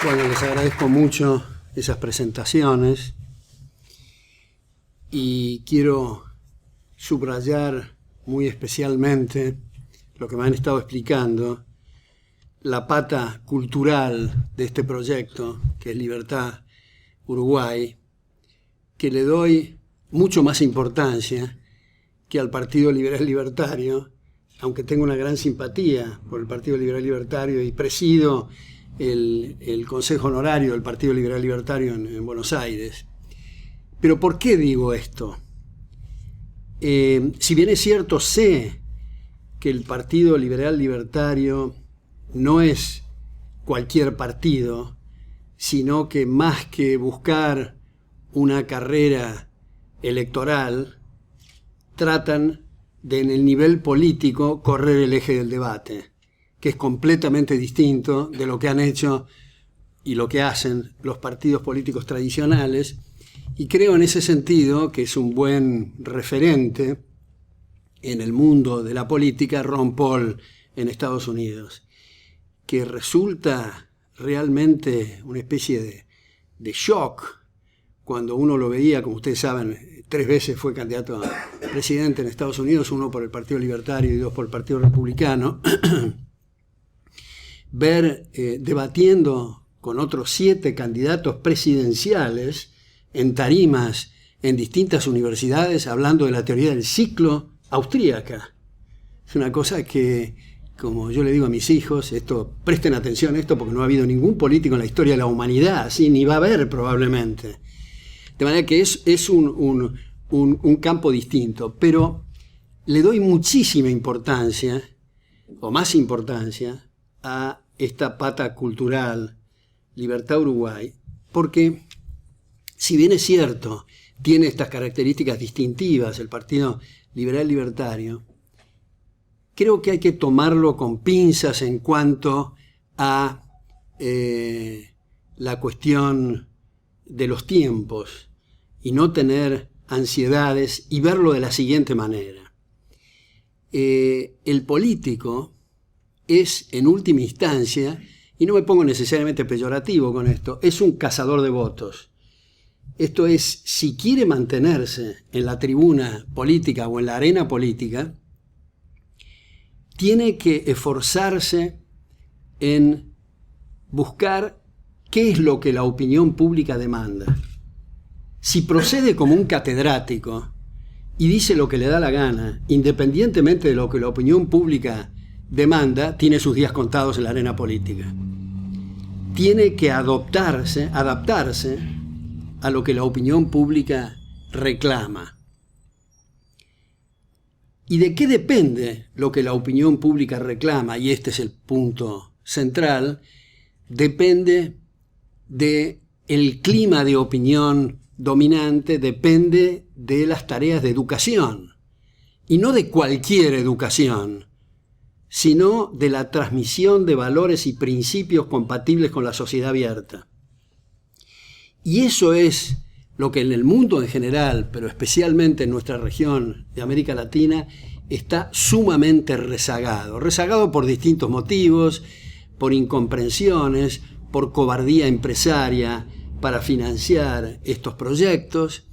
Bueno, les agradezco mucho esas presentaciones y quiero subrayar muy especialmente lo que me han estado explicando, la pata cultural de este proyecto, que es Libertad Uruguay, que le doy mucho más importancia que al Partido Liberal Libertario, aunque tengo una gran simpatía por el Partido Liberal Libertario y presido el Consejo Honorario del Partido Liberal Libertario en Buenos Aires. Pero ¿por qué digo esto? Si bien es cierto, sé que el Partido Liberal Libertario no es cualquier partido, sino que más que buscar una carrera electoral, tratan de en el nivel político correr el eje del debate, que es completamente distinto de lo que han hecho y lo que hacen los partidos políticos tradicionales, y creo en ese sentido que es un buen referente en el mundo de la política Ron Paul en Estados Unidos, que resulta realmente una especie de shock cuando uno lo veía, como ustedes saben, 3 veces fue candidato a presidente en Estados Unidos, 1 por el Partido Libertario y 2 por el Partido Republicano, ver debatiendo con otros 7 candidatos presidenciales en tarimas en distintas universidades hablando de la teoría del ciclo austríaca. Es una cosa que, como yo le digo a mis hijos, presten atención a esto porque no ha habido ningún político en la historia de la humanidad, así, ni va a haber probablemente. De manera que es un campo distinto, pero le doy muchísima importancia, o más importancia, a esta pata cultural, Libertad Uruguay, porque si bien es cierto, tiene estas características distintivas el Partido Liberal Libertario, creo que hay que tomarlo con pinzas en cuanto a la cuestión de los tiempos y no tener ansiedades y verlo de la siguiente manera. El político es, en última instancia, y no me pongo necesariamente peyorativo con esto, es un cazador de votos. Esto es, si quiere mantenerse en la tribuna política o en la arena política, tiene que esforzarse en buscar qué es lo que la opinión pública demanda. Si procede como un catedrático y dice lo que le da la gana, independientemente de lo que la opinión pública demanda, tiene sus días contados en la arena política. Tiene que adaptarse a lo que la opinión pública reclama. ¿Y de qué depende lo que la opinión pública reclama? Y este es el punto central. Depende del clima de opinión dominante, depende de las tareas de educación. Y no de cualquier educación, sino de la transmisión de valores y principios compatibles con la sociedad abierta. Y eso es lo que en el mundo en general, pero especialmente en nuestra región de América Latina, está sumamente rezagado. Rezagado por distintos motivos, por incomprensiones, por cobardía empresaria para financiar estos proyectos,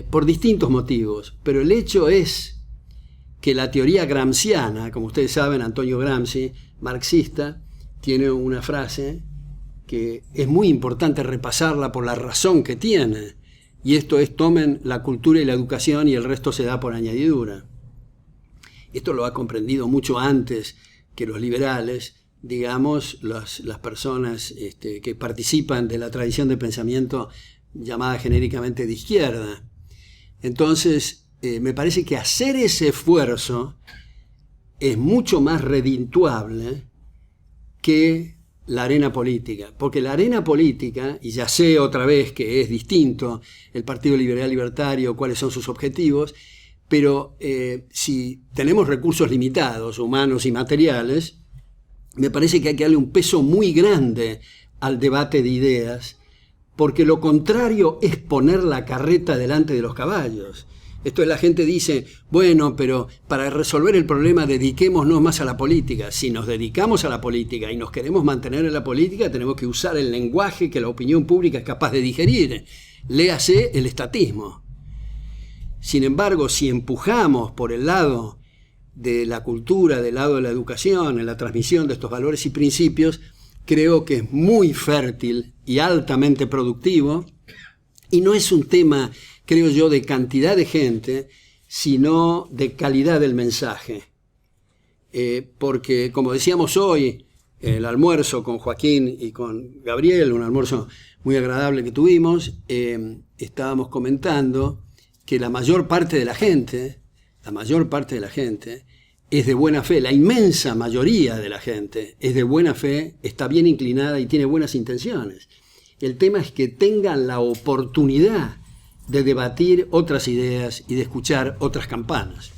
por distintos motivos. Pero el hecho es que la teoría gramsciana, como ustedes saben, Antonio Gramsci, marxista, tiene una frase que es muy importante repasarla por la razón que tiene, y esto es: tomen la cultura y la educación y el resto se da por añadidura. Esto lo ha comprendido mucho antes que los liberales, digamos, las personas que participan de la tradición de pensamiento llamada genéricamente de izquierda. Entonces, me parece que hacer ese esfuerzo es mucho más redituable que la arena política, porque la arena política, y ya sé otra vez que es distinto el Partido Liberal Libertario, cuáles son sus objetivos, pero si tenemos recursos limitados, humanos y materiales, me parece que hay que darle un peso muy grande al debate de ideas, porque lo contrario es poner la carreta delante de los caballos. Esto es, la gente dice, bueno, pero para resolver el problema dediquémonos más a la política. Si nos dedicamos a la política y nos queremos mantener en la política, tenemos que usar el lenguaje que la opinión pública es capaz de digerir. Léase el estatismo. Sin embargo, si empujamos por el lado de la cultura, del lado de la educación, en la transmisión de estos valores y principios, creo que es muy fértil y altamente productivo, y no es un tema, creo yo, de cantidad de gente, sino de calidad del mensaje. Porque, como decíamos hoy, el almuerzo con Joaquín y con Gabriel, un almuerzo muy agradable que tuvimos, estábamos comentando que la mayor parte de la gente es de buena fe, la inmensa mayoría de la gente es de buena fe, está bien inclinada y tiene buenas intenciones. El tema es que tengan la oportunidad de debatir otras ideas y de escuchar otras campanas.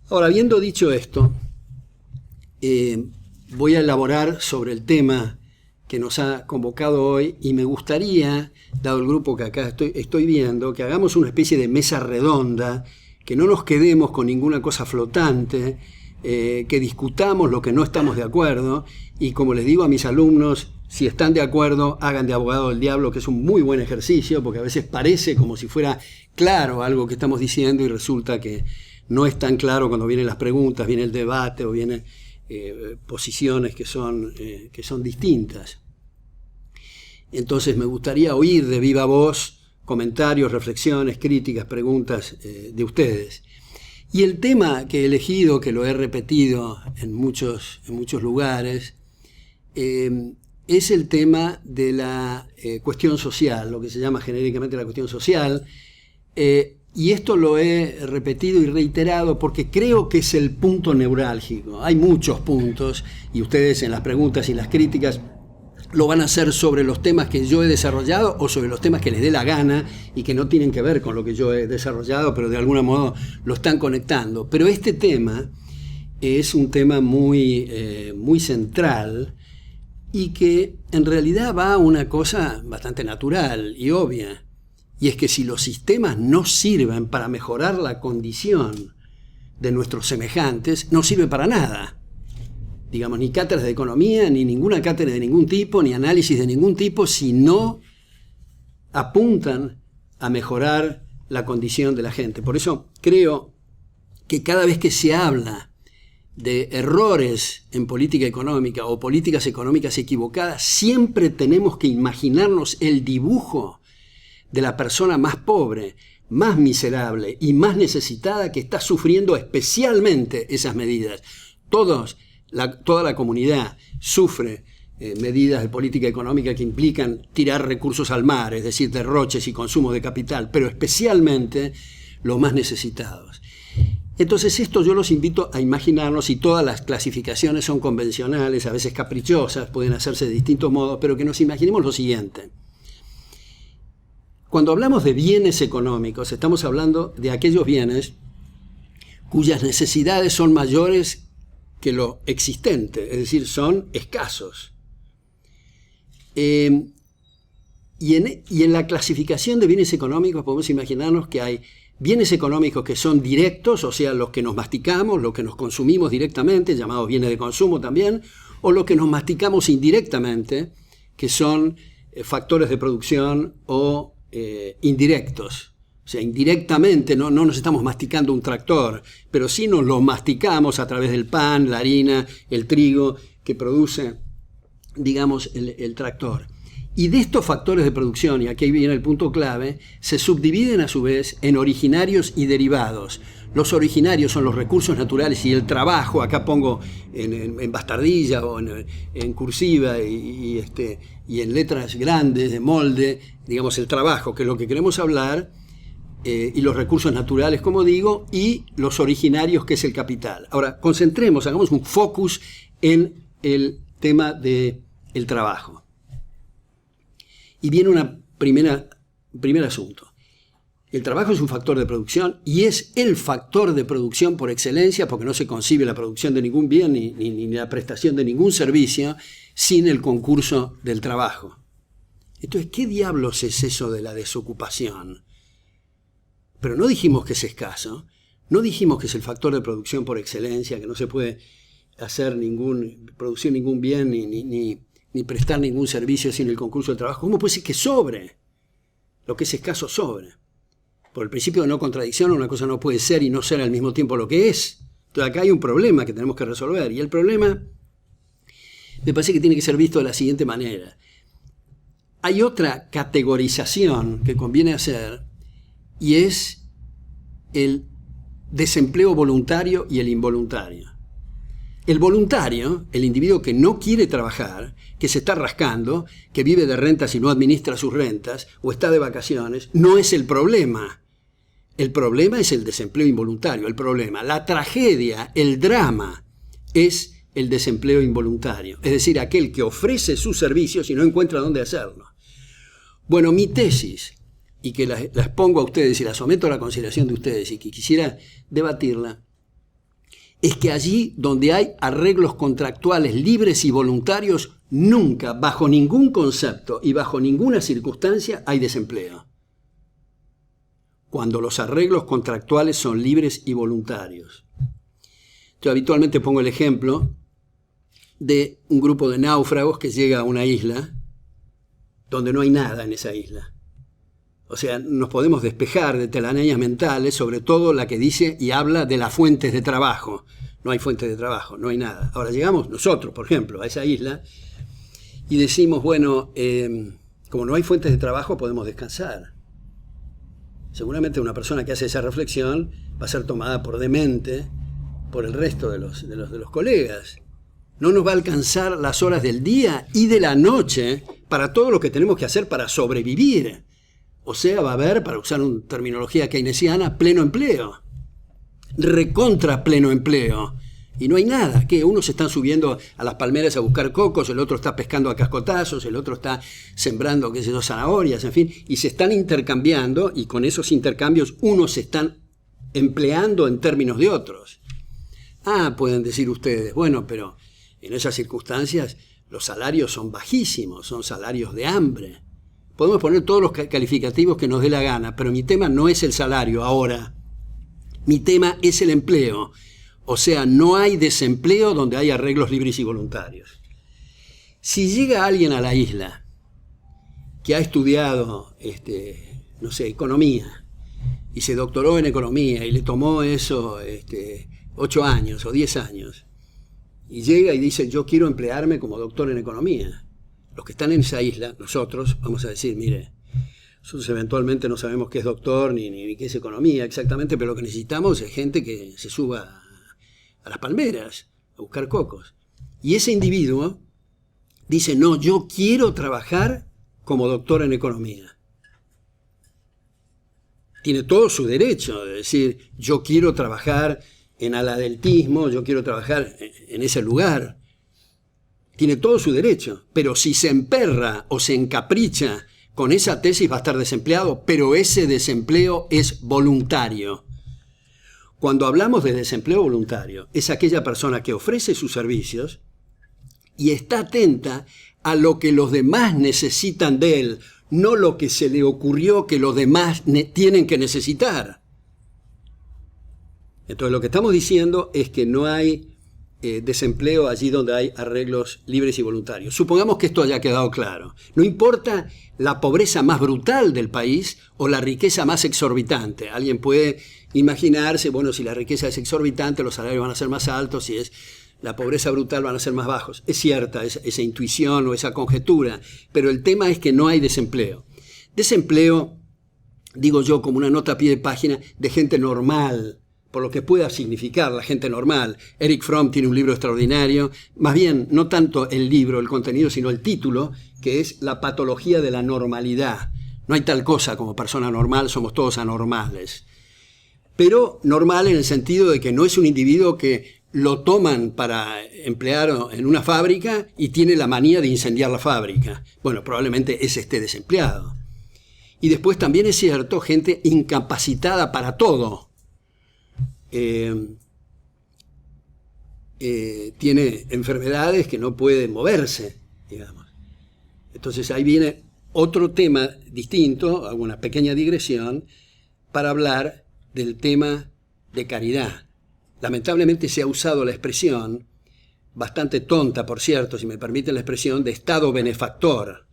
Ahora, habiendo dicho esto, voy a elaborar sobre el tema que nos ha convocado hoy, y me gustaría, dado el grupo que acá estoy viendo, que hagamos una especie de mesa redonda, que no nos quedemos con ninguna cosa flotante, que discutamos lo que no estamos de acuerdo, y como les digo a mis alumnos, si están de acuerdo, hagan de abogado del diablo, que es un muy buen ejercicio, porque a veces parece como si fuera claro algo que estamos diciendo y resulta que no es tan claro cuando vienen las preguntas, viene el debate o vienen posiciones que son distintas. Entonces me gustaría oír de viva voz comentarios, reflexiones, críticas, preguntas de ustedes. Y el tema que he elegido, que lo he repetido en muchos lugares, es el tema de la cuestión social, lo que se llama genéricamente la cuestión social, y esto lo he repetido y reiterado porque creo que es el punto neurálgico. Hay muchos puntos, y ustedes en las preguntas y las críticas lo van a hacer sobre los temas que yo he desarrollado o sobre los temas que les dé la gana y que no tienen que ver con lo que yo he desarrollado, pero de algún modo lo están conectando. Pero este tema es un tema muy central, y que en realidad va a una cosa bastante natural y obvia, y es que si los sistemas no sirven para mejorar la condición de nuestros semejantes, no sirve para nada. Digamos, ni cátedras de economía, ni ninguna cátedra de ningún tipo, ni análisis de ningún tipo, si no apuntan a mejorar la condición de la gente. Por eso creo que cada vez que se habla de errores en política económica o políticas económicas equivocadas, siempre tenemos que imaginarnos el dibujo de la persona más pobre, más miserable y más necesitada, que está sufriendo especialmente esas medidas. Toda la comunidad sufre medidas de política económica que implican tirar recursos al mar, es decir, derroches y consumo de capital, pero especialmente los más necesitados. Entonces esto yo los invito a imaginarnos, y todas las clasificaciones son convencionales, a veces caprichosas, pueden hacerse de distintos modos, pero que nos imaginemos lo siguiente. Cuando hablamos de bienes económicos, estamos hablando de aquellos bienes cuyas necesidades son mayores que lo existente, es decir, son escasos. Y en la clasificación de bienes económicos podemos imaginarnos que hay bienes económicos que son directos, o sea, los que nos masticamos, los que nos consumimos directamente, llamados bienes de consumo también, o los que nos masticamos indirectamente, que son factores de producción o indirectos. O sea, indirectamente no nos estamos masticando un tractor, pero sí nos lo masticamos a través del pan, la harina, el trigo que produce, digamos, el tractor. Y de estos factores de producción, y aquí viene el punto clave, se subdividen a su vez en originarios y derivados. Los originarios son los recursos naturales y el trabajo, acá pongo en bastardilla o en cursiva y en letras grandes de molde, digamos, el trabajo, que es lo que queremos hablar, y los recursos naturales, como digo, y los originarios, que es el capital. Ahora, concentremos, hagamos un focus en el tema del trabajo. Y viene un primer asunto. El trabajo es un factor de producción, y es el factor de producción por excelencia, porque no se concibe la producción de ningún bien ni la prestación de ningún servicio sin el concurso del trabajo. Entonces, ¿qué diablos es eso de la desocupación? pero no dijimos que es escaso, no dijimos que es el factor de producción por excelencia, que no se puede producir ningún bien ni prestar ningún servicio sin el concurso del trabajo. ¿Cómo puede ser que sobre? Lo que es escaso sobre. Por el principio de no contradicción, una cosa no puede ser y no ser al mismo tiempo lo que es. Entonces acá hay un problema que tenemos que resolver. Y el problema me parece que tiene que ser visto de la siguiente manera. Hay otra categorización que conviene hacer y es el desempleo voluntario y el involuntario. El voluntario, el individuo que no quiere trabajar, que se está rascando, que vive de rentas y no administra sus rentas, o está de vacaciones, no es el problema. El problema es el desempleo involuntario. El problema, la tragedia, el drama, es el desempleo involuntario. Es decir, aquel que ofrece sus servicios y no encuentra dónde hacerlo. Bueno, mi tesis, y que la expongo a ustedes y la someto a la consideración de ustedes y que quisiera debatirla, es que allí donde hay arreglos contractuales libres y voluntarios, nunca, bajo ningún concepto y bajo ninguna circunstancia, hay desempleo. Cuando los arreglos contractuales son libres y voluntarios. Yo habitualmente pongo el ejemplo de un grupo de náufragos que llega a una isla donde no hay nada en esa isla. O sea, nos podemos despejar de telarañas mentales, sobre todo la que dice y habla de las fuentes de trabajo. No hay fuentes de trabajo, no hay nada. Ahora llegamos nosotros, por ejemplo, a esa isla y decimos, bueno, como no hay fuentes de trabajo, podemos descansar. Seguramente una persona que hace esa reflexión va a ser tomada por demente por el resto de los colegas. No nos va a alcanzar las horas del día y de la noche para todo lo que tenemos que hacer para sobrevivir. O sea, va a haber, para usar una terminología keynesiana, pleno empleo. Recontra pleno empleo. Y no hay nada. ¿Qué? Unos se están subiendo a las palmeras a buscar cocos, el otro está pescando a cascotazos, el otro está sembrando, qué sé yo, zanahorias, en fin. Y se están intercambiando y con esos intercambios unos se están empleando en términos de otros. Ah, pueden decir ustedes, bueno, pero en esas circunstancias los salarios son bajísimos, son salarios de hambre. Podemos poner todos los calificativos que nos dé la gana, pero mi tema no es el salario ahora. Mi tema es el empleo. O sea, no hay desempleo donde hay arreglos libres y voluntarios. Si llega alguien a la isla que ha estudiado, no sé, economía, y se doctoró en economía y le tomó eso 8 años o 10 años, y llega y dice, yo quiero emplearme como doctor en economía. Los que están en esa isla, nosotros, vamos a decir, mire, nosotros eventualmente no sabemos qué es doctor ni qué es economía exactamente, pero lo que necesitamos es gente que se suba a las palmeras a buscar cocos. Y ese individuo dice, no, yo quiero trabajar como doctor en economía. Tiene todo su derecho de decir, yo quiero trabajar en aladeltismo, yo quiero trabajar en ese lugar. Tiene todo su derecho, pero si se emperra o se encapricha con esa tesis va a estar desempleado, pero ese desempleo es voluntario. Cuando hablamos de desempleo voluntario, es aquella persona que ofrece sus servicios y está atenta a lo que los demás necesitan de él, no lo que se le ocurrió que los demás tienen que necesitar. Entonces lo que estamos diciendo es que no hay desempleo allí donde hay arreglos libres y voluntarios. Supongamos que esto haya quedado claro. No importa la pobreza más brutal del país o la riqueza más exorbitante. Alguien puede imaginarse, bueno, si la riqueza es exorbitante, los salarios van a ser más altos, si es la pobreza brutal van a ser más bajos. Es cierta esa intuición o esa conjetura, pero el tema es que no hay desempleo. Desempleo, digo yo, como una nota a pie de página de gente normal, por lo que pueda significar la gente normal. Erich Fromm tiene un libro extraordinario, más bien no tanto el libro, el contenido, sino el título, que es La patología de la normalidad. No hay tal cosa como persona normal, somos todos anormales. Pero normal en el sentido de que no es un individuo que lo toman para emplear en una fábrica y tiene la manía de incendiar la fábrica. Bueno, probablemente ese esté desempleado. Y después también es cierto, gente incapacitada para todo. Tiene enfermedades que no puede moverse, digamos. Entonces ahí viene otro tema distinto, hago una pequeña digresión, para hablar del tema de caridad. Lamentablemente se ha usado la expresión, bastante tonta por cierto, si me permiten la expresión, de Estado benefactor.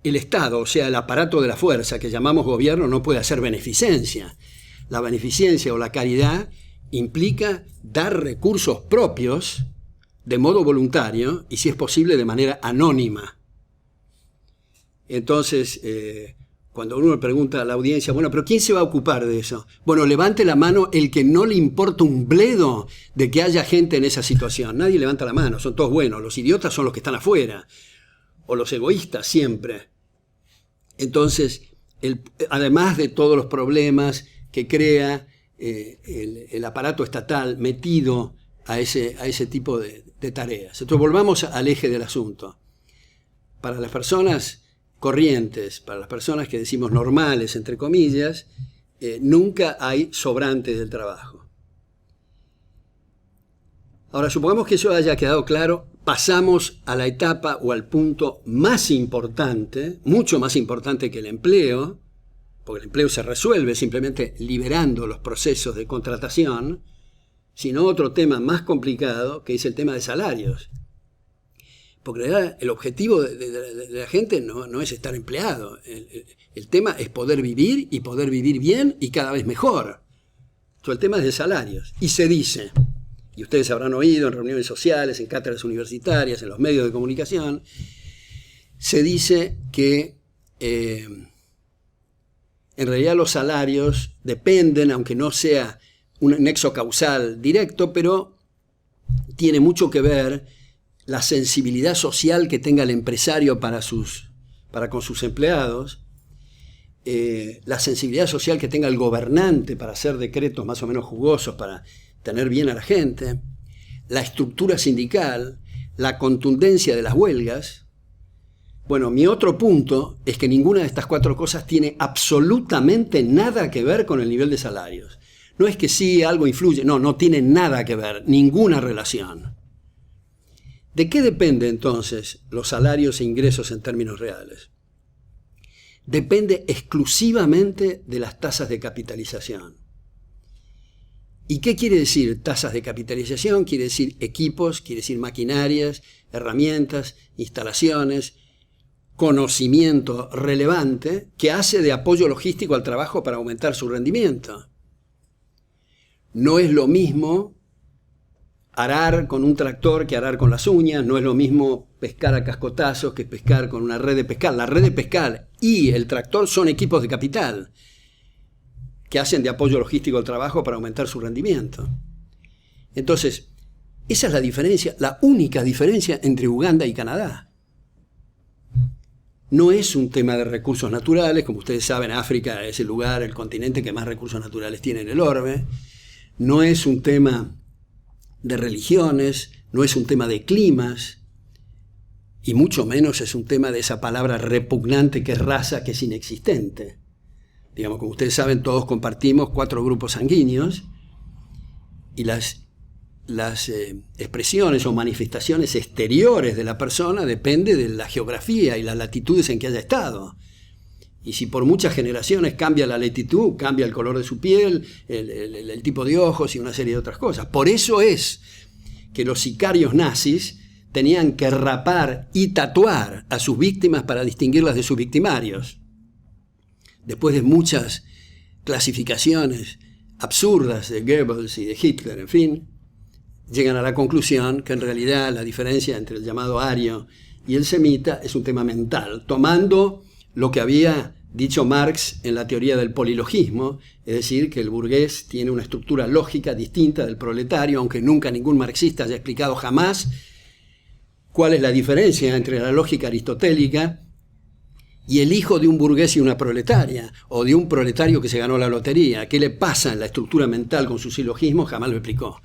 El Estado, o sea, el aparato de la fuerza que llamamos gobierno, no puede hacer beneficencia. La beneficencia o la caridad implica dar recursos propios de modo voluntario y, si es posible, de manera anónima. Entonces, cuando uno le pregunta a la audiencia, bueno, pero ¿quién se va a ocupar de eso? Bueno, levante la mano el que no le importa un bledo de que haya gente en esa situación. Nadie levanta la mano, son todos buenos. Los idiotas son los que están afuera, o los egoístas siempre. Entonces, además de todos los problemas que crea el aparato estatal metido a ese tipo de tareas. Entonces, volvamos al eje del asunto. Para las personas corrientes, para las personas que decimos normales, entre comillas, nunca hay sobrantes del trabajo. Ahora, supongamos que eso haya quedado claro, pasamos a la etapa o al punto más importante, mucho más importante que el empleo, porque el empleo se resuelve simplemente liberando los procesos de contratación, sino otro tema más complicado, que es el tema de salarios. Porque el objetivo de la gente no es estar empleado. El tema es poder vivir y poder vivir bien y cada vez mejor. Entonces, el tema es de salarios. Y se dice, y ustedes habrán oído en reuniones sociales, en cátedras universitarias, en los medios de comunicación, se dice que en realidad los salarios dependen, aunque no sea un nexo causal directo, pero tiene mucho que ver la sensibilidad social que tenga el empresario para con sus empleados, la sensibilidad social que tenga el gobernante para hacer decretos más o menos jugosos para tener bien a la gente, la estructura sindical, la contundencia de las huelgas. Bueno, mi otro punto es que ninguna de estas cuatro cosas tiene absolutamente nada que ver con el nivel de salarios. No es que sí algo influye, no tiene nada que ver, ninguna relación. ¿De qué depende entonces los salarios e ingresos en términos reales? Depende exclusivamente de las tasas de capitalización. ¿Y qué quiere decir tasas de capitalización? Quiere decir equipos, quiere decir maquinarias, herramientas, instalaciones, conocimiento relevante que hace de apoyo logístico al trabajo para aumentar su rendimiento. No es lo mismo arar con un tractor que arar con las uñas, no es lo mismo pescar a cascotazos que pescar con una red de pescar. La red de pescar y el tractor son equipos de capital que hacen de apoyo logístico al trabajo para aumentar su rendimiento. Entonces, esa es la diferencia, la única diferencia entre Uganda y Canadá. No es un tema de recursos naturales, como ustedes saben, África es el lugar, el continente que más recursos naturales tiene en el orbe. No es un tema de religiones, no es un tema de climas, y mucho menos es un tema de esa palabra repugnante que es raza, que es inexistente. Digamos, como ustedes saben, todos compartimos 4 grupos sanguíneos, y las expresiones o manifestaciones exteriores de la persona dependen de la geografía y las latitudes en que haya estado. Y si por muchas generaciones cambia la latitud, cambia el color de su piel, el tipo de ojos y una serie de otras cosas. Por eso es que los sicarios nazis tenían que rapar y tatuar a sus víctimas para distinguirlas de sus victimarios. Después de muchas clasificaciones absurdas de Goebbels y de Hitler, en fin, llegan a la conclusión que en realidad la diferencia entre el llamado ario y el semita es un tema mental, tomando lo que había dicho Marx en la teoría del polilogismo, es decir, que el burgués tiene una estructura lógica distinta del proletario, aunque nunca ningún marxista haya explicado jamás cuál es la diferencia entre la lógica aristotélica y el hijo de un burgués y una proletaria, o de un proletario que se ganó la lotería. ¿Qué le pasa en la estructura mental con su silogismo? Jamás lo explicó.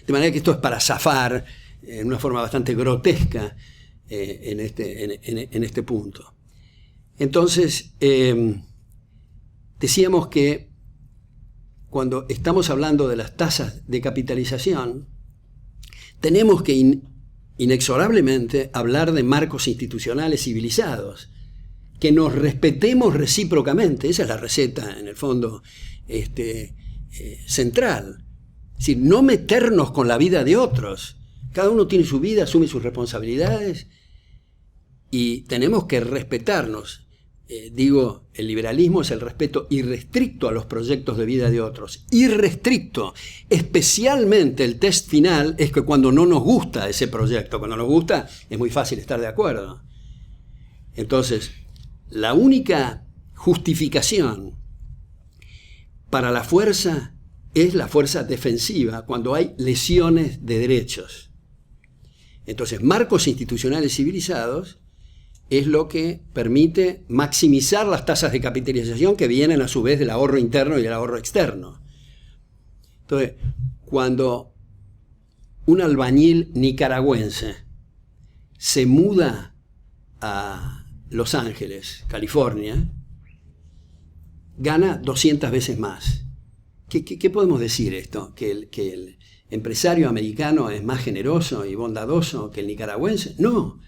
De manera que esto es para zafar en una forma bastante grotesca en este punto. Entonces, decíamos que cuando estamos hablando de las tasas de capitalización, tenemos que inexorablemente hablar de marcos institucionales civilizados que nos respetemos recíprocamente. Esa es la receta, en el fondo, central. Es decir, no meternos con la vida de otros. Cada uno tiene su vida, asume sus responsabilidades y tenemos que respetarnos. Digo, el liberalismo es el respeto irrestricto a los proyectos de vida de otros. Irrestricto. Especialmente el test final es que cuando no nos gusta ese proyecto, cuando nos gusta es muy fácil estar de acuerdo. Entonces, la única justificación para la fuerza es la fuerza defensiva cuando hay lesiones de derechos. Entonces, marcos institucionales civilizados es lo que permite maximizar las tasas de capitalización que vienen a su vez del ahorro interno y del ahorro externo. Entonces, cuando un albañil nicaragüense se muda a Los Ángeles, California, gana 200 veces más. ¿Qué podemos decir esto? ¿Que el empresario americano es más generoso y bondadoso que el nicaragüense? No.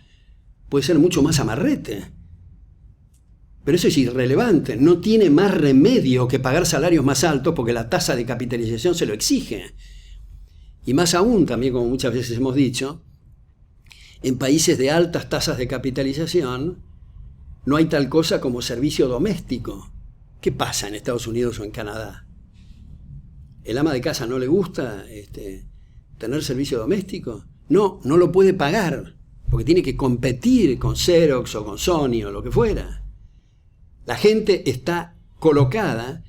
Puede ser mucho más amarrete. Pero eso es irrelevante. No tiene más remedio que pagar salarios más altos porque la tasa de capitalización se lo exige. Y más aún, también como muchas veces hemos dicho, en países de altas tasas de capitalización no hay tal cosa como servicio doméstico. ¿Qué pasa en Estados Unidos o en Canadá? ¿El ama de casa no le gusta tener servicio doméstico? No, no lo puede pagar. Porque tiene que competir con Xerox o con Sony o lo que fuera. La gente está colocada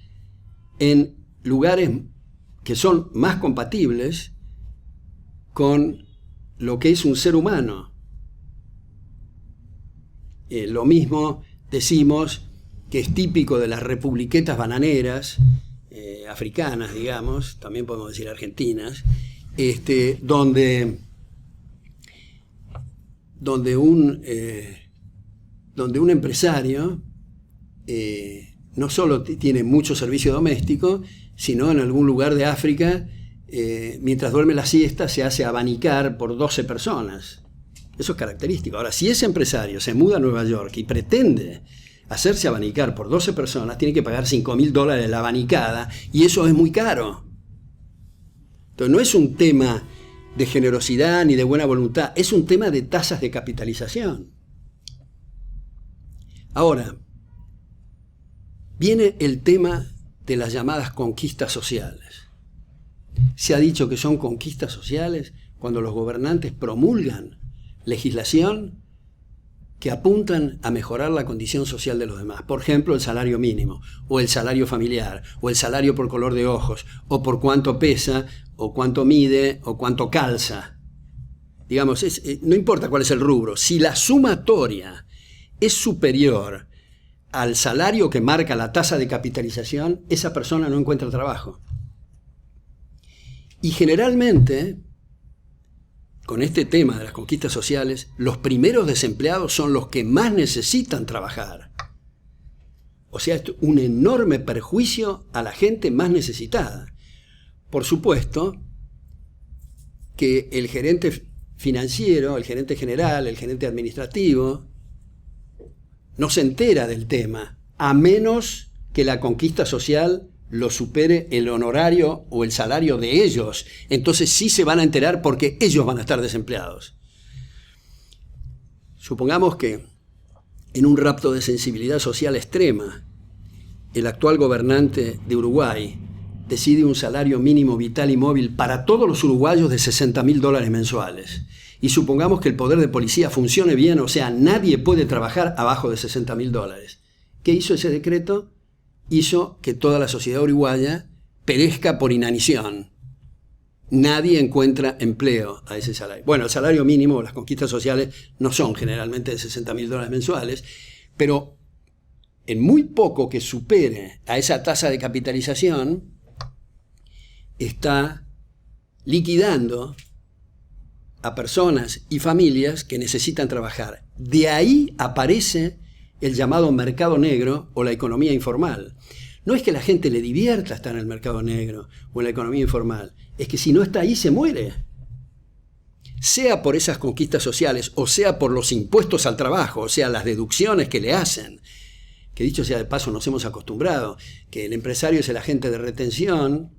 en lugares que son más compatibles con lo que es un ser humano. Lo mismo decimos que es típico de las republiquetas bananeras, africanas, digamos, también podemos decir argentinas, donde un empresario no solo tiene mucho servicio doméstico, sino en algún lugar de África, mientras duerme la siesta, se hace abanicar por 12 personas. Eso es característico. Ahora, si ese empresario se muda a Nueva York y pretende hacerse abanicar por 12 personas, tiene que pagar $5.000 la abanicada, y eso es muy caro. Entonces, no es un tema de generosidad ni de buena voluntad, es un tema de tasas de capitalización. Ahora, viene el tema de las llamadas conquistas sociales. Se ha dicho que son conquistas sociales cuando los gobernantes promulgan legislación que apuntan a mejorar la condición social de los demás. Por ejemplo, el salario mínimo, o el salario familiar, o el salario por color de ojos, o por cuánto pesa, o cuánto mide, o cuánto calza. Digamos, no importa cuál es el rubro, si la sumatoria es superior al salario que marca la tasa de capitalización, esa persona no encuentra trabajo. Y generalmente, con este tema de las conquistas sociales, los primeros desempleados son los que más necesitan trabajar. O sea, esto es un enorme perjuicio a la gente más necesitada. Por supuesto que el gerente financiero, el gerente general, el gerente administrativo, no se entera del tema, a menos que la conquista social lo supere el honorario o el salario de ellos. Entonces sí se van a enterar porque ellos van a estar desempleados. Supongamos que en un rapto de sensibilidad social extrema, el actual gobernante de Uruguay decide un salario mínimo vital y móvil para todos los uruguayos de $60.000 mensuales. Y supongamos que el poder de policía funcione bien, o sea, nadie puede trabajar abajo de $60.000. ¿Qué hizo ese decreto? Hizo que toda la sociedad uruguaya perezca por inanición. Nadie encuentra empleo a ese salario. Bueno, el salario mínimo, las conquistas sociales, no son generalmente de $60.000 mensuales, pero en muy poco que supere a esa tasa de capitalización, está liquidando a personas y familias que necesitan trabajar. De ahí aparece el llamado mercado negro o la economía informal. No es que la gente le divierta estar en el mercado negro o en la economía informal, es que si no está ahí se muere. sea por esas conquistas sociales o sea por los impuestos al trabajo, o sea, las deducciones que le hacen, que dicho sea de paso nos hemos acostumbrado, que el empresario es el agente de retención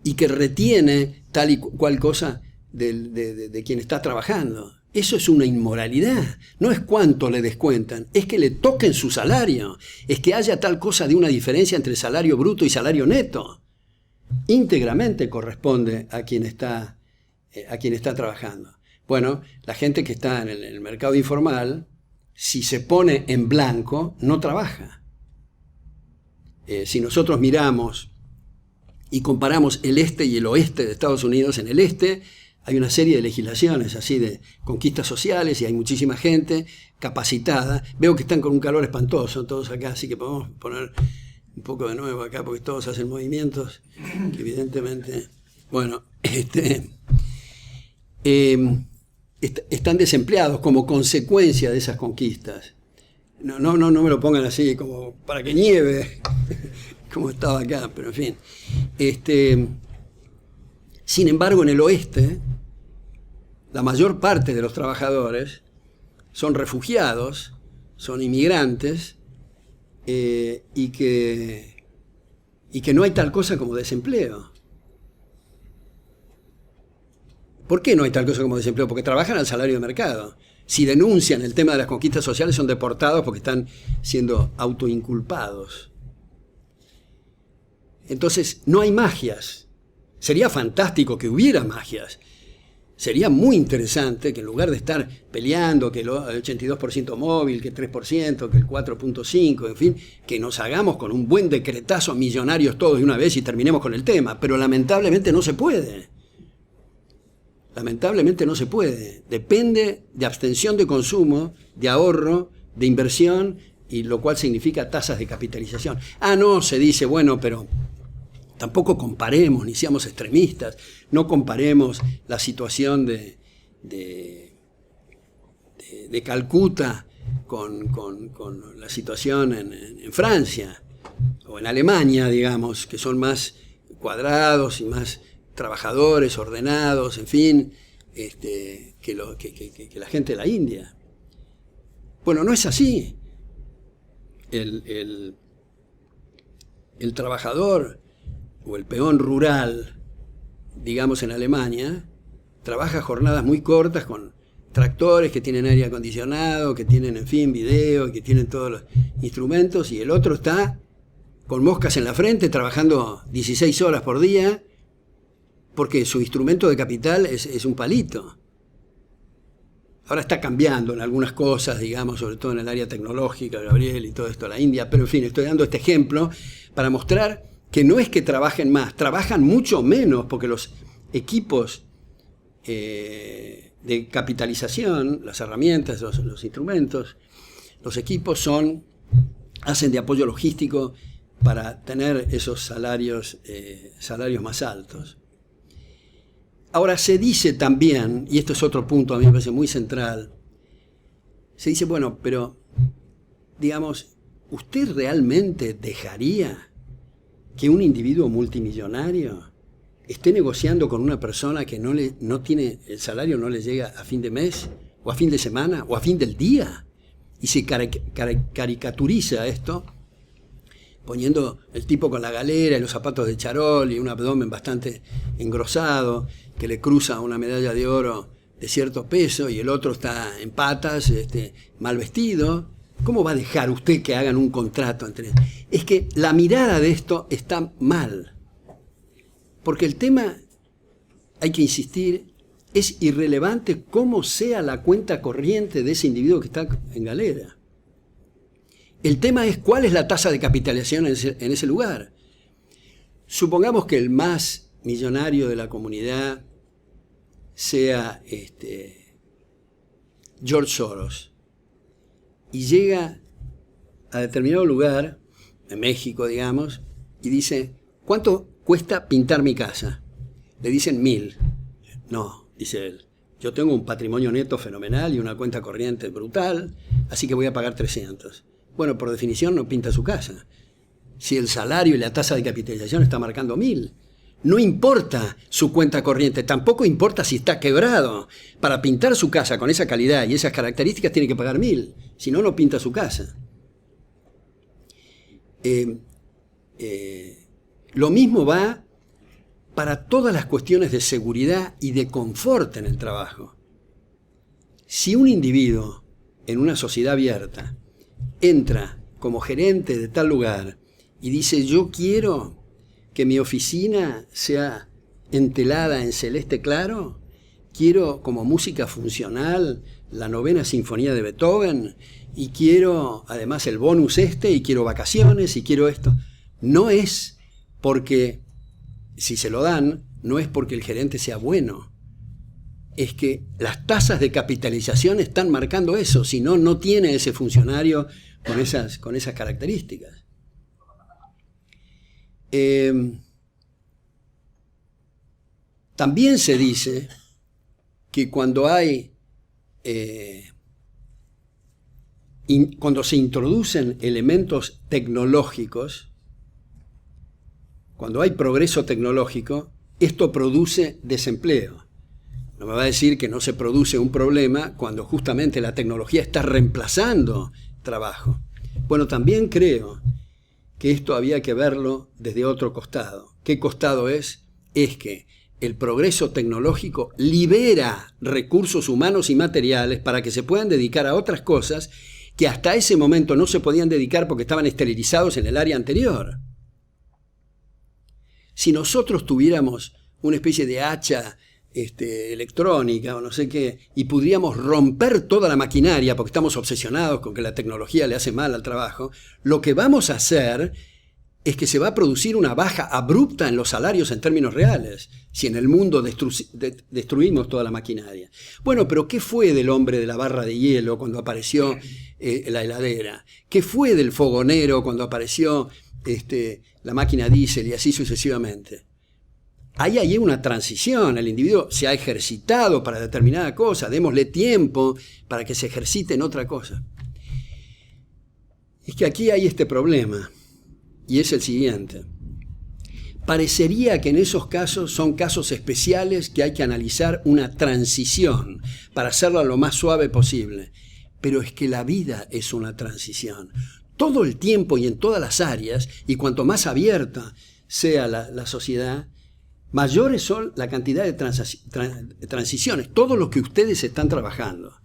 y que retiene tal y cual cosa de quien está trabajando. Eso es una inmoralidad. No es cuánto le descuentan, es que le toquen su salario, es que haya tal cosa de una diferencia entre salario bruto y salario neto. Íntegramente corresponde a quien está trabajando. Bueno, la gente que está en el mercado informal, si se pone en blanco, no trabaja. Si nosotros miramos y comparamos el este y el oeste de Estados Unidos, en el este hay una serie de legislaciones así de conquistas sociales y hay muchísima gente capacitada. Veo que están con un calor espantoso todos acá, así que podemos poner un poco de nuevo acá porque todos hacen movimientos que evidentemente, bueno, están desempleados como consecuencia de esas conquistas. No me lo pongan así como para que nieve, como estaba acá, pero en fin. Sin embargo, en el oeste, la mayor parte de los trabajadores son refugiados, son inmigrantes, y que no hay tal cosa como desempleo. ¿Por qué no hay tal cosa como desempleo? Porque trabajan al salario de mercado. Si denuncian el tema de las conquistas sociales, son deportados porque están siendo autoinculpados. Entonces, no hay magias. Sería fantástico que hubiera magias. Sería muy interesante que en lugar de estar peleando que el 82% móvil, que el 3%, que el 4.5%, en fin, que nos hagamos con un buen decretazo millonarios todos de una vez y terminemos con el tema. Pero lamentablemente no se puede. Lamentablemente no se puede. Depende de abstención de consumo, de ahorro, de inversión, y lo cual significa tasas de capitalización. No, se dice, bueno, pero tampoco comparemos, ni seamos extremistas, no comparemos la situación de Calcuta con la situación en Francia o en Alemania, digamos, que son más cuadrados y más trabajadores, ordenados, en fin, que la gente de la India. Bueno, no es así. El trabajador o el peón rural, digamos en Alemania, trabaja jornadas muy cortas con tractores que tienen aire acondicionado, que tienen, en fin, video, que tienen todos los instrumentos, y el otro está con moscas en la frente trabajando 16 horas por día, porque su instrumento de capital es un palito. Ahora está cambiando en algunas cosas, digamos, sobre todo en el área tecnológica, Gabriel, y todo esto, la India, pero en fin, estoy dando este ejemplo para mostrar que no es que trabajen más, trabajan mucho menos, porque los equipos de capitalización, las herramientas, los instrumentos, los equipos hacen de apoyo logístico para tener esos salarios más altos. Ahora, se dice también, y esto es otro punto a mí me parece muy central, se dice, bueno, pero, digamos, ¿usted realmente dejaría que un individuo multimillonario esté negociando con una persona que no tiene, el salario no le llega a fin de mes, o a fin de semana, o a fin del día? Y se caricaturiza esto, poniendo el tipo con la galera y los zapatos de charol y un abdomen bastante engrosado, que le cruza una medalla de oro de cierto peso, y el otro está en patas, mal vestido. ¿Cómo va a dejar usted que hagan un contrato entre ellos? Es que la mirada de esto está mal. Porque el tema, hay que insistir, es irrelevante cómo sea la cuenta corriente de ese individuo que está en galera. El tema es cuál es la tasa de capitalización en ese lugar. Supongamos que el más millonario de la comunidad sea George Soros, y llega a determinado lugar, en México, digamos, y dice, ¿cuánto cuesta pintar mi casa? Le dicen 1.000. No, dice él, yo tengo un patrimonio neto fenomenal y una cuenta corriente brutal, así que voy a pagar 300. Bueno, por definición no pinta su casa. Si el salario y la tasa de capitalización está marcando 1.000. No importa su cuenta corriente, tampoco importa si está quebrado. Para pintar su casa con esa calidad y esas características tiene que pagar 1.000, si no, no pinta su casa. Lo mismo va para todas las cuestiones de seguridad y de confort en el trabajo. Si un individuo en una sociedad abierta entra como gerente de tal lugar y dice: yo quiero que mi oficina sea entelada en celeste claro, quiero como música funcional la 9ª Sinfonía de Beethoven, y quiero además el bonus y quiero vacaciones, y quiero esto. No es porque, si se lo dan, no es porque el gerente sea bueno. Es que las tasas de capitalización están marcando eso, si no, no tiene ese funcionario con esas características. También se dice que cuando se introducen elementos tecnológicos, cuando hay progreso tecnológico, esto produce desempleo. No me va a decir que no se produce un problema cuando justamente la tecnología está reemplazando trabajo. Bueno, también creo que esto había que verlo desde otro costado. ¿Qué costado es? Es que el progreso tecnológico libera recursos humanos y materiales para que se puedan dedicar a otras cosas que hasta ese momento no se podían dedicar porque estaban esterilizados en el área anterior. Si nosotros tuviéramos una especie de hacha electrónica o no sé qué, y pudiéramos romper toda la maquinaria porque estamos obsesionados con que la tecnología le hace mal al trabajo, lo que vamos a hacer es que se va a producir una baja abrupta en los salarios en términos reales, si en el mundo destruimos toda la maquinaria. Bueno, pero ¿qué fue del hombre de la barra de hielo cuando apareció la heladera? ¿Qué fue del fogonero cuando apareció la máquina diésel y así sucesivamente? Ahí hay una transición, el individuo se ha ejercitado para determinada cosa, démosle tiempo para que se ejercite en otra cosa. Es que aquí hay este problema, y es el siguiente. Parecería que en esos casos son casos especiales que hay que analizar una transición para hacerla lo más suave posible. Pero es que la vida es una transición. Todo el tiempo y en todas las áreas, y cuanto más abierta sea la sociedad, mayores son la cantidad de transiciones, todo lo que ustedes están trabajando.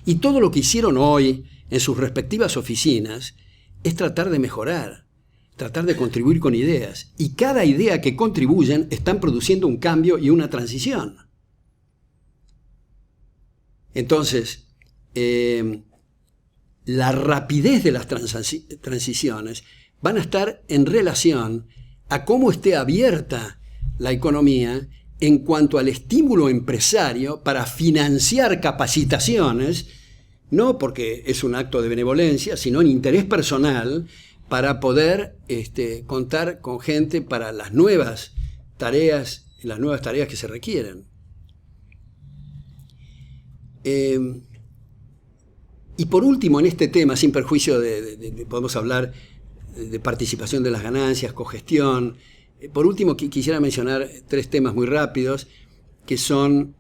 Y todo lo que hicieron hoy en sus respectivas oficinas es tratar de mejorar, tratar de contribuir con ideas. Y cada idea que contribuyen están produciendo un cambio y una transición. Entonces, la rapidez de las transiciones van a estar en relación a cómo esté abierta la economía en cuanto al estímulo empresario para financiar capacitaciones, no porque es un acto de benevolencia, sino en interés personal, para poder contar con gente para las nuevas tareas que se requieren. Y por último, en este tema, sin perjuicio podemos hablar de participación de las ganancias, cogestión. Por último, quisiera mencionar 3 temas muy rápidos, que son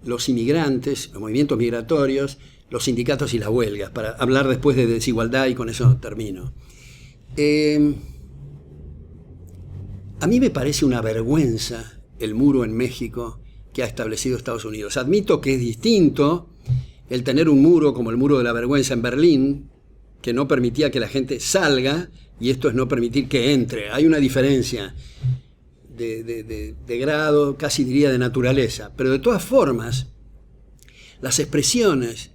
los inmigrantes, los movimientos migratorios, los sindicatos y las huelgas, para hablar después de desigualdad, y con eso termino. A mí me parece una vergüenza el muro en México que ha establecido Estados Unidos. Admito que es distinto el tener un muro como el muro de la vergüenza en Berlín, que no permitía que la gente salga, y esto es no permitir que entre. Hay una diferencia de grado, casi diría de naturaleza. Pero de todas formas, las expresiones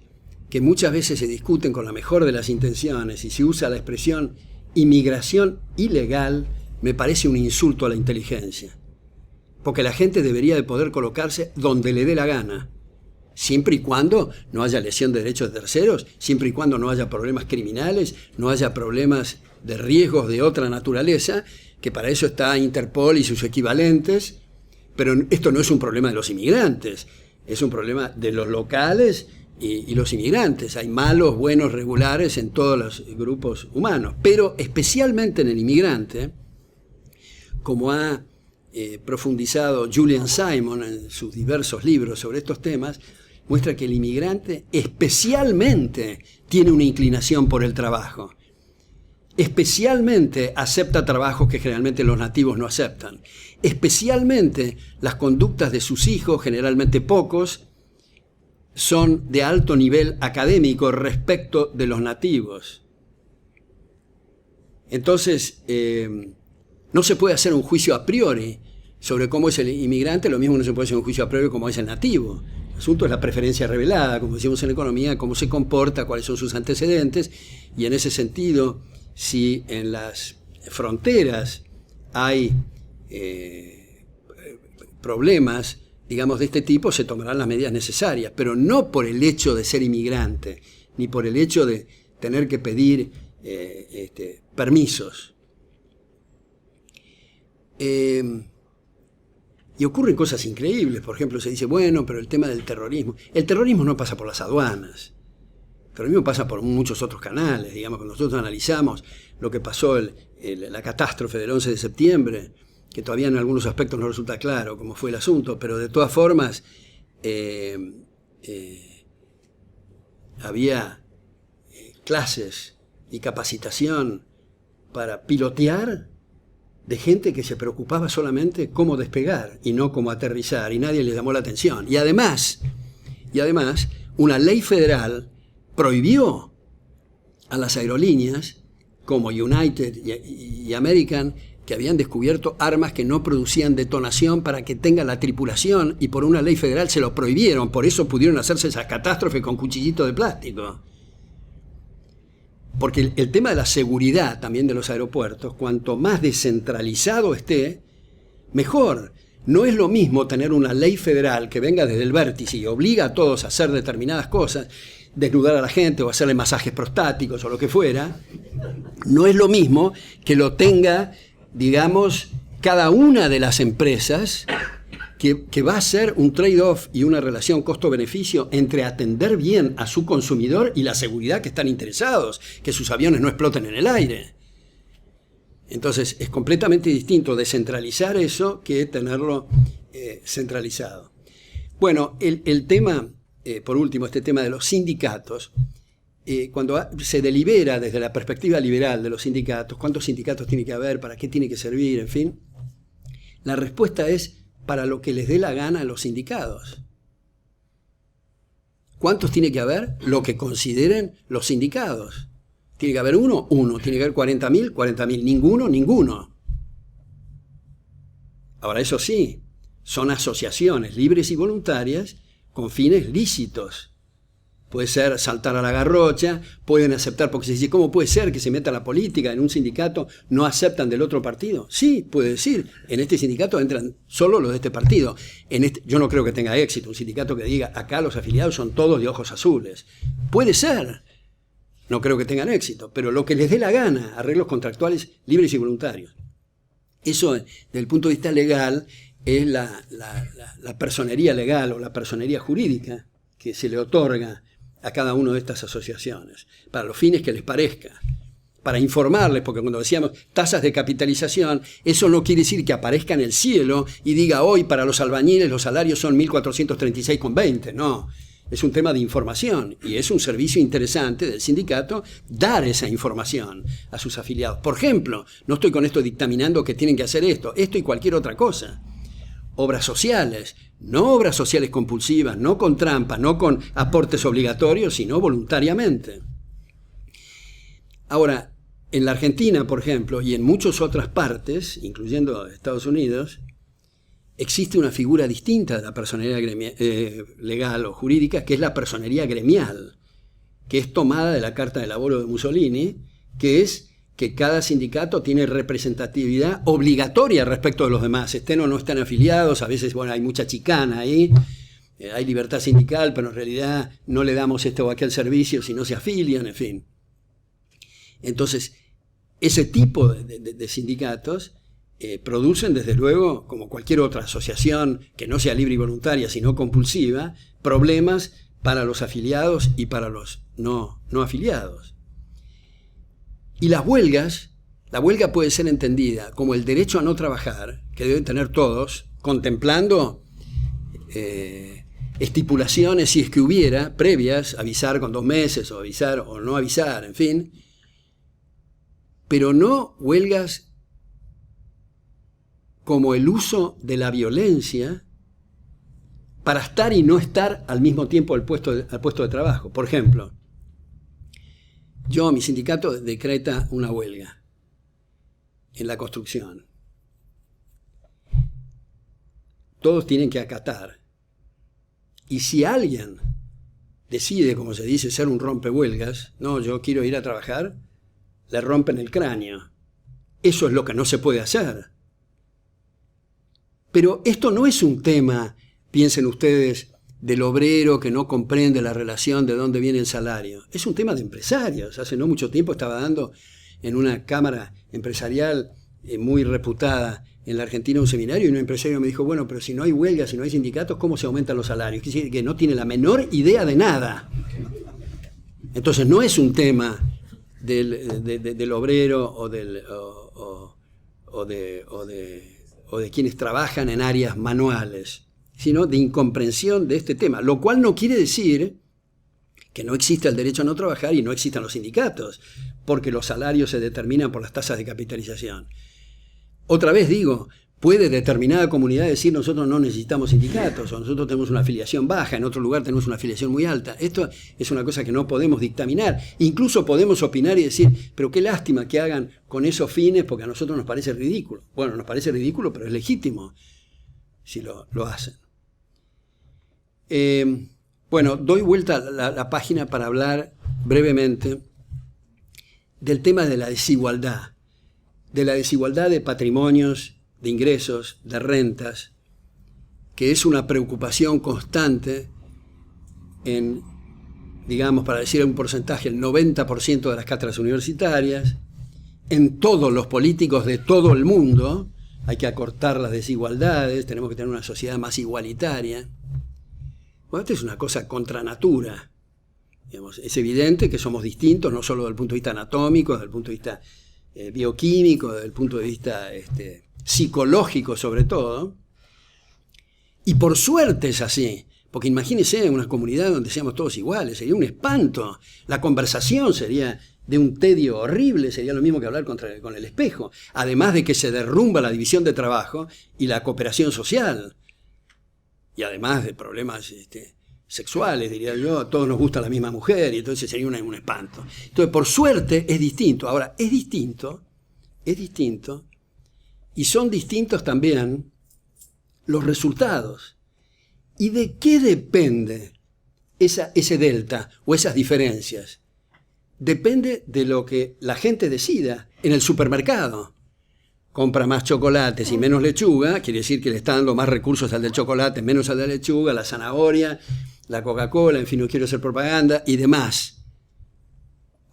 que muchas veces se discuten con la mejor de las intenciones, y se usa la expresión inmigración ilegal, me parece un insulto a la inteligencia. Porque la gente debería de poder colocarse donde le dé la gana, siempre y cuando no haya lesión de derechos de terceros, siempre y cuando no haya problemas criminales, no haya problemas de riesgos de otra naturaleza, que para eso está Interpol y sus equivalentes. Pero esto no es un problema de los inmigrantes, es un problema de los locales y los inmigrantes. Hay malos, buenos, regulares en todos los grupos humanos, pero especialmente en el inmigrante, como ha profundizado Julian Simon en sus diversos libros sobre estos temas, muestra que el inmigrante especialmente tiene una inclinación por el trabajo. Especialmente acepta trabajos que generalmente los nativos no aceptan. Especialmente las conductas de sus hijos, generalmente pocos, son de alto nivel académico respecto de los nativos. Entonces, no se puede hacer un juicio a priori sobre cómo es el inmigrante, lo mismo no se puede hacer un juicio a priori como es el nativo. El asunto es la preferencia revelada, como decimos en economía, cómo se comporta, cuáles son sus antecedentes, y en ese sentido, si en las fronteras hay problemas, digamos, de este tipo, se tomarán las medidas necesarias, pero no por el hecho de ser inmigrante, ni por el hecho de tener que pedir permisos. Y ocurren cosas increíbles. Por ejemplo, se dice, bueno, pero el tema del terrorismo. El terrorismo no pasa por las aduanas. El terrorismo pasa por muchos otros canales. Digamos, cuando nosotros analizamos lo que pasó, la catástrofe del 11 de septiembre, que todavía en algunos aspectos no resulta claro cómo fue el asunto, pero de todas formas había clases y capacitación para pilotear de gente que se preocupaba solamente cómo despegar y no cómo aterrizar, y nadie les llamó la atención. Y además, una ley federal prohibió a las aerolíneas como United y American, que habían descubierto armas que no producían detonación para que tenga la tripulación, y por una ley federal se lo prohibieron. Por eso pudieron hacerse esas catástrofes con cuchillitos de plástico. Porque el tema de la seguridad también de los aeropuertos, cuanto más descentralizado esté, mejor. No es lo mismo tener una ley federal que venga desde el vértice y obliga a todos a hacer determinadas cosas, desnudar a la gente o hacerle masajes prostáticos o lo que fuera. No es lo mismo que lo tenga, digamos, cada una de las empresas, que va a ser un trade-off y una relación costo-beneficio entre atender bien a su consumidor y la seguridad que están interesados, que sus aviones no exploten en el aire. Entonces, es completamente distinto descentralizar eso que tenerlo centralizado. Bueno, el tema, por último, este tema de los sindicatos, cuando se delibera desde la perspectiva liberal de los sindicatos, cuántos sindicatos tiene que haber, para qué tiene que servir, en fin, la respuesta es para lo que les dé la gana a los sindicados. ¿Cuántos tiene que haber? Lo que consideren los sindicados. ¿Tiene que haber uno? Uno. ¿Tiene que haber 40.000? 40.000. ¿Ninguno? Ninguno. Ahora, eso sí, son asociaciones libres y voluntarias con fines lícitos. Puede ser saltar a la garrocha, pueden aceptar, porque se dice, ¿cómo puede ser que se meta la política en un sindicato? ¿No aceptan del otro partido? Sí, puede decir, en este sindicato entran solo los de este partido. Yo no creo que tenga éxito un sindicato que diga, acá los afiliados son todos de ojos azules. Puede ser, no creo que tengan éxito, pero lo que les dé la gana, arreglos contractuales libres y voluntarios. Eso, desde el punto de vista legal, es la personería legal o la personería jurídica que se le otorga a cada una de estas asociaciones, para los fines que les parezca, para informarles, porque cuando decíamos tasas de capitalización, eso no quiere decir que aparezca en el cielo y diga hoy para los albañiles los salarios son 1.436,20, no, es un tema de información y es un servicio interesante del sindicato dar esa información a sus afiliados. Por ejemplo, no estoy con esto dictaminando que tienen que hacer esto y cualquier otra cosa. Obras sociales, no obras sociales compulsivas, no con trampas, no con aportes obligatorios, sino voluntariamente. Ahora, en la Argentina, por ejemplo, y en muchas otras partes, incluyendo Estados Unidos, existe una figura distinta de la personería legal o jurídica, que es la personería gremial, que es tomada de la Carta de Laboro de Mussolini, que es que cada sindicato tiene representatividad obligatoria respecto de los demás, estén o no estén afiliados. A veces, bueno, hay mucha chicana ahí, hay libertad sindical, pero en realidad no le damos este o aquel servicio si no se afilian, en fin. Entonces, ese tipo de sindicatos producen, desde luego, como cualquier otra asociación que no sea libre y voluntaria, sino compulsiva, problemas para los afiliados y para los no afiliados. Y las huelgas La huelga puede ser entendida como el derecho a no trabajar, que deben tener todos, contemplando estipulaciones, si es que hubiera, previas, avisar con 2 meses, o avisar o no avisar, en fin, pero no huelgas como el uso de la violencia para estar y no estar al mismo tiempo al puesto de trabajo. Por ejemplo, mi sindicato decreta una huelga en la construcción. Todos tienen que acatar. Y si alguien decide, como se dice, ser un rompehuelgas, no, yo quiero ir a trabajar, le rompen el cráneo. Eso es lo que no se puede hacer. Pero esto no es un tema, piensen ustedes, del obrero que no comprende la relación de dónde viene el salario. Es un tema de empresarios. Hace no mucho tiempo estaba dando en una cámara empresarial muy reputada en la Argentina un seminario, y un empresario me dijo, bueno, pero si no hay huelgas, si no hay sindicatos, ¿cómo se aumentan los salarios? Quiere decir que no tiene la menor idea de nada. Entonces no es un tema del obrero o de quienes trabajan en áreas manuales, sino de incomprensión de este tema, lo cual no quiere decir que no exista el derecho a no trabajar y no existan los sindicatos, porque los salarios se determinan por las tasas de capitalización. Otra vez digo, puede determinada comunidad decir nosotros no necesitamos sindicatos, o nosotros tenemos una afiliación baja, en otro lugar tenemos una afiliación muy alta. Esto es una cosa que no podemos dictaminar. Incluso podemos opinar y decir, pero qué lástima que hagan con esos fines, porque a nosotros nos parece ridículo. Bueno, nos parece ridículo, pero es legítimo si lo hacen. Bueno, doy vuelta a la página para hablar brevemente del tema de la desigualdad de patrimonios, de ingresos, de rentas, que es una preocupación constante en, digamos, para decir un porcentaje, el 90% de las cátedras universitarias, en todos los políticos de todo el mundo. Hay que acortar las desigualdades, tenemos que tener una sociedad más igualitaria. Bueno, esto es una cosa contra natura. Digamos, es evidente que somos distintos, no solo desde el punto de vista anatómico, desde el punto de vista bioquímico, desde el punto de vista psicológico sobre todo. Y por suerte es así, porque imagínense una comunidad donde seamos todos iguales, sería un espanto. La conversación sería de un tedio horrible, sería lo mismo que hablar con el espejo. Además de que se derrumba la división de trabajo y la cooperación social. Y además de problemas sexuales, diría yo, a todos nos gusta la misma mujer, y entonces sería un espanto. Entonces, por suerte, es distinto. Ahora, es distinto, y son distintos también los resultados. ¿Y de qué depende ese delta o esas diferencias? Depende de lo que la gente decida en el supermercado. Compra más chocolates y menos lechuga, quiere decir que le está dando más recursos al del chocolate, menos al de la lechuga, la zanahoria, la Coca-Cola, en fin, no quiero hacer propaganda, y demás.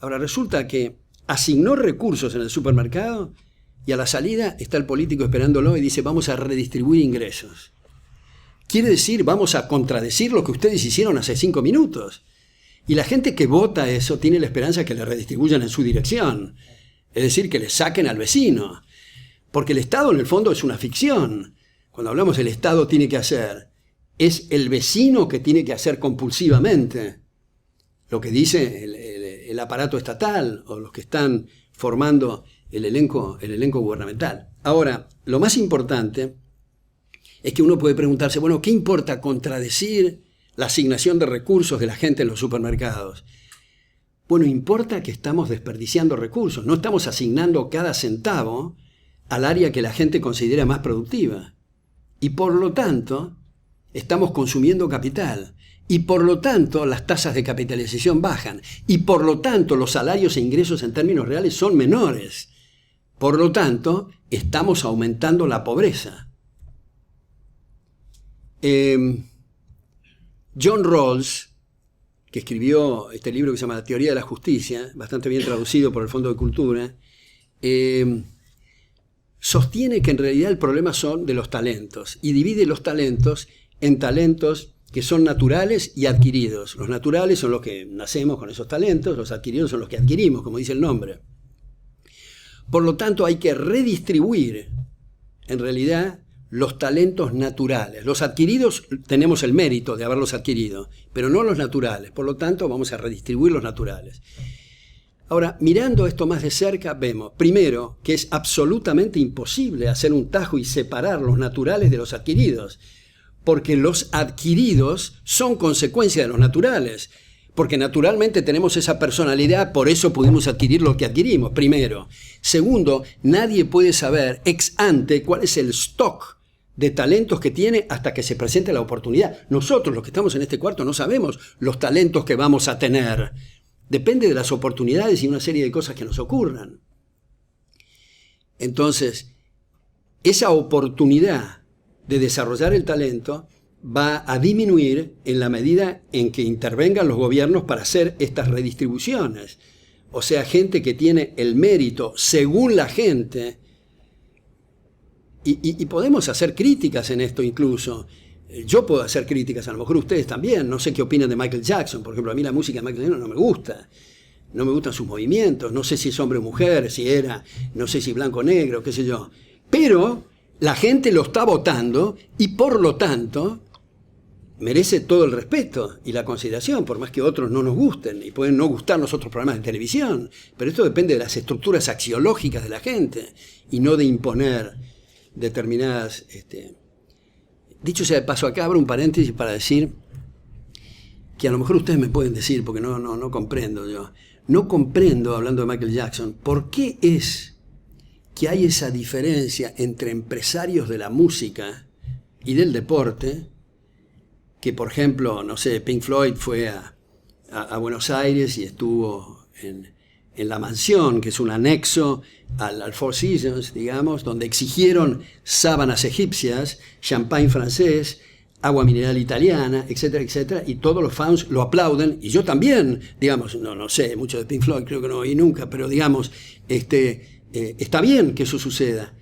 Ahora, resulta que asignó recursos en el supermercado y a la salida está el político esperándolo y dice, vamos a redistribuir ingresos. Quiere decir, vamos a contradecir lo que ustedes hicieron hace 5 minutos. Y la gente que vota eso tiene la esperanza que le redistribuyan en su dirección. Es decir, que le saquen al vecino. Porque el Estado, en el fondo, es una ficción. Cuando hablamos del Estado tiene que hacer, es el vecino que tiene que hacer compulsivamente lo que dice el aparato estatal o los que están formando el elenco gubernamental. Ahora, lo más importante es que uno puede preguntarse, bueno, ¿qué importa contradecir la asignación de recursos de la gente en los supermercados? Bueno, importa que estamos desperdiciando recursos, no estamos asignando cada centavo al área que la gente considera más productiva. Y por lo tanto, estamos consumiendo capital. Y por lo tanto, las tasas de capitalización bajan. Y por lo tanto, los salarios e ingresos en términos reales son menores. Por lo tanto, estamos aumentando la pobreza. John Rawls, que escribió este libro que se llama La teoría de la justicia, bastante bien traducido por el Fondo de Cultura, sostiene que en realidad el problema son de los talentos y divide los talentos en talentos que son naturales y adquiridos. Los naturales son los que nacemos con esos talentos, los adquiridos son los que adquirimos, como dice el nombre. Por lo tanto, hay que redistribuir, en realidad, los talentos naturales. Los adquiridos tenemos el mérito de haberlos adquirido, pero no los naturales. Por lo tanto, vamos a redistribuir los naturales. Ahora, mirando esto más de cerca, vemos, primero, que es absolutamente imposible hacer un tajo y separar los naturales de los adquiridos, porque los adquiridos son consecuencia de los naturales, porque naturalmente tenemos esa personalidad, por eso pudimos adquirir lo que adquirimos, primero. Segundo, nadie puede saber ex ante cuál es el stock de talentos que tiene hasta que se presente la oportunidad. Nosotros, los que estamos en este cuarto, no sabemos los talentos que vamos a tener. Depende de las oportunidades y una serie de cosas que nos ocurran. Entonces, esa oportunidad de desarrollar el talento va a disminuir en la medida en que intervengan los gobiernos para hacer estas redistribuciones. O sea, gente que tiene el mérito según la gente. Y podemos hacer críticas en esto incluso. Yo puedo hacer críticas, a lo mejor ustedes también. No sé qué opinan de Michael Jackson. Por ejemplo, a mí la música de Michael Jackson no me gusta. No me gustan sus movimientos. No sé si es hombre o mujer, si era, no sé si blanco o negro, qué sé yo. Pero la gente lo está votando y por lo tanto merece todo el respeto y la consideración, por más que otros no nos gusten. Y pueden no gustarnos otros programas de televisión. Pero esto depende de las estructuras axiológicas de la gente y no de imponer determinadas... Dicho sea de paso, acá abro un paréntesis para decir que a lo mejor ustedes me pueden decir, porque no comprendo yo. No comprendo, hablando de Michael Jackson, por qué es que hay esa diferencia entre empresarios de la música y del deporte, que por ejemplo, no sé, Pink Floyd fue a Buenos Aires y estuvo en la mansión, que es un anexo al Four Seasons, digamos, donde exigieron sábanas egipcias, champán francés, agua mineral italiana, etcétera, etcétera, y todos los fans lo aplauden, y yo también, digamos, no sé mucho de Pink Floyd, creo que no oí nunca, pero digamos, está bien que eso suceda.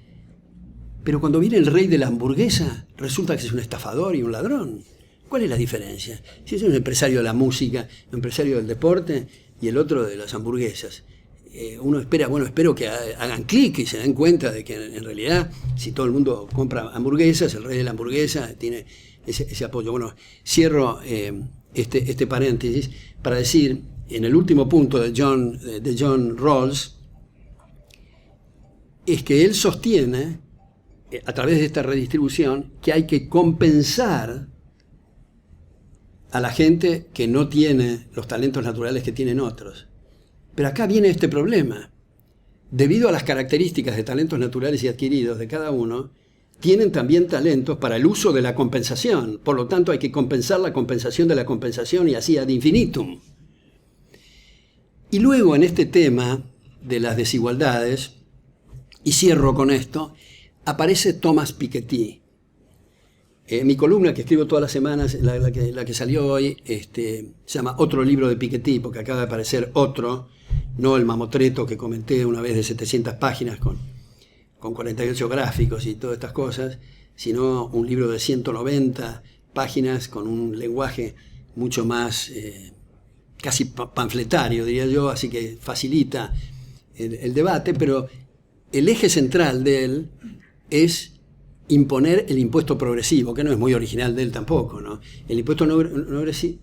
Pero cuando viene el rey de la hamburguesa, resulta que es un estafador y un ladrón. ¿Cuál es la diferencia? Si es un empresario de la música, un empresario del deporte y el otro de las hamburguesas. Uno espera, espero que hagan clic y se den cuenta de que en realidad, si todo el mundo compra hamburguesas, el rey de la hamburguesa tiene ese apoyo. Bueno, cierro este paréntesis para decir, en el último punto de John Rawls, es que él sostiene, a través de esta redistribución, que hay que compensar a la gente que no tiene los talentos naturales que tienen otros. Pero acá viene este problema. Debido a las características de talentos naturales y adquiridos de cada uno, tienen también talentos para el uso de la compensación. Por lo tanto, hay que compensar la compensación de la compensación y así ad infinitum. Y luego en este tema de las desigualdades, y cierro con esto, aparece Thomas Piketty. Mi columna que escribo todas las semanas, la que salió hoy, se llama Otro libro de Piketty, porque acaba de aparecer otro, no el mamotreto que comenté una vez de 700 páginas con 48 gráficos y todas estas cosas, sino un libro de 190 páginas con un lenguaje mucho más casi panfletario, diría yo, así que facilita el debate, pero el eje central de él es imponer el impuesto progresivo, que no es muy original de él tampoco, ¿no? El impuesto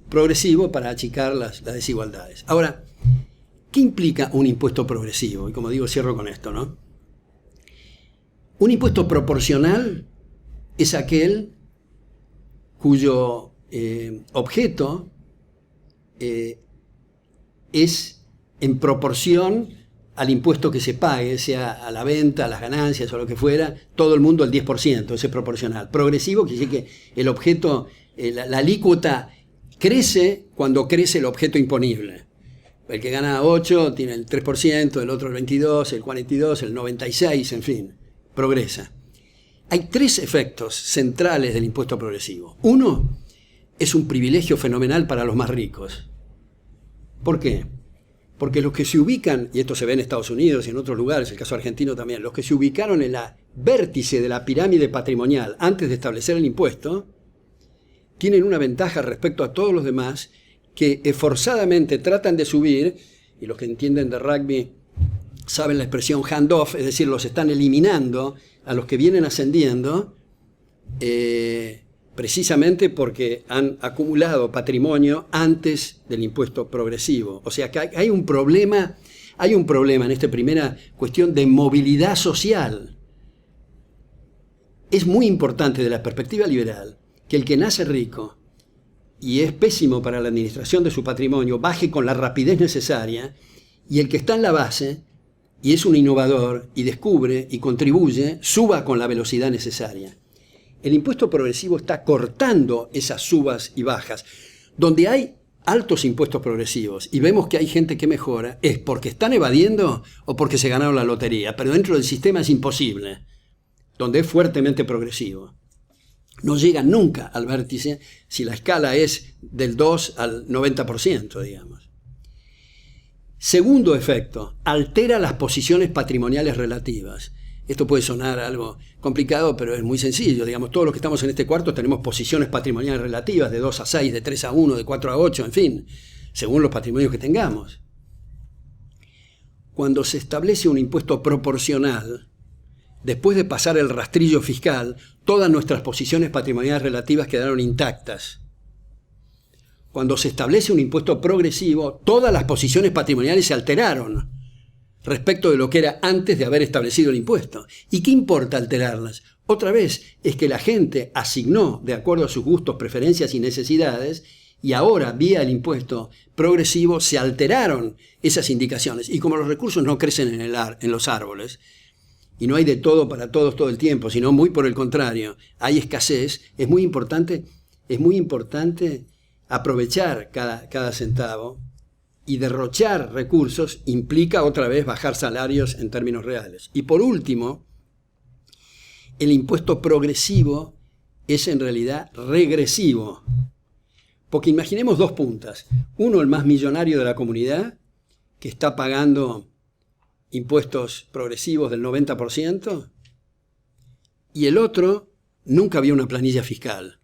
progresivo para achicar las desigualdades. Ahora, ¿qué implica un impuesto progresivo? Y como digo, cierro con esto, ¿no? Un impuesto proporcional es aquel cuyo objeto es en proporción al impuesto que se pague, sea a la venta, a las ganancias o lo que fuera, todo el mundo el 10%, ese es proporcional. Progresivo quiere decir que el objeto, la alícuota crece cuando crece el objeto imponible. El que gana 8 tiene el 3%, el otro el 22%, el 42%, el 96%, en fin, progresa. Hay tres efectos centrales del impuesto progresivo. Uno, es un privilegio fenomenal para los más ricos. ¿Por qué? Porque los que se ubican, y esto se ve en Estados Unidos y en otros lugares, el caso argentino también, los que se ubicaron en la vértice de la pirámide patrimonial antes de establecer el impuesto, tienen una ventaja respecto a todos los demás que esforzadamente tratan de subir, y los que entienden de rugby saben la expresión hand-off, es decir, los están eliminando a los que vienen ascendiendo, precisamente porque han acumulado patrimonio antes del impuesto progresivo. O sea que hay un problema en esta primera cuestión de movilidad social. Es muy importante desde la perspectiva liberal que el que nace rico y es pésimo para la administración de su patrimonio baje con la rapidez necesaria, y el que está en la base y es un innovador y descubre y contribuye, suba con la velocidad necesaria. El impuesto progresivo está cortando esas subas y bajas. Donde hay altos impuestos progresivos y vemos que hay gente que mejora, es porque están evadiendo o porque se ganaron la lotería, pero dentro del sistema es imposible, donde es fuertemente progresivo. No llegan nunca al vértice si la escala es del 2 al 90%, digamos. Segundo efecto, altera las posiciones patrimoniales relativas. Esto puede sonar algo complicado, pero es muy sencillo. Digamos, todos los que estamos en este cuarto tenemos posiciones patrimoniales relativas de 2 a 6, de 3 a 1, de 4 a 8, en fin, según los patrimonios que tengamos. Cuando se establece un impuesto proporcional, después de pasar el rastrillo fiscal, todas nuestras posiciones patrimoniales relativas quedaron intactas. Cuando se establece un impuesto progresivo, todas las posiciones patrimoniales se alteraron respecto de lo que era antes de haber establecido el impuesto. ¿Y qué importa alterarlas? Otra vez, es que la gente asignó de acuerdo a sus gustos, preferencias y necesidades, y ahora, vía el impuesto progresivo, se alteraron esas indicaciones. Y como los recursos no crecen en los árboles, y no hay de todo para todos todo el tiempo, sino muy por el contrario, hay escasez, es muy importante aprovechar cada centavo, y derrochar recursos implica otra vez bajar salarios en términos reales. Y por último, el impuesto progresivo es en realidad regresivo. Porque imaginemos dos puntas. Uno, el más millonario de la comunidad, que está pagando impuestos progresivos del 90%, y el otro, nunca había una planilla fiscal.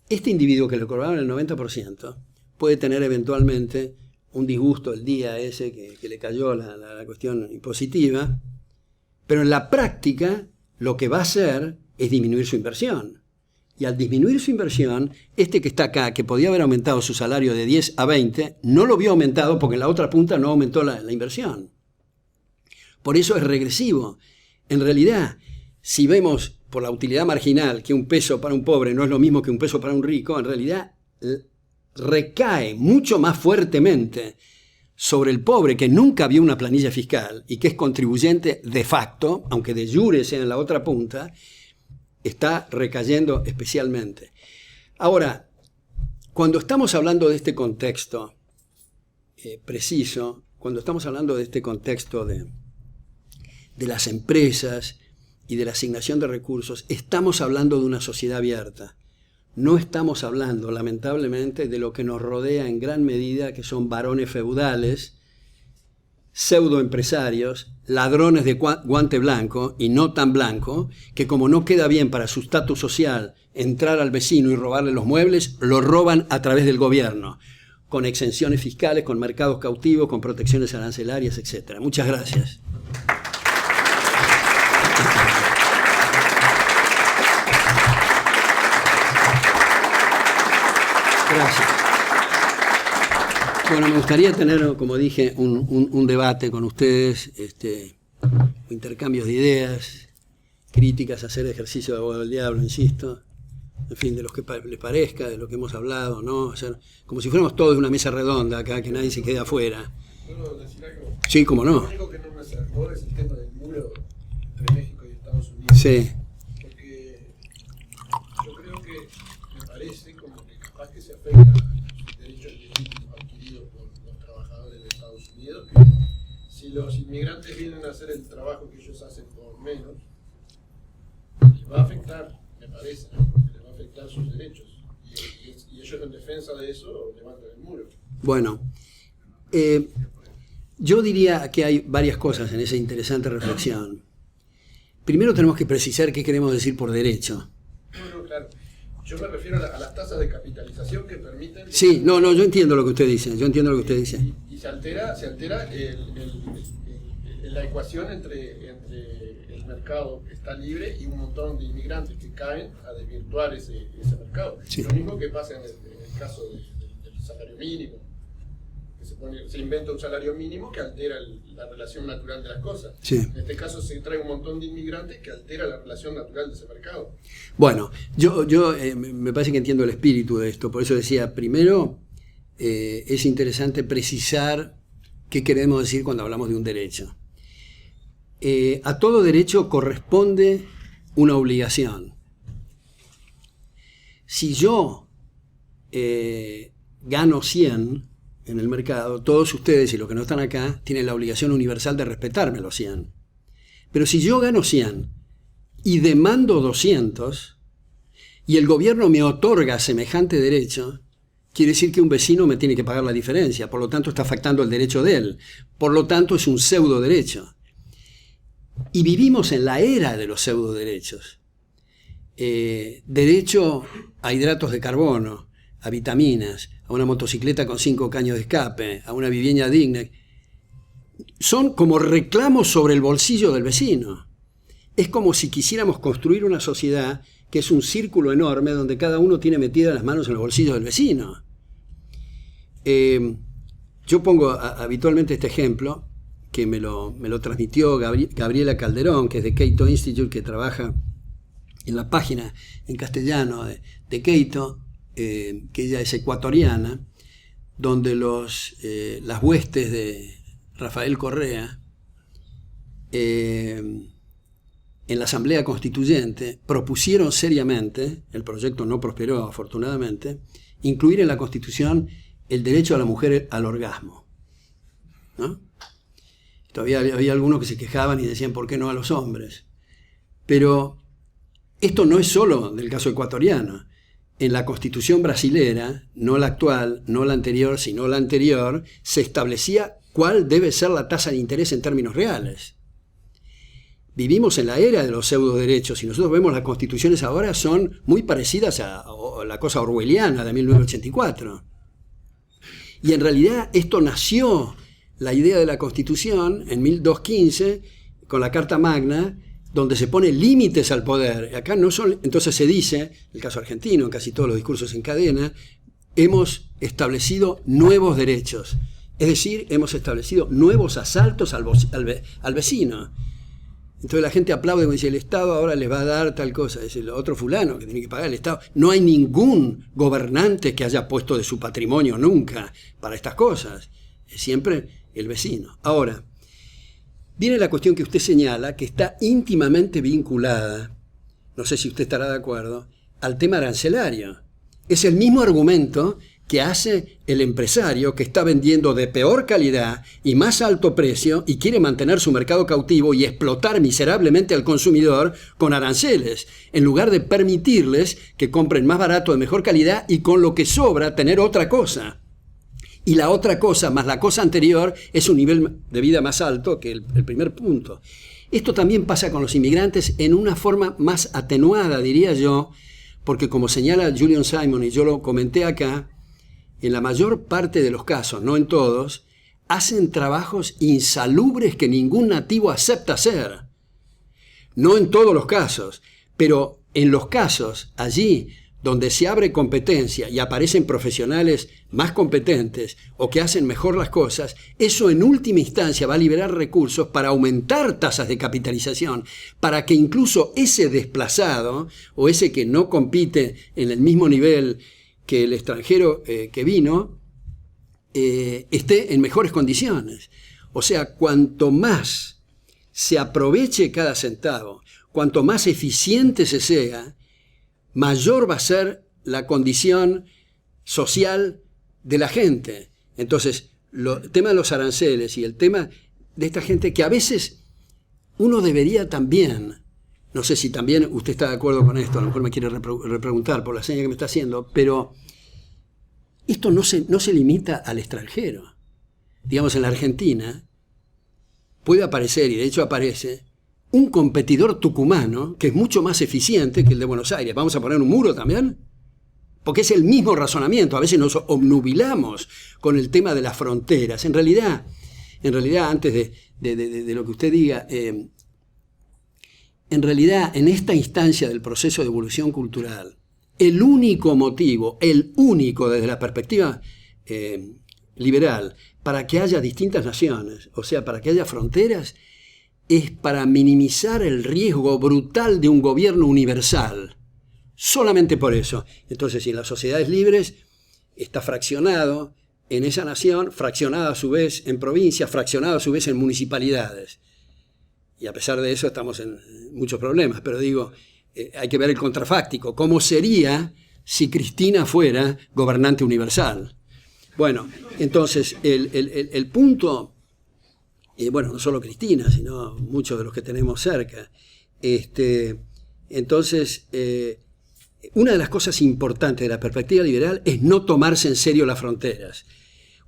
Este individuo que le cobraron el 90%, puede tener eventualmente un disgusto el día ese que le cayó la cuestión impositiva, pero en la práctica lo que va a hacer es disminuir su inversión. Y al disminuir su inversión, este que está acá, que podía haber aumentado su salario de 10 a 20, no lo vio aumentado porque en la otra punta no aumentó la inversión. Por eso es regresivo. En realidad, si vemos por la utilidad marginal que un peso para un pobre no es lo mismo que un peso para un rico, en realidad recae mucho más fuertemente sobre el pobre que nunca vio una planilla fiscal y que es contribuyente de facto, aunque de jure sea en la otra punta, está recayendo especialmente. Ahora, cuando estamos hablando de este contexto preciso, cuando estamos hablando de este contexto de las empresas y de la asignación de recursos, estamos hablando de una sociedad abierta. No estamos hablando, lamentablemente, de lo que nos rodea en gran medida, que son varones feudales, pseudoempresarios, ladrones de guante blanco y no tan blanco, que como no queda bien para su estatus social entrar al vecino y robarle los muebles, lo roban a través del gobierno, con exenciones fiscales, con mercados cautivos, con protecciones arancelarias, etc. Muchas gracias. Gracias. Bueno, me gustaría tener, como dije, un debate con ustedes, intercambios de ideas, críticas, hacer ejercicio de abogado del diablo, insisto, en fin, de lo que les parezca, de lo que hemos hablado, ¿no? Hacer, como si fuéramos todos de una mesa redonda acá, que nadie se quede afuera. ¿Puedo decir algo? Sí, cómo no. Lo único que no me cerró es el tema del muro entre México y Estados Unidos. Sí. Porque yo creo que me parece como que capaz que se afecta los derechos legítimos adquiridos por los trabajadores de Estados Unidos, que si los inmigrantes vienen a hacer el trabajo que ellos hacen por menos, les va a afectar, me parece, ¿no? Porque les va a afectar sus derechos. Y ellos en defensa de eso levantan el muro. Bueno, yo diría que hay varias cosas en esa interesante reflexión. Primero tenemos que precisar qué queremos decir por derecho. No, claro. Yo me refiero a las tasas de capitalización que permiten... Sí, no, yo entiendo lo que usted dice, Y se altera la ecuación entre el mercado que está libre y un montón de inmigrantes que caen a desvirtuar ese mercado. Sí. Lo mismo que pasa en el caso del salario mínimo, que se inventa un salario mínimo que altera la relación natural de las cosas. Sí. En este caso se trae un montón de inmigrantes que altera la relación natural de ese mercado. Bueno, yo me parece que entiendo el espíritu de esto, por eso decía, primero es interesante precisar qué queremos decir cuando hablamos de un derecho. A todo derecho corresponde una obligación. Si yo gano 100 en el mercado, todos ustedes y los que no están acá tienen la obligación universal de respetarme los 100. Pero si yo gano 100 y demando 200 y el gobierno me otorga semejante derecho, quiere decir que un vecino me tiene que pagar la diferencia, por lo tanto está afectando el derecho de él, por lo tanto es un pseudo derecho. Y vivimos en la era de los pseudo derechos. Derecho a hidratos de carbono, a vitaminas, a una motocicleta con 5 caños de escape, a una vivienda digna. Son como reclamos sobre el bolsillo del vecino. Es como si quisiéramos construir una sociedad que es un círculo enorme donde cada uno tiene metidas las manos en los bolsillos del vecino. Yo pongo habitualmente este ejemplo, que me lo transmitió Gabriela Calderón, que es de Cato Institute, que trabaja en la página en castellano de Cato, que ella es ecuatoriana, donde las huestes de Rafael Correa en la Asamblea Constituyente propusieron seriamente, el proyecto no prosperó afortunadamente, incluir en la Constitución el derecho a la mujer al orgasmo, ¿no? Todavía había algunos que se quejaban y decían ¿por qué no a los hombres? Pero esto no es solo del caso ecuatoriano. En la Constitución brasilera, no la actual, no la anterior, sino la anterior, se establecía cuál debe ser la tasa de interés en términos reales. Vivimos en la era de los pseudo derechos y nosotros vemos las constituciones ahora son muy parecidas a la cosa orwelliana de 1984. Y en realidad esto nació, la idea de la Constitución, en 1215, con la Carta Magna, donde se pone límites al poder. Acá no son, entonces se dice, el caso argentino, en casi todos los discursos en cadena, hemos establecido nuevos derechos. Es decir, hemos establecido nuevos asaltos al vecino. Entonces la gente aplaude y dice, el Estado ahora les va a dar tal cosa. Es el otro fulano que tiene que pagar el Estado. No hay ningún gobernante que haya puesto de su patrimonio nunca para estas cosas. Es siempre el vecino. Ahora, viene la cuestión que usted señala, que está íntimamente vinculada, no sé si usted estará de acuerdo, al tema arancelario. Es el mismo argumento que hace el empresario que está vendiendo de peor calidad y más alto precio y quiere mantener su mercado cautivo y explotar miserablemente al consumidor con aranceles, en lugar de permitirles que compren más barato de mejor calidad y con lo que sobra tener otra cosa. Y la otra cosa, más la cosa anterior, es un nivel de vida más alto que el primer punto. Esto también pasa con los inmigrantes en una forma más atenuada, diría yo, porque como señala Julian Simon, y yo lo comenté acá, en la mayor parte de los casos, no en todos, hacen trabajos insalubres que ningún nativo acepta hacer. No en todos los casos, pero en los casos allí donde se abre competencia y aparecen profesionales más competentes o que hacen mejor las cosas, eso en última instancia va a liberar recursos para aumentar tasas de capitalización, para que incluso ese desplazado o ese que no compite en el mismo nivel que el extranjero que vino, esté en mejores condiciones. O sea, cuanto más se aproveche cada centavo, cuanto más eficiente se sea, mayor va a ser la condición social de la gente. Entonces, el tema de los aranceles y el tema de esta gente que a veces uno debería también, no sé si también usted está de acuerdo con esto, a lo mejor me quiere repreguntar por la seña que me está haciendo, pero esto no se limita al extranjero. Digamos, en la Argentina puede aparecer, y de hecho aparece, un competidor tucumano que es mucho más eficiente que el de Buenos Aires. ¿Vamos a poner un muro también? porque es el mismo razonamiento. A veces nos obnubilamos con el tema de las fronteras. En realidad antes de lo que usted diga, en realidad, en esta instancia del proceso de evolución cultural, el único motivo, desde la perspectiva liberal, para que haya distintas naciones, o sea, para que haya fronteras, es para minimizar el riesgo brutal de un gobierno universal. Solamente por eso. Entonces, si en las sociedades libres está fraccionado en esa nación, fraccionado a su vez en provincias, fraccionado a su vez en municipalidades. Y a pesar de eso estamos en muchos problemas. Pero digo, hay que ver el contrafáctico. ¿Cómo sería si Cristina fuera gobernante universal? Bueno, entonces, el punto... bueno, no solo Cristina, sino muchos de los que tenemos cerca. Entonces, una de las cosas importantes de la perspectiva liberal es no tomarse en serio las fronteras,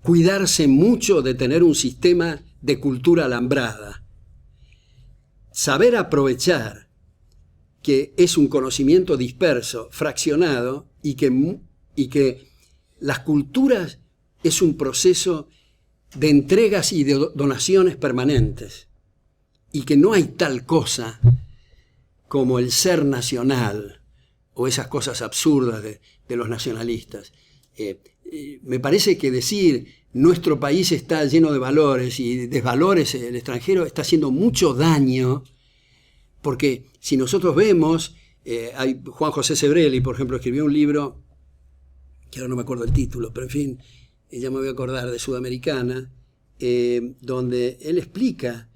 cuidarse mucho de tener un sistema de cultura alambrada, saber aprovechar que es un conocimiento disperso, fraccionado, y que las culturas es un proceso de entregas y de donaciones permanentes, y que no hay tal cosa como el ser nacional o esas cosas absurdas de los nacionalistas. Me parece que decir nuestro país está lleno de valores y desvalores el extranjero está haciendo mucho daño, porque si nosotros vemos, Juan José Sebrelli, por ejemplo, escribió un libro, que ahora no me acuerdo el título, pero en fin, ya me voy a acordar, de Sudamericana, donde él explica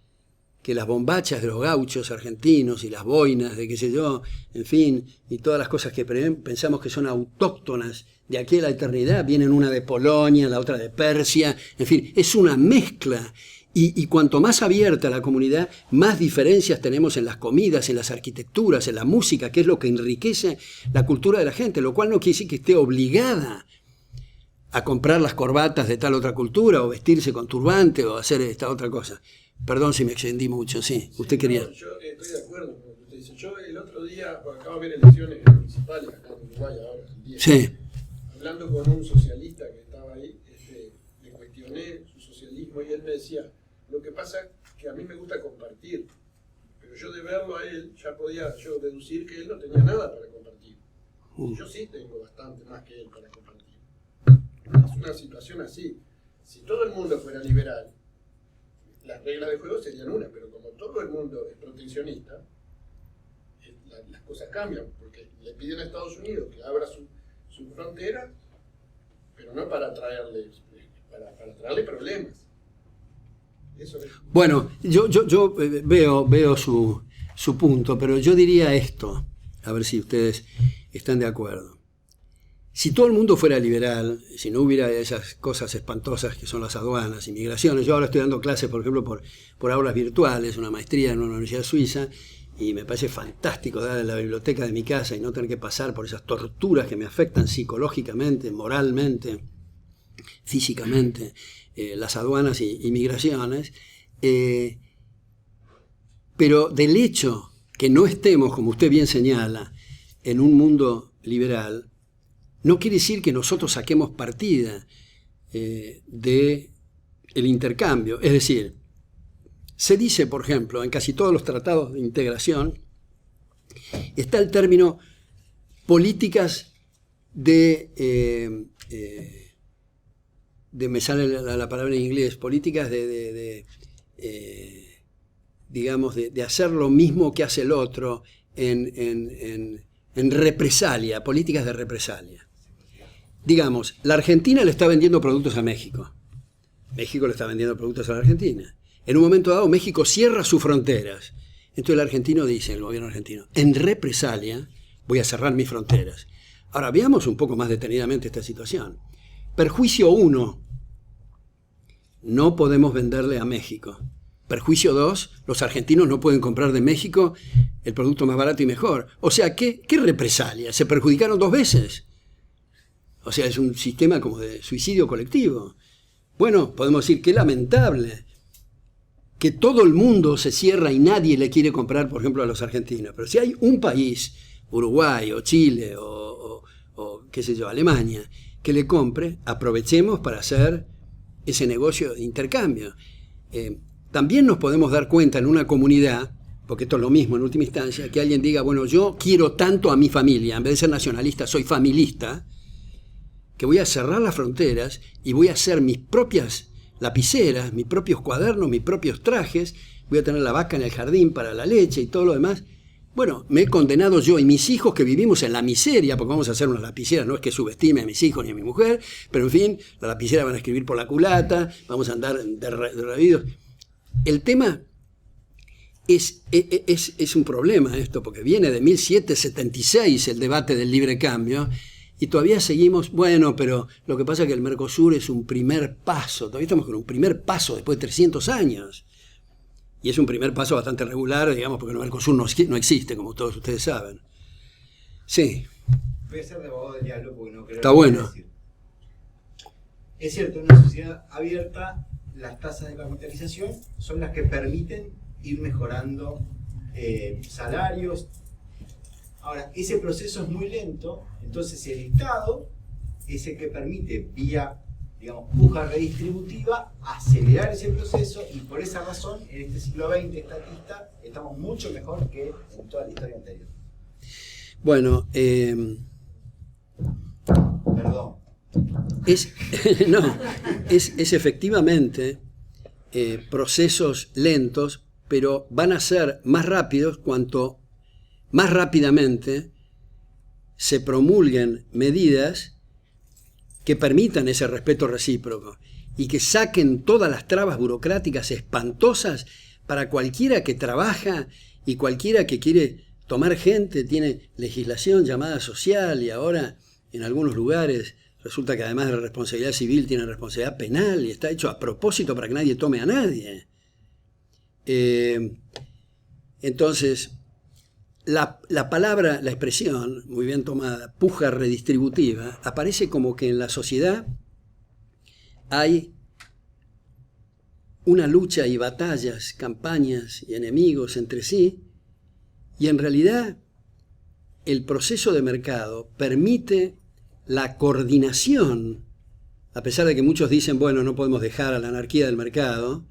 que las bombachas de los gauchos argentinos y las boinas de qué sé yo, en fin, y todas las cosas que pensamos que son autóctonas de aquí a la eternidad, vienen una de Polonia, la otra de Persia, en fin, es una mezcla. Y cuanto más abierta la comunidad, más diferencias tenemos en las comidas, en las arquitecturas, en la música, que es lo que enriquece la cultura de la gente, lo cual no quiere decir que esté obligada a comprar las corbatas de tal otra cultura, o vestirse con turbante, o hacer esta otra cosa. Perdón si me extendí mucho, sí. Usted quería... No, yo estoy de acuerdo con lo que usted dice. Yo el otro día, acabo de ver elecciones municipales acá en Uruguay ahora, el 10, Sí. hablando con un socialista que estaba ahí, le cuestioné su socialismo y él me decía, lo que pasa es que a mí me gusta compartir, pero yo de verlo a él ya podía yo deducir que él no tenía nada para compartir. Yo sí tengo bastante más que él para compartir. Es una situación así. Si todo el mundo fuera liberal, las reglas de juego serían una, pero como todo el mundo es proteccionista, las cosas cambian, porque le piden a Estados Unidos que abra su frontera, pero no para traerle problemas. Eso es. Bueno, yo veo su punto, pero yo diría esto, a ver si ustedes están de acuerdo. Si todo el mundo fuera liberal, si no hubiera esas cosas espantosas que son las aduanas, inmigraciones, yo ahora estoy dando clases, por ejemplo, por aulas virtuales, una maestría en una universidad suiza, y me parece fantástico dar en la biblioteca de mi casa y no tener que pasar por esas torturas que me afectan psicológicamente, moralmente, físicamente, las aduanas y inmigraciones. Pero del hecho que no estemos, como usted bien señala, en un mundo liberal, no quiere decir que nosotros saquemos partida del intercambio. Es decir, se dice, por ejemplo, en casi todos los tratados de integración, está el término políticas me sale la palabra en inglés, políticas digamos, de hacer lo mismo que hace el otro en represalia, políticas de represalia. Digamos, la Argentina le está vendiendo productos a México. México le está vendiendo productos a la Argentina. En un momento dado, México cierra sus fronteras. Entonces el argentino dice, el gobierno argentino, en represalia voy a cerrar mis fronteras. Ahora, veamos un poco más detenidamente esta situación. Perjuicio 1, no podemos venderle a México. Perjuicio 2, los argentinos no pueden comprar de México el producto más barato y mejor. O sea, ¿qué represalia? ¿Se perjudicaron 2 veces? O sea, es un sistema como de suicidio colectivo. Bueno, podemos decir, qué lamentable que todo el mundo se cierra y nadie le quiere comprar, por ejemplo, a los argentinos. Pero si hay un país, Uruguay o Chile o qué sé yo, Alemania, que le compre, aprovechemos para hacer ese negocio de intercambio. También nos podemos dar cuenta en una comunidad, porque esto es lo mismo en última instancia, que alguien diga, bueno, yo quiero tanto a mi familia, en vez de ser nacionalista, soy familista, que voy a cerrar las fronteras y voy a hacer mis propias lapiceras, mis propios cuadernos, mis propios trajes, voy a tener la vaca en el jardín para la leche y todo lo demás. Bueno, me he condenado yo y mis hijos que vivimos en la miseria, porque vamos a hacer una lapicera, no es que subestime a mis hijos ni a mi mujer, pero en fin, la lapicera van a escribir por la culata, vamos a andar derrabidos. El tema es un problema esto, porque viene de 1776 el debate del libre cambio, y todavía seguimos, bueno, pero lo que pasa es que el Mercosur es un primer paso, todavía estamos con un primer paso después de 300 años. Y es un primer paso bastante regular, digamos, porque el Mercosur no existe, como todos ustedes saben. Sí. Voy a ser de abogado del diablo porque no creo. Está bueno. Decir. Es cierto, en una sociedad abierta, las tasas de capitalización son las que permiten ir mejorando salarios. Ahora, ese proceso es muy lento, entonces el Estado es el que permite, vía, digamos, puja redistributiva, acelerar ese proceso, y por esa razón, en este siglo XX estatista, estamos mucho mejor que en toda la historia anterior. Bueno, Perdón. Es efectivamente procesos lentos, pero van a ser más rápidos cuanto más rápidamente se promulguen medidas que permitan ese respeto recíproco y que saquen todas las trabas burocráticas espantosas para cualquiera que trabaja y cualquiera que quiere tomar gente. Tiene legislación llamada social, y ahora en algunos lugares resulta que además de la responsabilidad civil tiene responsabilidad penal, y está hecho a propósito para que nadie tome a nadie. Entonces, la palabra, la expresión, muy bien tomada, puja redistributiva, aparece como que en la sociedad hay una lucha y batallas, campañas y enemigos entre sí, y en realidad el proceso de mercado permite la coordinación, a pesar de que muchos dicen, bueno, no podemos dejar a la anarquía del mercado,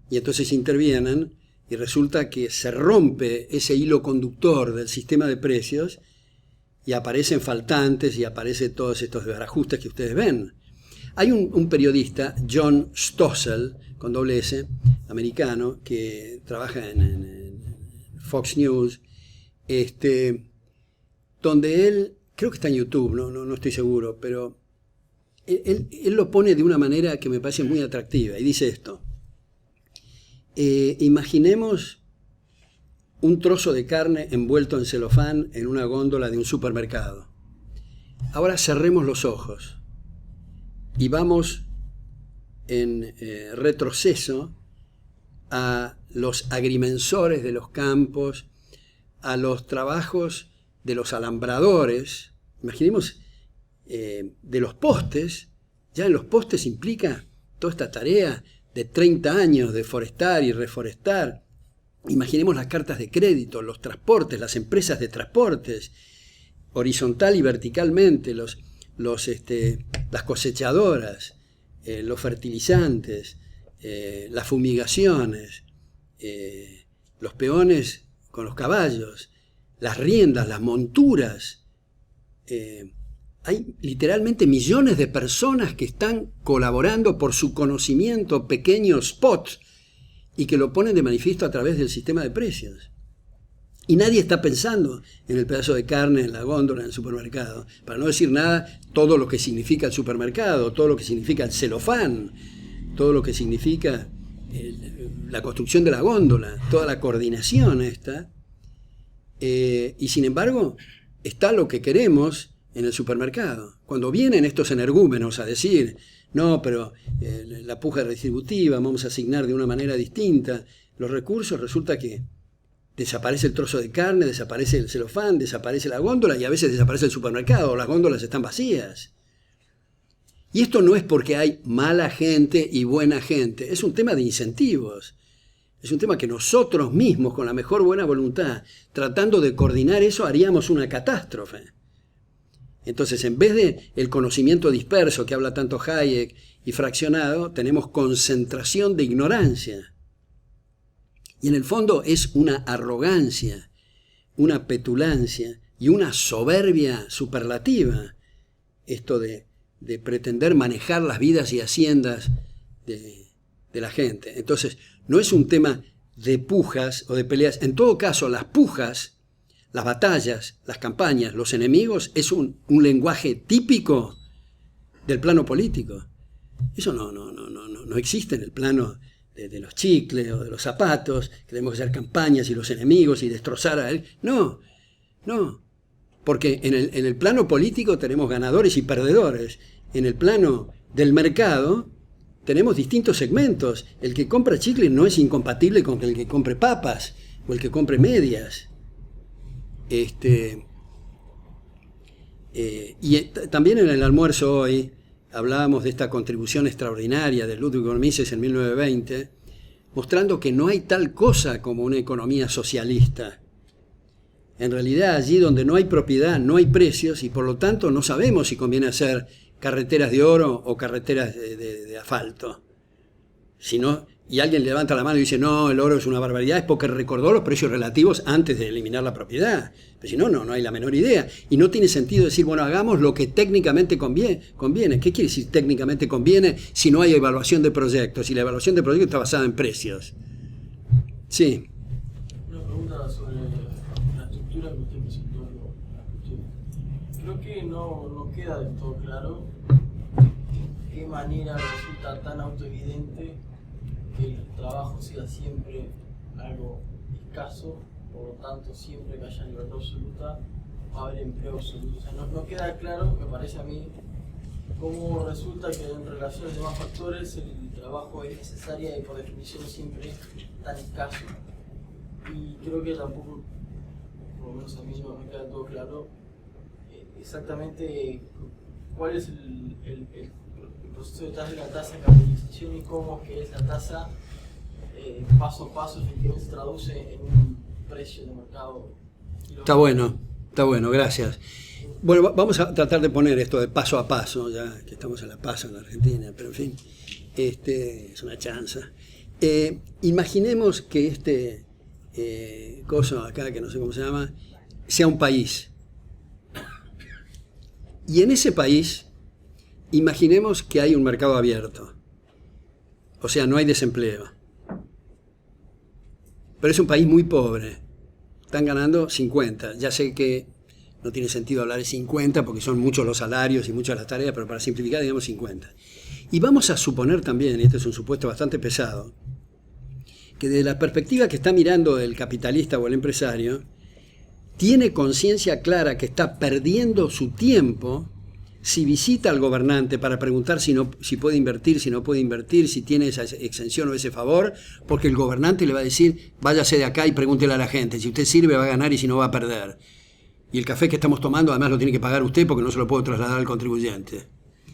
y entonces intervienen, y resulta que se rompe ese hilo conductor del sistema de precios y aparecen faltantes y aparecen todos estos desbarajustes que ustedes ven. Hay un periodista, John Stossel, con doble S, americano, que trabaja en Fox News, donde él, creo que está en YouTube, no estoy seguro, pero él lo pone de una manera que me parece muy atractiva, y dice esto. Imaginemos un trozo de carne envuelto en celofán en una góndola de un supermercado. Ahora cerremos los ojos y vamos en retroceso a los agrimensores de los campos, a los trabajos de los alambradores. Imaginemos de los postes. Ya en los postes implica toda esta tarea de 30 años de forestar y reforestar. Imaginemos las cartas de crédito, los transportes, las empresas de transportes, horizontal y verticalmente, las cosechadoras, los fertilizantes, las fumigaciones, los peones con los caballos, las riendas, las monturas. Hay literalmente millones de personas que están colaborando por su conocimiento, pequeños spots, y que lo ponen de manifiesto a través del sistema de precios. Y nadie está pensando en el pedazo de carne, en la góndola, en el supermercado. Para no decir nada, todo lo que significa el supermercado, todo lo que significa el celofán, todo lo que significa la construcción de la góndola, toda la coordinación esta. Y sin embargo, está lo que queremos en el supermercado. Cuando vienen estos energúmenos a decir, no, pero la puja redistributiva, vamos a asignar de una manera distinta los recursos, resulta que desaparece el trozo de carne, desaparece el celofán, desaparece la góndola, y a veces desaparece el supermercado, las góndolas están vacías. Y esto no es porque hay mala gente y buena gente, es un tema de incentivos. Es un tema que nosotros mismos, con la mejor buena voluntad, tratando de coordinar eso, haríamos una catástrofe. Entonces, en vez de el conocimiento disperso que habla tanto Hayek y fraccionado, tenemos concentración de ignorancia. Y en el fondo es una arrogancia, una petulancia y una soberbia superlativa, esto de pretender manejar las vidas y haciendas de la gente. Entonces, no es un tema de pujas o de peleas. En todo caso, las pujas, las batallas, las campañas, los enemigos, es un lenguaje típico del plano político. Eso no existe en el plano de los chicles o de los zapatos, que tenemos que hacer campañas y los enemigos y destrozar a él. No, porque en el plano político tenemos ganadores y perdedores. En el plano del mercado tenemos distintos segmentos. El que compra chicles no es incompatible con el que compre papas o el que compre medias. También en el almuerzo hoy hablábamos de esta contribución extraordinaria de Ludwig von Mises en 1920, mostrando que no hay tal cosa como una economía socialista. En realidad, allí donde no hay propiedad, no hay precios, y por lo tanto no sabemos si conviene hacer carreteras de oro o carreteras de asfalto. Y alguien levanta la mano y dice, no, el oro es una barbaridad, es porque recordó los precios relativos antes de eliminar la propiedad. Pero si no hay la menor idea. Y no tiene sentido decir, bueno, hagamos lo que técnicamente conviene. ¿Qué quiere decir técnicamente conviene si no hay evaluación de proyectos? Y la evaluación de proyectos está basada en precios. Sí. Una pregunta sobre la estructura que usted presentó en la cuestión. Creo que no queda del todo claro de qué manera resulta tan autoevidente que el trabajo sea siempre algo escaso, por lo tanto siempre que haya libertad absoluta va a haber empleo absoluto. O sea, no queda claro, me parece a mí, cómo resulta que en relación a los demás factores el trabajo es necesario y por definición siempre tan escaso. Y creo que tampoco, por lo menos a mí no me queda todo claro exactamente cuál es el proceso detrás de la tasa de capitalización y cómo que esa tasa paso a paso efectivamente se traduce en un precio de mercado. Está bueno, gracias. Bueno, vamos a tratar de poner esto de paso a paso, ya que estamos en la paso en la Argentina, pero en fin, es una chanza. Imaginemos que coso acá, que no sé cómo se llama, sea un país. Y en ese país, imaginemos que hay un mercado abierto. O sea, no hay desempleo. Pero es un país muy pobre. Están ganando 50. Ya sé que no tiene sentido hablar de 50 porque son muchos los salarios y muchas las tareas, pero para simplificar digamos 50. Y vamos a suponer también, y este es un supuesto bastante pesado, que desde la perspectiva que está mirando el capitalista o el empresario, tiene conciencia clara que está perdiendo su tiempo si visita al gobernante para preguntar si puede invertir, si no puede invertir, si tiene esa exención o ese favor, porque el gobernante le va a decir, váyase de acá y pregúntele a la gente, si usted sirve va a ganar y si no va a perder. Y el café que estamos tomando además lo tiene que pagar usted porque no se lo puedo trasladar al contribuyente.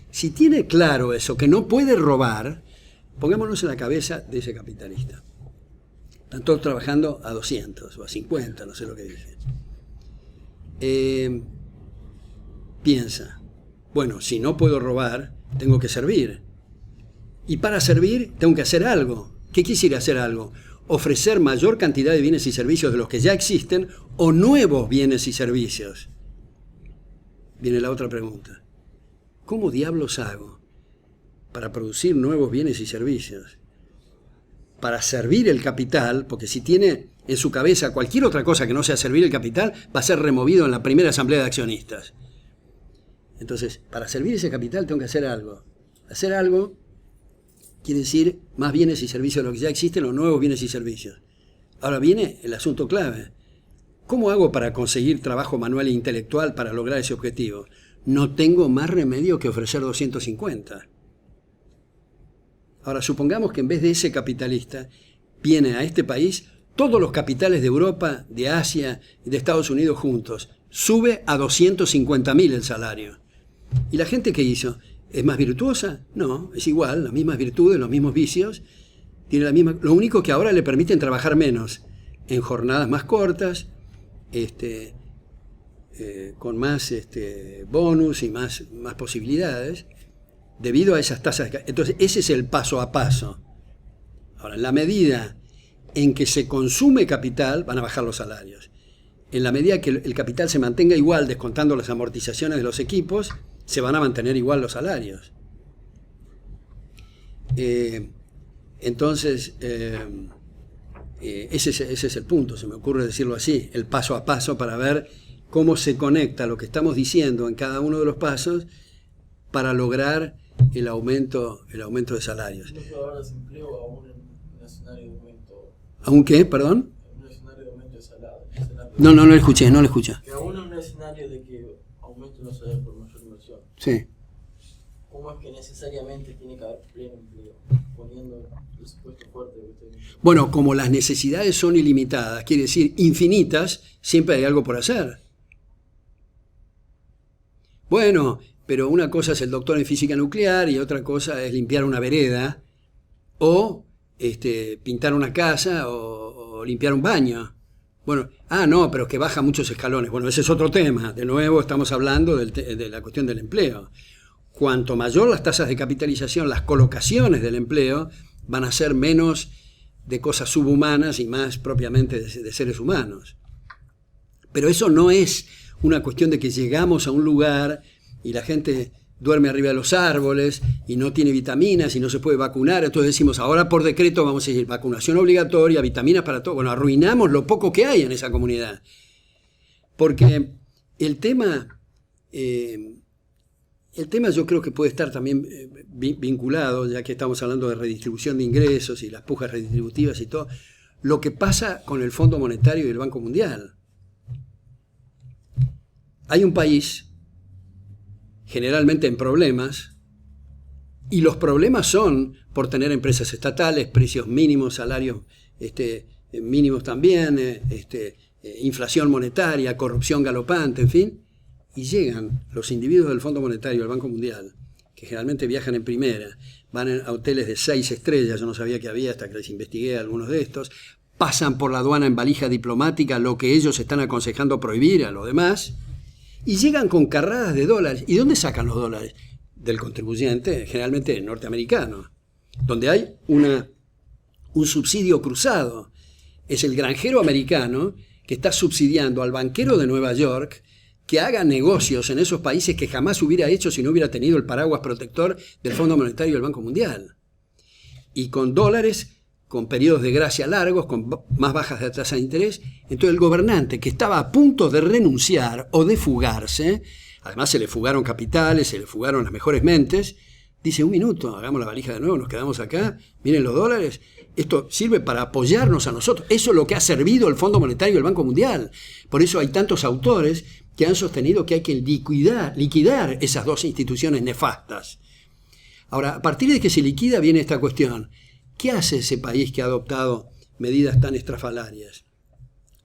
Si tiene claro eso, que no puede robar, pongámonos en la cabeza de ese capitalista. Están todos trabajando a 200 o a 50, no sé lo que dice. Piensa, bueno, si no puedo robar, tengo que servir. Y para servir, tengo que hacer algo. ¿Qué quisiera hacer algo? Ofrecer mayor cantidad de bienes y servicios de los que ya existen o nuevos bienes y servicios. Viene la otra pregunta. ¿Cómo diablos hago para producir nuevos bienes y servicios? Para servir el capital, porque si tiene en su cabeza cualquier otra cosa que no sea servir el capital, va a ser removido en la primera asamblea de accionistas. Entonces, para servir ese capital tengo que hacer algo. Hacer algo quiere decir más bienes y servicios de los que ya existen, los nuevos bienes y servicios. Ahora viene el asunto clave. ¿Cómo hago para conseguir trabajo manual e intelectual para lograr ese objetivo? No tengo más remedio que ofrecer 250. Ahora, supongamos que en vez de ese capitalista, viene a este país todos los capitales de Europa, de Asia y de Estados Unidos juntos. Sube a 250.000 el salario. ¿Y la gente qué hizo? ¿Es más virtuosa? No, es igual, las mismas virtudes, los mismos vicios. Tiene la misma, lo único que ahora le permiten trabajar menos, en jornadas más cortas, con más bonus y más posibilidades, debido a esas tasas. Entonces, ese es el paso a paso. Ahora, en la medida en que se consume capital, van a bajar los salarios. En la medida que el capital se mantenga igual, descontando las amortizaciones de los equipos, se van a mantener igual los salarios. Entonces, ese es el punto, se me ocurre decirlo así, el paso a paso para ver cómo se conecta lo que estamos diciendo en cada uno de los pasos para lograr el aumento de salarios. ¿No puede haber desempleo aún en un escenario de aumento? ¿Aún qué? ¿Perdón? En un escenario de aumento de salario. No lo escuché. Que aún en un escenario de que aumenten los salarios por mayor inversión. Sí. ¿Cómo es que necesariamente tiene que haber pleno empleo? Poniendo el presupuesto fuerte que usted dice. Bueno, como las necesidades son ilimitadas, quiere decir infinitas, siempre hay algo por hacer. Bueno, pero una cosa es el doctor en física nuclear y otra cosa es limpiar una vereda o pintar una casa o limpiar un baño. Bueno, no, pero que baja muchos escalones. Bueno, ese es otro tema. De nuevo estamos hablando de la cuestión del empleo. Cuanto mayor las tasas de capitalización, las colocaciones del empleo van a ser menos de cosas subhumanas y más propiamente de seres humanos. Pero eso no es una cuestión de que llegamos a un lugar y la gente duerme arriba de los árboles y no tiene vitaminas y no se puede vacunar. Entonces decimos, ahora por decreto vamos a decir vacunación obligatoria, vitaminas para todo. Bueno, arruinamos lo poco que hay en esa comunidad. Porque el tema yo creo que puede estar también vinculado, ya que estamos hablando de redistribución de ingresos y las pujas redistributivas y todo, lo que pasa con el Fondo Monetario y el Banco Mundial. Hay un país generalmente en problemas, y los problemas son por tener empresas estatales, precios mínimos, salarios mínimos también, inflación monetaria, corrupción galopante, en fin, y llegan los individuos del Fondo Monetario, del Banco Mundial, que generalmente viajan en primera, van a hoteles de 6 estrellas, yo no sabía que había hasta que les investigué algunos de estos, pasan por la aduana en valija diplomática, lo que ellos están aconsejando prohibir a los demás, y llegan con carradas de dólares. ¿Y dónde sacan los dólares? Del contribuyente, generalmente norteamericano, donde hay un subsidio cruzado. Es el granjero americano que está subsidiando al banquero de Nueva York que haga negocios en esos países que jamás hubiera hecho si no hubiera tenido el paraguas protector del Fondo Monetario y del Banco Mundial. Y con dólares, con periodos de gracia largos, con más bajas de tasa de interés. Entonces el gobernante, que estaba a punto de renunciar o de fugarse, además se le fugaron capitales, se le fugaron las mejores mentes, dice, un minuto, hagamos la valija de nuevo, nos quedamos acá, miren los dólares, esto sirve para apoyarnos a nosotros. Eso es lo que ha servido el Fondo Monetario y el Banco Mundial. Por eso hay tantos autores que han sostenido que hay que liquidar esas dos instituciones nefastas. Ahora, a partir de que se liquida viene esta cuestión. ¿Qué hace ese país que ha adoptado medidas tan estrafalarias?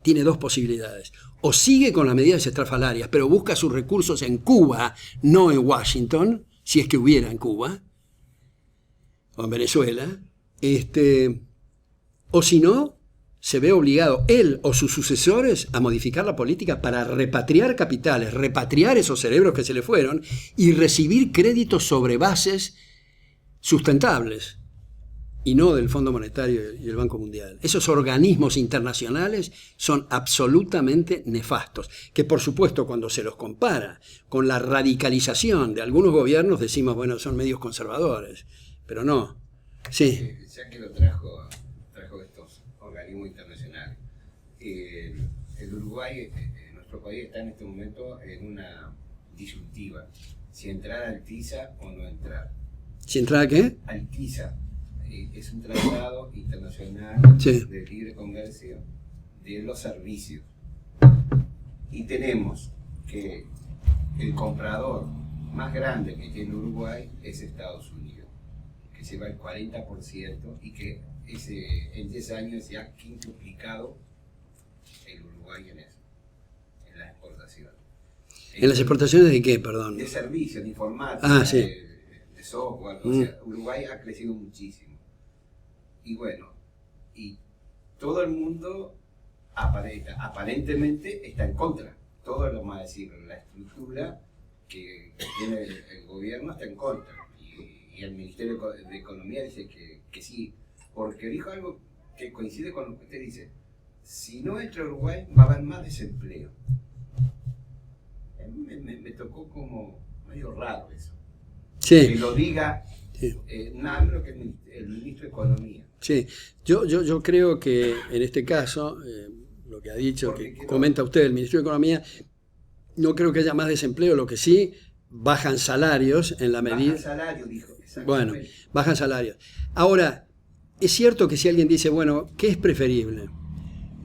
Tiene dos posibilidades. O sigue con las medidas estrafalarias, pero busca sus recursos en Cuba, no en Washington, si es que hubiera en Cuba, o en Venezuela, o si no, se ve obligado él o sus sucesores a modificar la política para repatriar capitales, repatriar esos cerebros que se le fueron y recibir créditos sobre bases sustentables. Y no del Fondo Monetario y el Banco Mundial. Esos organismos internacionales son absolutamente nefastos, que por supuesto cuando se los compara con la radicalización de algunos gobiernos decimos, bueno, son medios conservadores, pero no. Sí. Ya que lo trajo estos organismos internacionales, el Uruguay, nuestro país está en este momento en una disyuntiva, si entrar al TISA o no entrar. ¿Si entrar a qué? Al TISA. Es un tratado internacional de libre comercio de los servicios. Y tenemos que el comprador más grande que tiene Uruguay es Estados Unidos, que lleva el 40% y que en 10 años se ha quintuplicado el Uruguay en eso, en las exportaciones. ¿En las exportaciones de qué, perdón? De servicios, de informática, de software. O sea, Uruguay ha crecido muchísimo. Y bueno, y todo el mundo aparentemente está en contra. todo lo más decir, la estructura que tiene el gobierno está en contra. Y el Ministerio de Economía dice que sí, porque dijo algo que coincide con lo que usted dice. Si no entra Uruguay, va a haber más desempleo. Me tocó como medio raro eso. Sí. Que lo diga nada menos que el ministro de Economía. Sí, yo creo que en este caso, lo que ha dicho, que comenta usted, el Ministerio de Economía, no creo que haya más desempleo, lo que sí, bajan salarios en la medida... Bajan salarios, dijo. Bueno, bajan salarios. Ahora, es cierto que si alguien dice, bueno, ¿qué es preferible?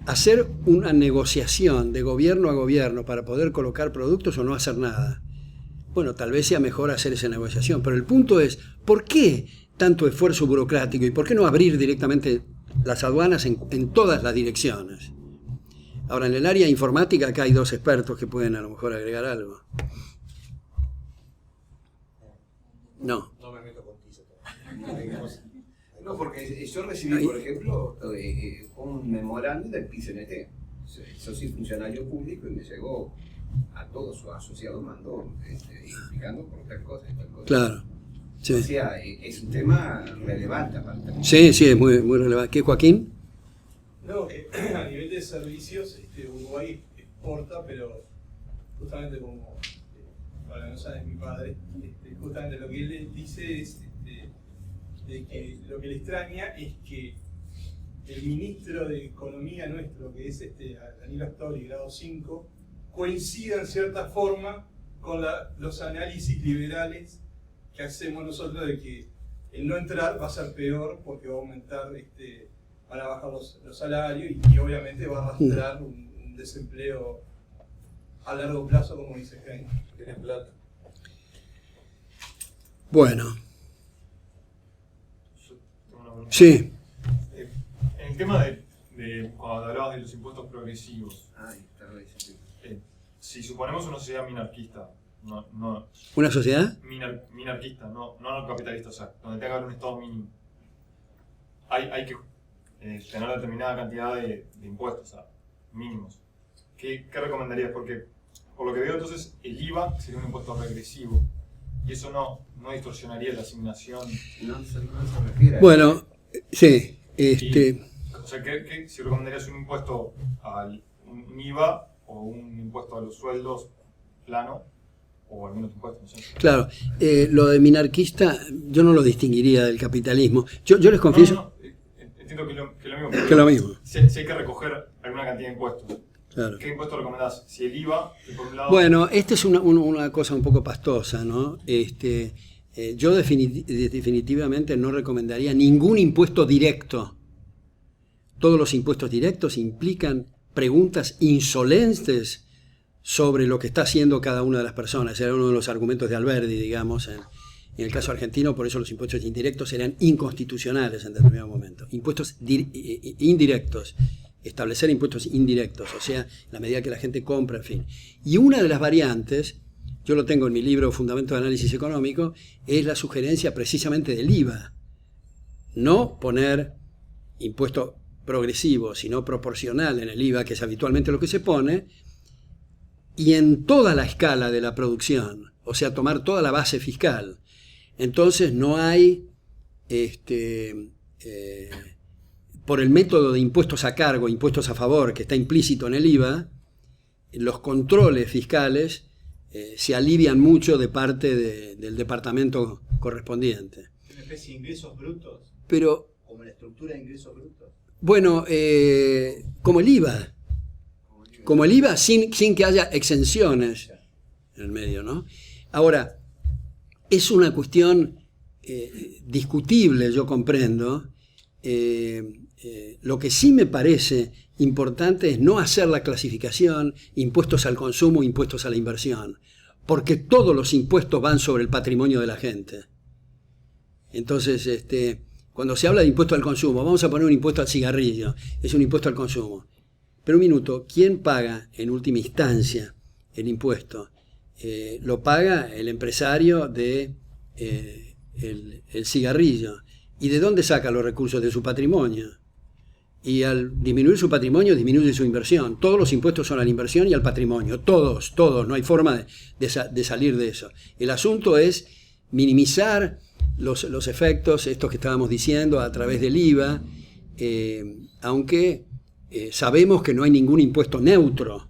¿Hacer una negociación de gobierno a gobierno para poder colocar productos o no hacer nada? Bueno, tal vez sea mejor hacer esa negociación, pero el punto es, ¿por qué tanto esfuerzo burocrático y por qué no abrir directamente las aduanas en todas las direcciones? Ahora, en el área informática acá hay dos expertos que pueden a lo mejor agregar algo. No. No me meto con Tiso. No, porque yo recibí, por ejemplo, un memorándum del PICNT. Yo soy funcionario público y me llegó a todos sus asociados, mandó explicando por tal cosa y tal cosa. Claro. Sí. O sea, es un tema relevante aparte. Sí, es muy, muy relevante. ¿Qué, Joaquín? No, que a nivel de servicios, Uruguay exporta, pero justamente como para no saber mi padre, justamente lo que él dice es de que lo que le extraña es que el ministro de Economía nuestro, que es Danilo Astori, grado 5, coincida en cierta forma con los análisis liberales que hacemos nosotros de que el no entrar va a ser peor porque va a aumentar, van a bajar los salarios y obviamente va a arrastrar un desempleo a largo plazo, como dice Jaime. Tienes plata. Bueno. Yo tengo una pregunta. Sí. En el tema de cuando hablabas de los impuestos progresivos, si suponemos una sociedad minarquista, no ¿Una sociedad? minarquista, no capitalista, o sea, donde tenga que haber un Estado mínimo, hay que tener determinada cantidad de impuestos, o sea, mínimos. ¿Qué recomendarías? Porque, por lo que veo, entonces, el IVA sería un impuesto regresivo, y eso no distorsionaría la asignación. No se refiere a Bueno, sí. O sea, si recomendarías un impuesto un IVA o un impuesto a los sueldos plano, o algunos impuestos, no sé. Claro, lo de minarquista yo no lo distinguiría del capitalismo. Yo les confieso... Entiendo que lo mismo. Que lo mismo. Si hay que recoger alguna cantidad de impuestos, Claro. ¿qué impuesto recomendás? Si el IVA, que por un lado... Bueno, esta es una cosa un poco pastosa, ¿no? Yo definitivamente no recomendaría ningún impuesto directo. Todos los impuestos directos implican preguntas insolentes sobre lo que está haciendo cada una de las personas. Era uno de los argumentos de Alberdi, digamos, en el caso argentino, por eso los impuestos indirectos eran inconstitucionales en determinado momento. Impuestos indirectos, establecer impuestos indirectos, o sea, la medida que la gente compra, en fin. Y una de las variantes, yo lo tengo en mi libro Fundamento de Análisis Económico, es la sugerencia precisamente del IVA. No poner impuesto progresivo, sino proporcional en el IVA, que es habitualmente lo que se pone, y en toda la escala de la producción, o sea, tomar toda la base fiscal. Entonces no hay, por el método de impuestos a cargo, impuestos a favor, que está implícito en el IVA, los controles fiscales se alivian mucho de parte del departamento correspondiente. ¿Una especie de ingresos brutos? Pero, ¿Como la estructura de ingresos brutos? bueno, como el IVA. Como el IVA sin que haya exenciones en el medio, ¿no? Ahora, es una cuestión discutible, yo comprendo. Lo que sí me parece importante es no hacer la clasificación impuestos al consumo, impuestos a la inversión, porque todos los impuestos van sobre el patrimonio de la gente. Entonces, cuando se habla de impuesto al consumo, vamos a poner un impuesto al cigarrillo, es un impuesto al consumo. Pero un minuto, ¿quién paga en última instancia el impuesto? Lo paga el empresario de el cigarrillo. ¿Y de dónde saca los recursos? De su patrimonio. y al disminuir su patrimonio disminuye su inversión. Todos los impuestos son a la inversión y al patrimonio, todos, no hay forma de salir de eso. El asunto es minimizar los efectos, estos que estábamos diciendo, a través del IVA, aunque sabemos que no hay ningún impuesto neutro.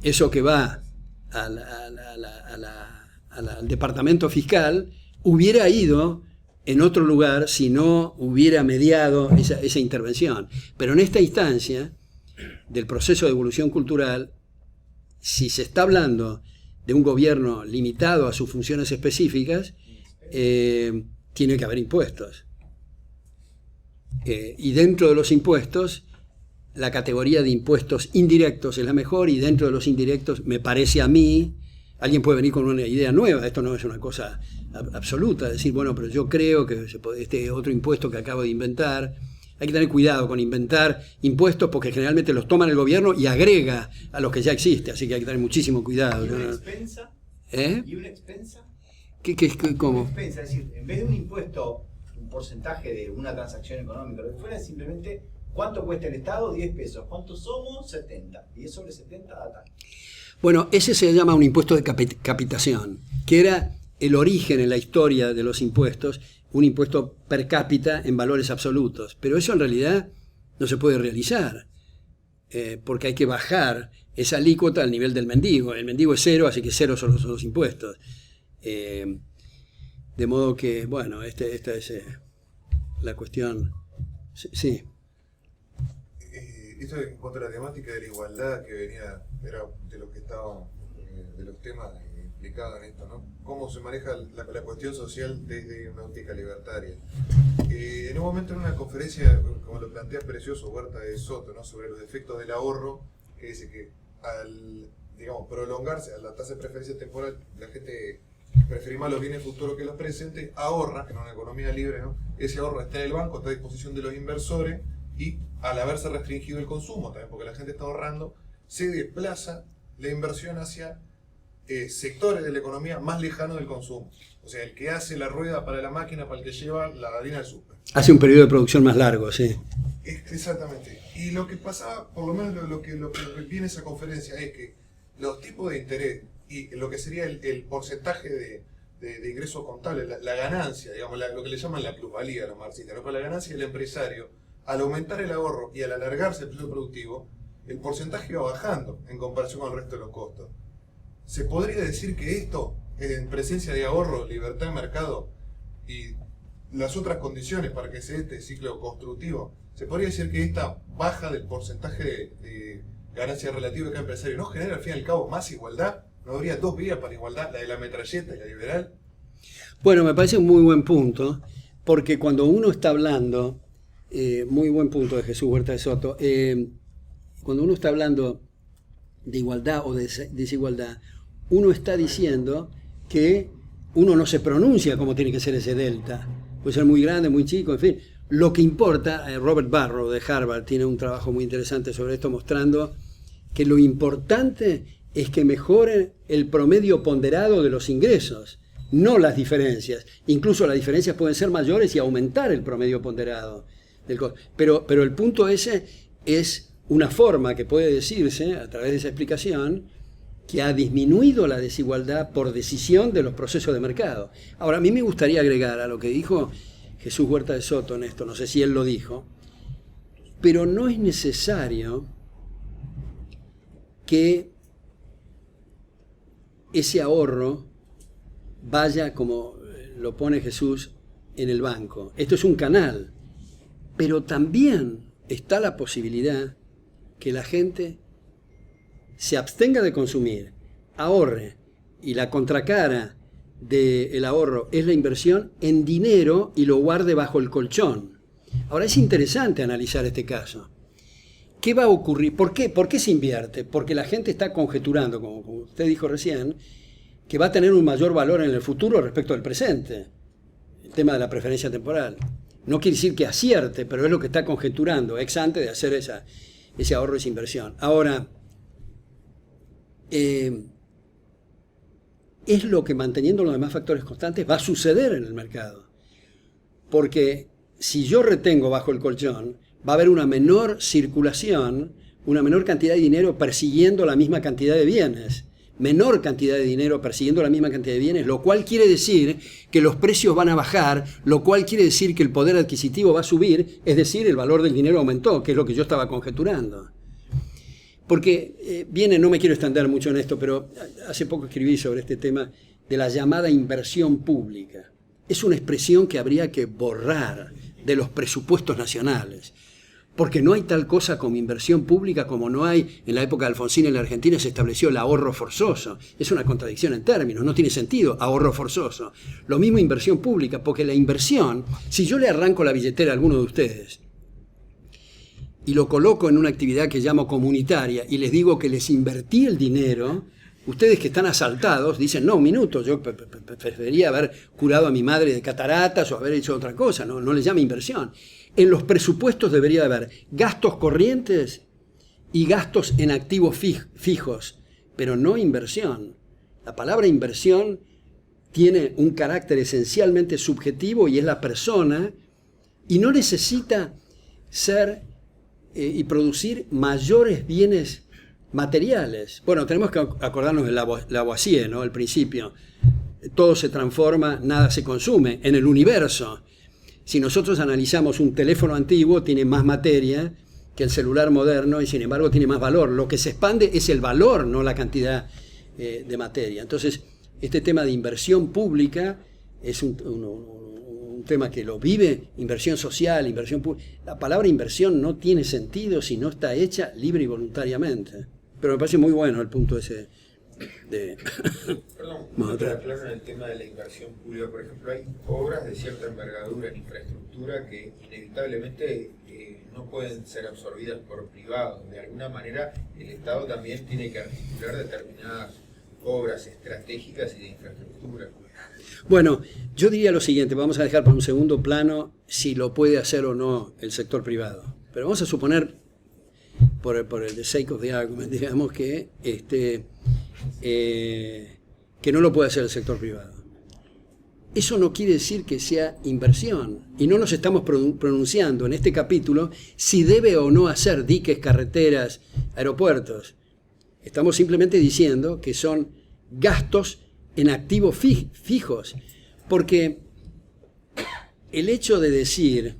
Eso que va al departamento fiscal hubiera ido en otro lugar si no hubiera mediado esa intervención. Pero en esta instancia del proceso de evolución cultural, si se está hablando de un gobierno limitado a sus funciones específicas, tiene que haber impuestos. Y dentro de los impuestos, la categoría de impuestos indirectos es la mejor, y dentro de los indirectos, me parece a mí, alguien puede venir con una idea nueva, esto no es una cosa absoluta, decir, bueno, pero yo creo que este otro impuesto que acabo de inventar, hay que tener cuidado con inventar impuestos porque generalmente los toma el gobierno y agrega a los que ya existe, así que hay que tener muchísimo cuidado. ¿Y una expensa? ¿Y una expensa? ¿Cómo? Una expensa, es decir, en vez de un impuesto, un porcentaje de una transacción económica, lo que fuera, simplemente, ¿cuánto cuesta el Estado? 10 pesos. ¿Cuántos somos? 70. 10 sobre 70 da tal. Bueno, ese se llama un impuesto de capitación, que era el origen en la historia de los impuestos, un impuesto per cápita en valores absolutos. Pero eso en realidad no se puede realizar, porque hay que bajar esa alícuota al nivel del mendigo. El mendigo es 0, así que 0 son los impuestos. De modo que, bueno, esta es la cuestión. Sí. Esto en cuanto a la temática de la igualdad que venía, era de los que estaban, de los temas implicados en esto, ¿no? Cómo se maneja la cuestión social desde una óptica libertaria. En un momento en una conferencia, como lo plantea Precioso Huerta de Soto, ¿no? Sobre los efectos del ahorro, que dice que al, digamos, prolongarse a la tasa de preferencia temporal, la gente prefiere más los bienes futuros que los presentes, ahorra en una economía libre, ¿no? Ese ahorro está en el banco, está a disposición de los inversores, y al haberse restringido el consumo, también porque la gente está ahorrando, se desplaza la inversión hacia sectores de la economía más lejanos del consumo. O sea, el que hace la rueda para la máquina, para el que lleva la harina al súper. Hace un periodo de producción más largo, sí. Exactamente. Y lo que pasaba, por lo menos lo que viene esa conferencia, es que los tipos de interés y lo que sería el porcentaje de ingreso contable, la ganancia, digamos, lo que le llaman la plusvalía a los marxistas, ¿no? Pero la ganancia del empresario, al aumentar el ahorro y al alargarse el periodo productivo, el porcentaje va bajando en comparación con el resto de los costos. ¿Se podría decir que esto, en presencia de ahorro, libertad de mercado y las otras condiciones para que se dé este ciclo constructivo, se podría decir que esta baja del porcentaje de ganancia relativa de cada empresario no genera al fin y al cabo más igualdad? ¿No habría dos vías para igualdad, la de la metralleta y la liberal? Bueno, me parece un muy buen punto, porque cuando uno está hablando, muy buen punto de Jesús Huerta de Soto, cuando uno está hablando de igualdad o de desigualdad, uno está diciendo que uno no se pronuncia cómo tiene que ser ese delta. Puede ser muy grande, muy chico, en fin. Lo que importa, Robert Barrow de Harvard tiene un trabajo muy interesante sobre esto, mostrando que lo importante es que mejore el promedio ponderado de los ingresos, no las diferencias. Incluso las diferencias pueden ser mayores y aumentar el promedio ponderado. Pero el punto ese es una forma que puede decirse, a través de esa explicación, que ha disminuido la desigualdad por decisión de los procesos de mercado. Ahora, a mí me gustaría agregar a lo que dijo Jesús Huerta de Soto en esto, no sé si él lo dijo, pero no es necesario que ese ahorro vaya, como lo pone Jesús, en el banco. Esto es un canal, pero también está la posibilidad que la gente se abstenga de consumir, ahorre, y la contracara del ahorro es la inversión en dinero y lo guarde bajo el colchón. Ahora es interesante analizar este caso. ¿Qué va a ocurrir? ¿Por qué se invierte? Porque la gente está conjeturando, como usted dijo recién, que va a tener un mayor valor en el futuro respecto al presente. El tema de la preferencia temporal. No quiere decir que acierte, pero es lo que está conjeturando ex ante de hacer ese ahorro, esa inversión. Ahora, es lo que, manteniendo los demás factores constantes, va a suceder en el mercado. Porque si yo retengo bajo el colchón, va a haber una menor circulación, una menor cantidad de dinero persiguiendo la misma cantidad de bienes. Menor cantidad de dinero persiguiendo la misma cantidad de bienes, lo cual quiere decir que los precios van a bajar, lo cual quiere decir que el poder adquisitivo va a subir, es decir, el valor del dinero aumentó, que es lo que yo estaba conjeturando. Porque no me quiero extender mucho en esto, pero hace poco escribí sobre este tema de la llamada inversión pública. Es una expresión que habría que borrar de los presupuestos nacionales. Porque no hay tal cosa como inversión pública como no hay en la época de Alfonsín en la Argentina se estableció el ahorro forzoso. Es una contradicción en términos, no tiene sentido ahorro forzoso. Lo mismo inversión pública, porque la inversión, si yo le arranco la billetera a alguno de ustedes y lo coloco en una actividad que llamo comunitaria y les digo que les invertí el dinero, ustedes que están asaltados dicen, no, un minuto, yo preferiría haber curado a mi madre de cataratas o haber hecho otra cosa, no le llame inversión. En los presupuestos debería haber gastos corrientes y gastos en activos fijos, pero no inversión. La palabra inversión tiene un carácter esencialmente subjetivo y es la persona, y no necesita ser y producir mayores bienes materiales. Bueno, tenemos que acordarnos de Lavoisier, ¿no? El principio. Todo se transforma, nada se consume en el universo. Si nosotros analizamos un teléfono antiguo, tiene más materia que el celular moderno y sin embargo tiene más valor. Lo que se expande es el valor, no la cantidad de materia. Entonces, este tema de inversión pública es un tema que lo vive, inversión social, inversión pública. La palabra inversión no tiene sentido si no está hecha libre y voluntariamente. Pero me parece muy bueno el punto ese de... Perdón, para aclarar en el tema de la inversión pública, por ejemplo, hay obras de cierta envergadura en infraestructura que inevitablemente no pueden ser absorbidas por privados. De alguna manera, el Estado también tiene que articular determinadas obras estratégicas y de infraestructura. Bueno, yo diría lo siguiente, vamos a dejar para un segundo plano si lo puede hacer o no el sector privado. Pero vamos a suponer, por el sake of the argument, digamos que no lo puede hacer el sector privado. Eso no quiere decir que sea inversión. Y no nos estamos pronunciando en este capítulo si debe o no hacer diques, carreteras, aeropuertos. Estamos simplemente diciendo que son gastos en activos fijos. Porque el hecho de decir,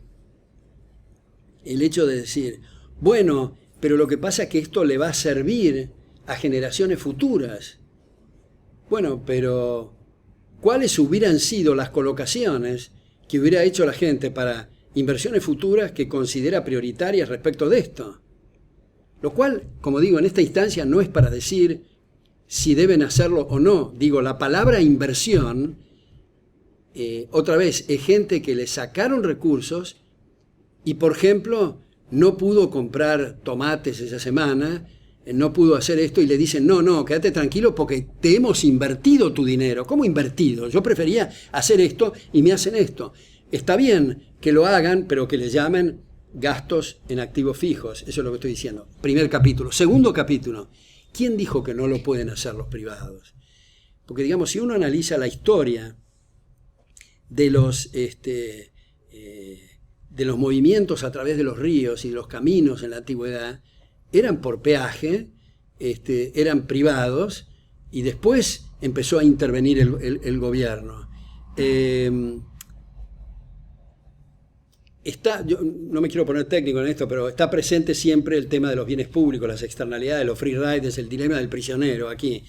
bueno, pero lo que pasa es que esto le va a servir a generaciones futuras. Bueno, pero ¿cuáles hubieran sido las colocaciones que hubiera hecho la gente para inversiones futuras que considera prioritarias respecto de esto? Lo cual, como digo, en esta instancia no es para decir si deben hacerlo o no. Digo, la palabra inversión, otra vez, es gente que le sacaron recursos y, por ejemplo, no pudo comprar tomates esa semana, no pudo hacer esto y le dicen, no, quédate tranquilo porque te hemos invertido tu dinero. ¿Cómo invertido? Yo prefería hacer esto y me hacen esto. Está bien que lo hagan, pero que le llamen gastos en activos fijos. Eso es lo que estoy diciendo. Primer capítulo. Segundo capítulo. ¿Quién dijo que no lo pueden hacer los privados? Porque, digamos, si uno analiza la historia de los movimientos a través de los ríos y de los caminos en la antigüedad, eran por peaje, eran privados, y después empezó a intervenir el gobierno. Yo no me quiero poner técnico en esto, pero está presente siempre el tema de los bienes públicos, las externalidades, los free riders, el dilema del prisionero aquí.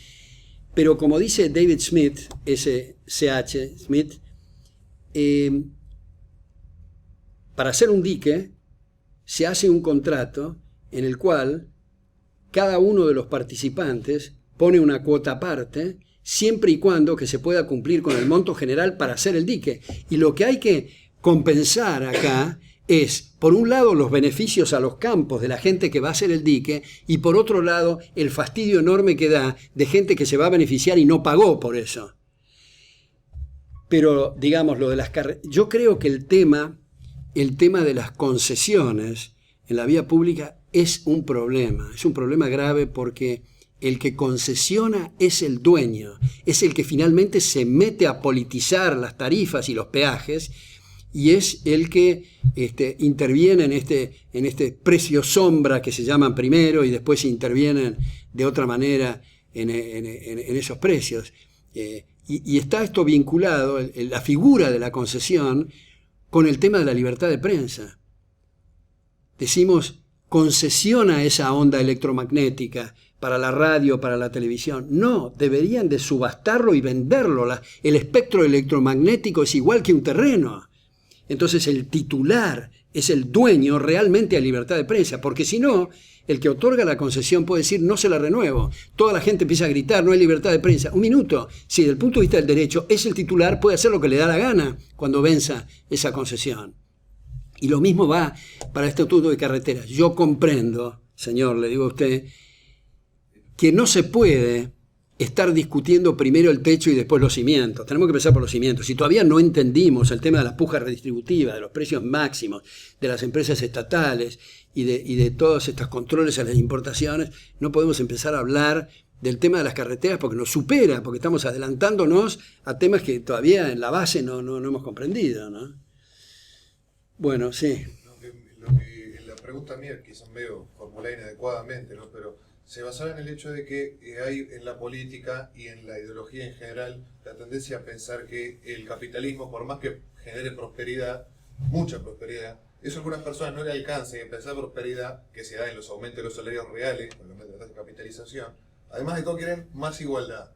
Pero como dice David Smith, S.C.H. Smith, para hacer un dique se hace un contrato en el cual cada uno de los participantes pone una cuota aparte, siempre y cuando que se pueda cumplir con el monto general para hacer el dique. Y lo que hay que compensar acá es, por un lado, los beneficios a los campos de la gente que va a hacer el dique, y por otro lado, el fastidio enorme que da de gente que se va a beneficiar y no pagó por eso. Pero, digamos, lo de las yo creo que el tema de las concesiones en la vía pública es un problema grave, porque el que concesiona es el dueño, es el que finalmente se mete a politizar las tarifas y los peajes, y es el que interviene en este precio sombra que se llaman primero y después intervienen de otra manera en esos precios. Y está esto vinculado, la figura de la concesión, con el tema de la libertad de prensa. Decimos, concesiona esa onda electromagnética para la radio, para la televisión. No, deberían de subastarlo y venderlo. El espectro electromagnético es igual que un terreno. Entonces el titular es el dueño realmente de libertad de prensa, porque si no, el que otorga la concesión puede decir no se la renuevo. Toda la gente empieza a gritar, no hay libertad de prensa. Un minuto, si desde el punto de vista del derecho es el titular, puede hacer lo que le da la gana cuando venza esa concesión. Y lo mismo va para este asunto de carreteras. Yo comprendo, señor, le digo a usted, que no se puede estar discutiendo primero el techo y después los cimientos. Tenemos que empezar por los cimientos. Si todavía no entendimos el tema de la puja redistributiva, de los precios máximos, de las empresas estatales y de todos estos controles a las importaciones, no podemos empezar a hablar del tema de las carreteras porque nos supera, porque estamos adelantándonos a temas que todavía en la base no hemos comprendido, ¿no? Bueno, sí. La pregunta mía, quizás medio formulada inadecuadamente, ¿no? Pero se basaba en el hecho de que hay en la política y en la ideología en general la tendencia a pensar que el capitalismo, por más que genere prosperidad, mucha prosperidad, eso a algunas personas no le alcanza, y empezar prosperidad que se da en los aumentos de los salarios reales, con los aumentos de capitalización. Además de todo, quieren más igualdad.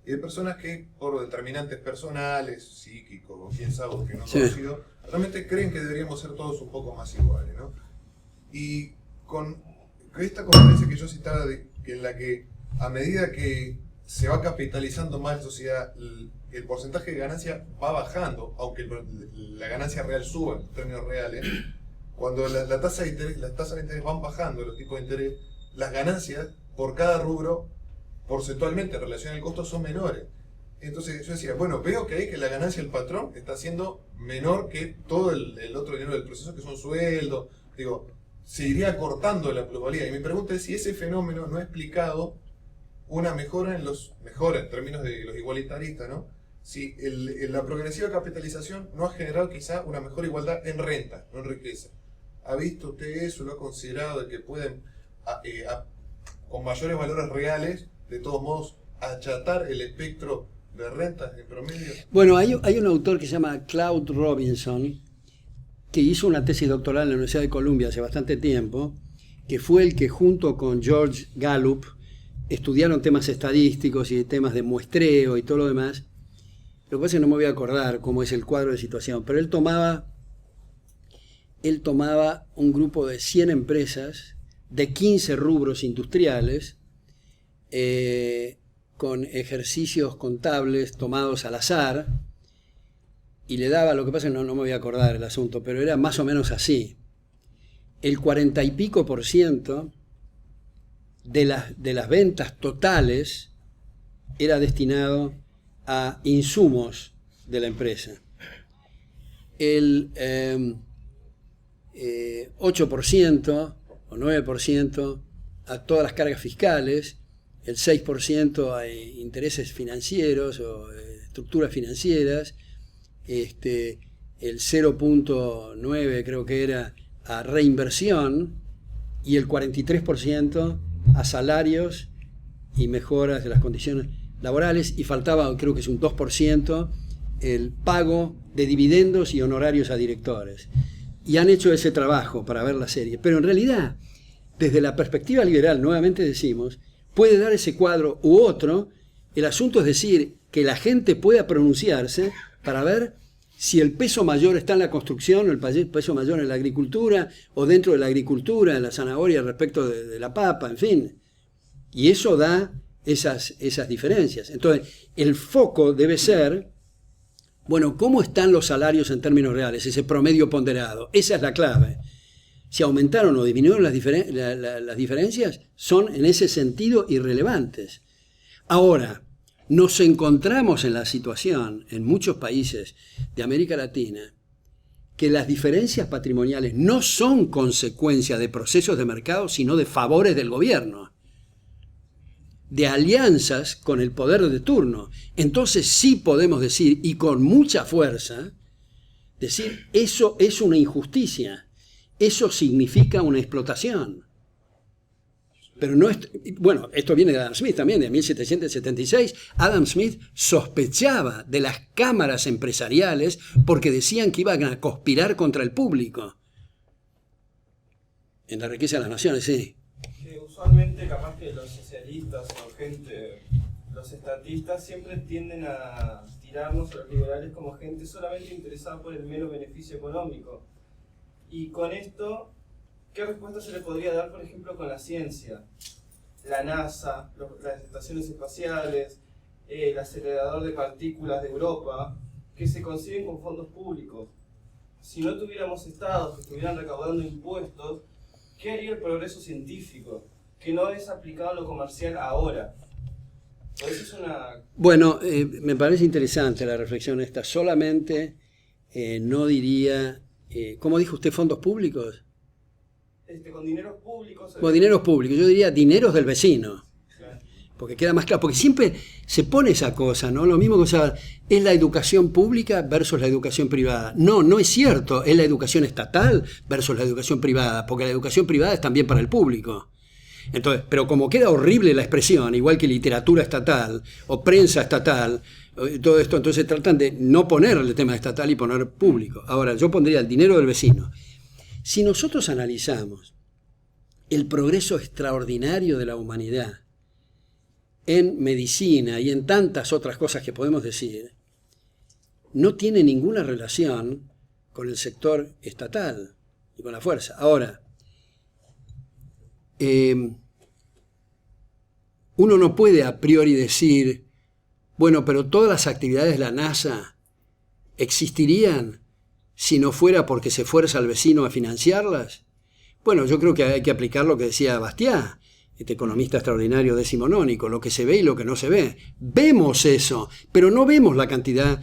Y hay personas que, por determinantes personales, psíquicos, o quién sabe, que no conocido, realmente creen que deberíamos ser todos un poco más iguales, ¿no? Y con esta conferencia que yo citaba, en la que a medida que se va capitalizando más la sociedad, el porcentaje de ganancia va bajando, aunque la ganancia real suba en términos reales. Cuando la tasa de interés, las tasas de interés van bajando, los tipos de interés, las ganancias por cada rubro, porcentualmente en relación al costo, son menores. Entonces yo decía, bueno, veo que la ganancia del patrón está siendo menor que todo el otro dinero del proceso, que son sueldos. Digo, se iría cortando la pluralidad. Y mi pregunta es si ese fenómeno no ha explicado una mejora en términos de los igualitaristas, ¿no? Si la progresiva capitalización no ha generado quizá una mejor igualdad en renta, no en riqueza. ¿Ha visto usted eso? ¿Lo ha considerado de que pueden, con mayores valores reales, de todos modos, achatar el espectro de rentas en promedio? Bueno, hay un autor que se llama Claude Robinson, que hizo una tesis doctoral en la Universidad de Columbia hace bastante tiempo, que fue el que junto con George Gallup estudiaron temas estadísticos y temas de muestreo y todo lo demás. Lo que pasa es que no me voy a acordar cómo es el cuadro de situación, pero él tomaba un grupo de 100 empresas de 15 rubros industriales, con ejercicios contables tomados al azar, y le daba, lo que pasa es que no me voy a acordar el asunto, pero era más o menos así. El 40 y pico % de las ventas totales era destinado a insumos de la empresa. El 8% o 9% a todas las cargas fiscales, el 6% a intereses financieros o estructuras financieras, el 0.9% creo que era a reinversión, y el 43% a salarios y mejoras de las condiciones laborales, y faltaba, creo que es un 2%, el pago de dividendos y honorarios a directores. Y han hecho ese trabajo para ver la serie. Pero en realidad, desde la perspectiva liberal, nuevamente decimos, puede dar ese cuadro u otro. El asunto es decir, que la gente pueda pronunciarse para ver si el peso mayor está en la construcción, o el peso mayor en la agricultura, o dentro de la agricultura, en la zanahoria respecto de la papa, en fin. Y eso da esas diferencias. Entonces, el foco debe ser, bueno, ¿cómo están los salarios en términos reales? Ese promedio ponderado. Esa es la clave. Si aumentaron o disminuyeron las diferencias, son en ese sentido irrelevantes. Ahora, nos encontramos en la situación, en muchos países de América Latina, que las diferencias patrimoniales no son consecuencia de procesos de mercado, sino de favores del gobierno, de alianzas con el poder de turno. Entonces sí podemos decir, y con mucha fuerza, Decir, eso es una injusticia, eso significa una explotación. Pero no es, bueno, esto viene de Adam Smith también, de 1776. Adam Smith sospechaba de las cámaras empresariales porque decían que iban a conspirar contra el público. En La riqueza de las naciones, sí. Que usualmente capaz que los socialistas o gente, los estatistas siempre tienden a tirarnos a los liberales como gente solamente interesada por el mero beneficio económico. Y con esto, ¿qué respuesta se le podría dar, por ejemplo, con la ciencia? La NASA, las estaciones espaciales, el acelerador de partículas de Europa, que se consiguen con fondos públicos. Si no tuviéramos estados que estuvieran recaudando impuestos, ¿qué haría el progreso científico? Que no es aplicado a lo comercial ahora. Entonces es una... Bueno, me parece interesante la reflexión esta. Solamente no diría... ¿cómo dijo usted? ¿Fondos públicos? Con dineros públicos... Bueno, dineros públicos. Yo diría dineros del vecino. Porque queda más claro. Porque siempre se pone esa cosa, ¿no? Lo mismo que es la educación pública versus la educación privada. No, no es cierto. Es la educación estatal versus la educación privada. Porque la educación privada es también para el público. Entonces, pero como queda horrible la expresión, igual que literatura estatal o prensa estatal, todo esto, entonces tratan de no poner el tema estatal y poner público. Ahora, yo pondría el dinero del vecino. Si nosotros analizamos el progreso extraordinario de la humanidad en medicina y en tantas otras cosas que podemos decir, no tiene ninguna relación con el sector estatal y con la fuerza. Ahora, uno no puede a priori decir, bueno, pero todas las actividades de la NASA existirían si no fuera porque se fuerza al vecino a financiarlas. Bueno, yo creo que hay que aplicar lo que decía Bastiat, este economista extraordinario decimonónico, lo que se ve y lo que no se ve. Vemos eso, pero no vemos la cantidad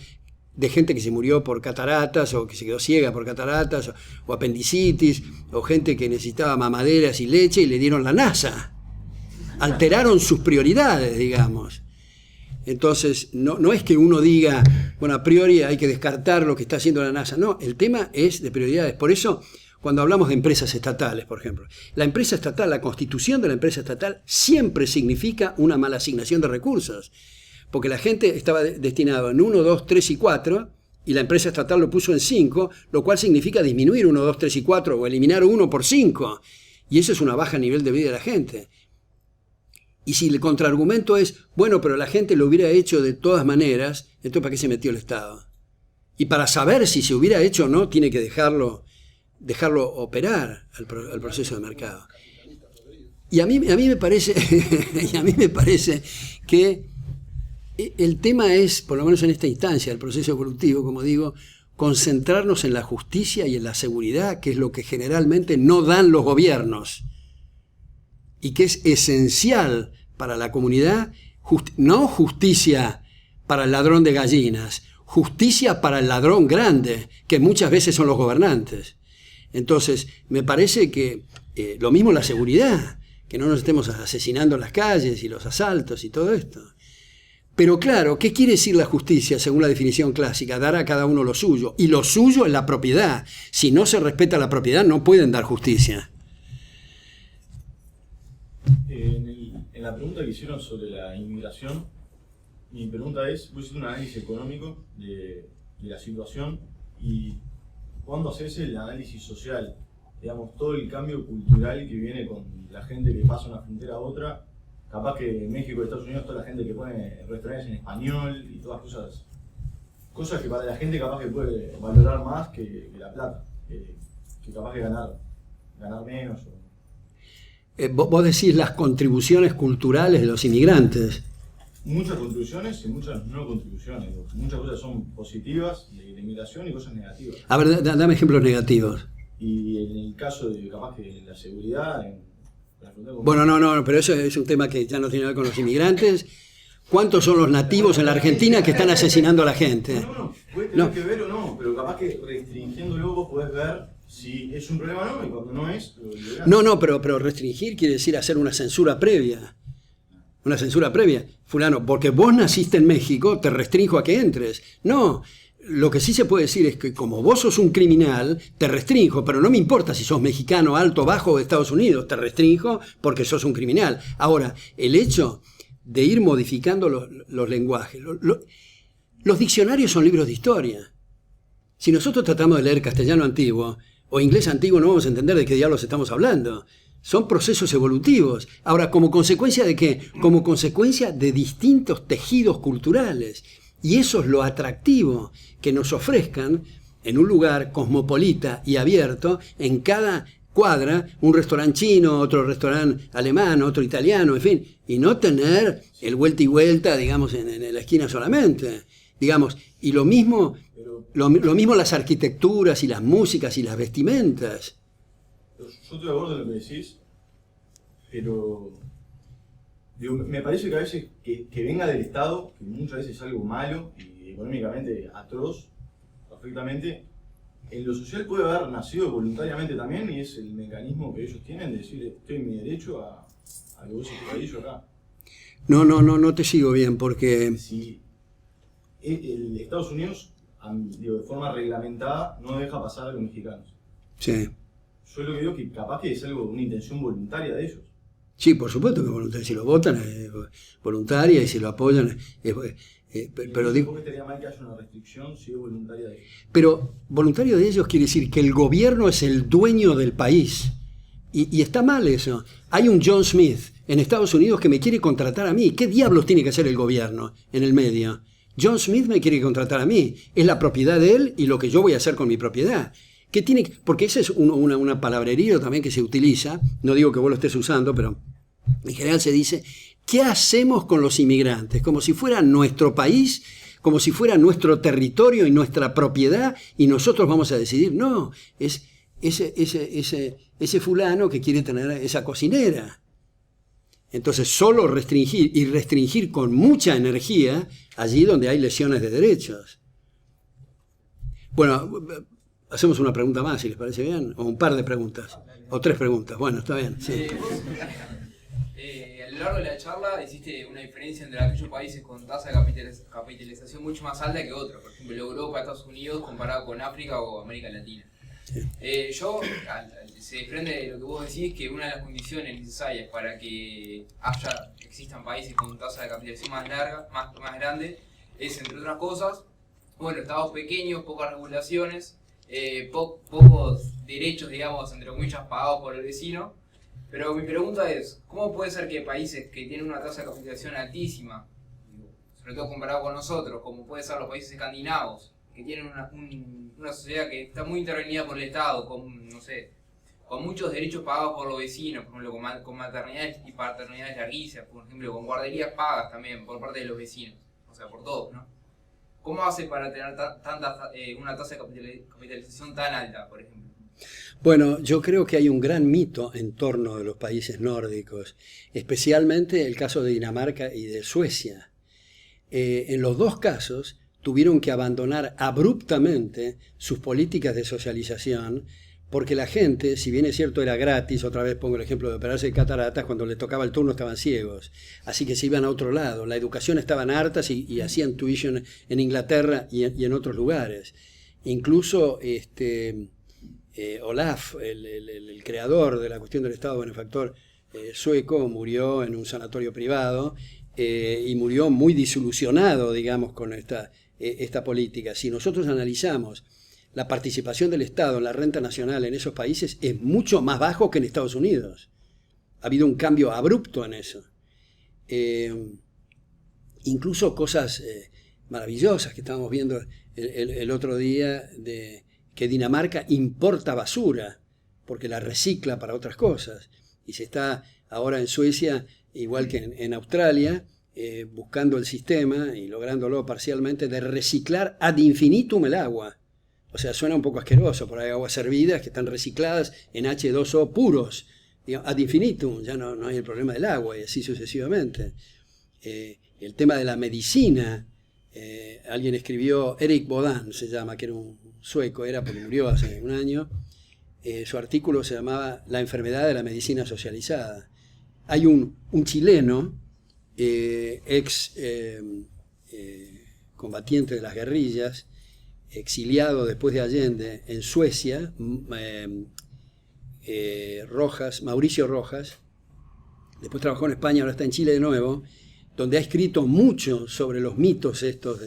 de gente que se murió por cataratas o que se quedó ciega por cataratas o apendicitis o gente que necesitaba mamaderas y leche y le dieron la NASA. Alteraron sus prioridades, digamos. Entonces, no es que uno diga, bueno, a priori hay que descartar lo que está haciendo la NASA. No, el tema es de prioridades. Por eso, cuando hablamos de empresas estatales, por ejemplo, la empresa estatal, la constitución de la empresa estatal siempre significa una mala asignación de recursos. Porque la gente estaba destinada en 1, 2, 3 y 4, y la empresa estatal lo puso en 5, lo cual significa disminuir 1, 2, 3 y 4, o eliminar 1 por 5. Y eso es una baja nivel de vida de la gente. Y si el contraargumento es, bueno, pero la gente lo hubiera hecho de todas maneras, entonces ¿para qué se metió el Estado? Y para saber si se hubiera hecho o no, tiene que dejarlo operar al proceso de mercado. Y a mí me parece que el tema es, por lo menos en esta instancia del proceso evolutivo, como digo, concentrarnos en la justicia y en la seguridad, que es lo que generalmente no dan los gobiernos y que es esencial para la comunidad, no justicia para el ladrón de gallinas, justicia para el ladrón grande, que muchas veces son los gobernantes. Entonces, me parece que lo mismo la seguridad, que no nos estemos asesinando en las calles y los asaltos y todo esto. Pero claro, ¿qué quiere decir la justicia según la definición clásica? Dar a cada uno lo suyo. Y lo suyo es la propiedad. Si no se respeta la propiedad, no pueden dar justicia. En la pregunta que hicieron sobre la inmigración, mi pregunta es, vos hiciste un análisis económico de la situación y ¿cuándo haces el análisis social? Digamos, todo el cambio cultural que viene con la gente que pasa una frontera a otra. Capaz que en México y Estados Unidos toda la gente que pone restaurantes en español y todas cosas que para la gente capaz que puede valorar más que la plata, que capaz que ganar menos. Vos decís las contribuciones culturales de los inmigrantes. Muchas contribuciones y muchas no contribuciones. Muchas cosas son positivas de inmigración y cosas negativas. A ver, dame ejemplos negativos. Y en el caso de capaz que la seguridad... Bueno, no, pero eso es un tema que ya no tiene que ver con los inmigrantes. ¿Cuántos son los nativos en la Argentina que están asesinando a la gente? No, puede tener que ver o no, pero capaz que restringiéndolo vos podés ver si es un problema o no, y cuando no es, lo liberás. No, pero restringir quiere decir hacer una censura previa. Una censura previa. Fulano, porque vos naciste en México, te restringo a que entres. No, Lo que sí se puede decir es que como vos sos un criminal, te restrinjo, pero no me importa si sos mexicano, alto, bajo de Estados Unidos, te restrinjo porque sos un criminal. Ahora, el hecho de ir modificando los lenguajes, los diccionarios son libros de historia. Si nosotros tratamos de leer castellano antiguo o inglés antiguo, no vamos a entender de qué diablos estamos hablando. Son procesos evolutivos. Ahora, ¿como consecuencia de qué? Como consecuencia de distintos tejidos culturales. Y eso es lo atractivo, que nos ofrezcan en un lugar cosmopolita y abierto, en cada cuadra, un restaurante chino, otro restaurante alemán, otro italiano, en fin, y no tener el vuelta y vuelta, digamos, en la esquina solamente. Digamos, y lo mismo las arquitecturas y las músicas y las vestimentas. Yo estoy de acuerdo en lo que decís, pero digo, me parece que a veces que venga del Estado, que muchas veces es algo malo y económicamente atroz, perfectamente, en lo social puede haber nacido voluntariamente también, y es el mecanismo que ellos tienen de decir, estoy en mi derecho a que vos estés yo acá. No te sigo bien, porque si el Estados Unidos, digo, de forma reglamentada, no deja pasar a los mexicanos. Sí. Yo lo que digo es que capaz que es algo, una intención voluntaria de ellos. Sí, por supuesto que es voluntaria. Si lo votan es voluntaria y si lo apoyan pero digo, ¿por qué estaría mal que haya una restricción si es voluntaria de ellos? Pero voluntario de ellos quiere decir que el gobierno es el dueño del país. Y está mal eso. Hay un John Smith en Estados Unidos que me quiere contratar a mí. ¿Qué diablos tiene que hacer el gobierno en el medio? John Smith me quiere contratar a mí. Es la propiedad de él y lo que yo voy a hacer con mi propiedad. ¿Qué tiene? Porque esa es una palabrería también que se utiliza. No digo que vos lo estés usando, pero en general se dice, ¿qué hacemos con los inmigrantes? Como si fuera nuestro país, como si fuera nuestro territorio y nuestra propiedad y nosotros vamos a decidir. No, es ese fulano que quiere tener esa cocinera. Entonces solo restringir con mucha energía allí donde hay lesiones de derechos. Bueno, hacemos una pregunta más, si les parece bien, o un par de preguntas, o 3 preguntas. Bueno, está bien. Sí. A lo largo de la charla existe una diferencia entre aquellos países con tasa de capitalización mucho más alta que otros, por ejemplo Europa, Estados Unidos, comparado con África o América Latina. Sí. Se desprende de lo que vos decís, que una de las condiciones necesarias para que existan países con tasa de capitalización más grande, es, entre otras cosas, bueno, estados pequeños, pocas regulaciones, pocos derechos, digamos, entre comillas, pagados por el vecino. Pero mi pregunta es, ¿cómo puede ser que países que tienen una tasa de capitalización altísima, sobre todo comparado con nosotros, como puede ser los países escandinavos, que tienen una sociedad que está muy intervenida por el Estado, con, no sé, con muchos derechos pagados por los vecinos, por ejemplo, con maternidades y paternidades larguísimas, por ejemplo, con guarderías pagas también por parte de los vecinos, o sea, por todos, ¿no? ¿Cómo hace para tener una tasa de capitalización tan alta, por ejemplo? Bueno, yo creo que hay un gran mito en torno de los países nórdicos, especialmente el caso de Dinamarca y de Suecia. En los dos casos tuvieron que abandonar abruptamente sus políticas de socialización, porque la gente, si bien es cierto era gratis, otra vez pongo el ejemplo de operarse de cataratas, cuando les tocaba el turno estaban ciegos, así que se iban a otro lado. La educación estaban hartas y hacían tuition en Inglaterra y en otros lugares. Incluso Olaf, el creador de la cuestión del Estado benefactor sueco, murió en un sanatorio privado y murió muy desilusionado, digamos, con esta política. Si nosotros analizamos la participación del Estado en la renta nacional en esos países, es mucho más bajo que en Estados Unidos. Ha habido un cambio abrupto en eso. Incluso cosas maravillosas que estábamos viendo el otro día, de que Dinamarca importa basura porque la recicla para otras cosas. Y se está ahora en Suecia, igual que en Australia, buscando el sistema y lográndolo parcialmente de reciclar ad infinitum el agua. O sea, suena un poco asqueroso, pero hay aguas servidas que están recicladas en H2O puros, digamos, ad infinitum, ya no hay el problema del agua y así sucesivamente. El tema de la medicina, alguien escribió, Erik Bodan se llama, que era un sueco, porque murió hace un año, su artículo se llamaba La enfermedad de la medicina socializada. Hay un chileno, ex combatiente de las guerrillas, exiliado después de Allende en Suecia, Mauricio Rojas, después trabajó en España, ahora está en Chile de nuevo, donde ha escrito mucho sobre los mitos estos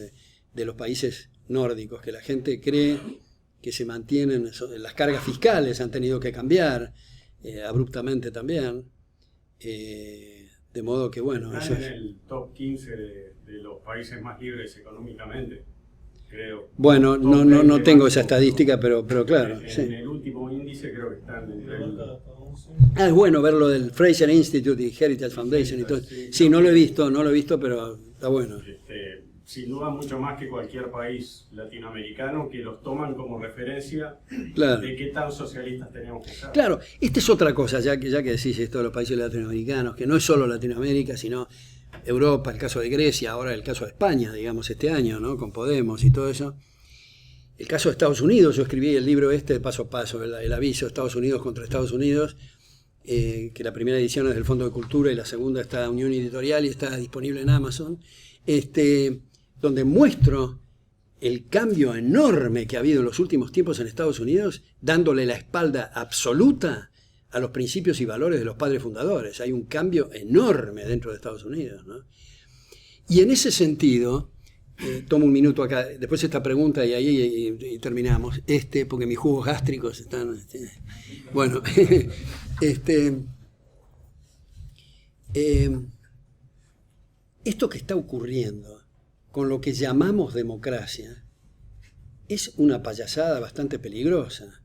de los países nórdicos, que la gente cree que se mantienen, las cargas fiscales han tenido que cambiar abruptamente también, de modo que bueno... Están en el top 15 de los países más libres económicamente, creo. Bueno, no tengo esa estadística, pero claro. En el último índice creo que están entre el... Es bueno ver lo del Fraser Institute y Heritage Foundation y todo. Sí, no lo he visto, pero está bueno. Sin duda mucho más que cualquier país latinoamericano, que los toman como referencia de qué tan socialistas teníamos que ser. Claro, esta es otra cosa, ya que decís esto de los países latinoamericanos, que no es solo Latinoamérica, sino Europa, el caso de Grecia, ahora el caso de España, digamos, este año, ¿no? Con Podemos y todo eso. El caso de Estados Unidos, yo escribí el libro de paso a paso, el aviso Estados Unidos contra Estados Unidos, que la primera edición es del Fondo de Cultura y la segunda está en Unión Editorial y está disponible en Amazon, donde muestro el cambio enorme que ha habido en los últimos tiempos en Estados Unidos, dándole la espalda absoluta a los principios y valores de los padres fundadores. Hay un cambio enorme dentro de Estados Unidos, ¿no? Y en ese sentido... tomo un minuto acá, después esta pregunta y ahí y terminamos, porque mis jugos gástricos están... bueno, esto que está ocurriendo con lo que llamamos democracia es una payasada bastante peligrosa.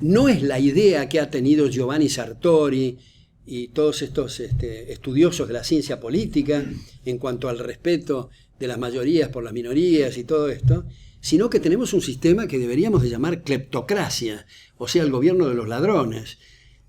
No es la idea que ha tenido Giovanni Sartori y todos estos estudiosos de la ciencia política en cuanto al respeto de las mayorías por las minorías y todo esto, sino que tenemos un sistema que deberíamos de llamar cleptocracia, o sea, el gobierno de los ladrones.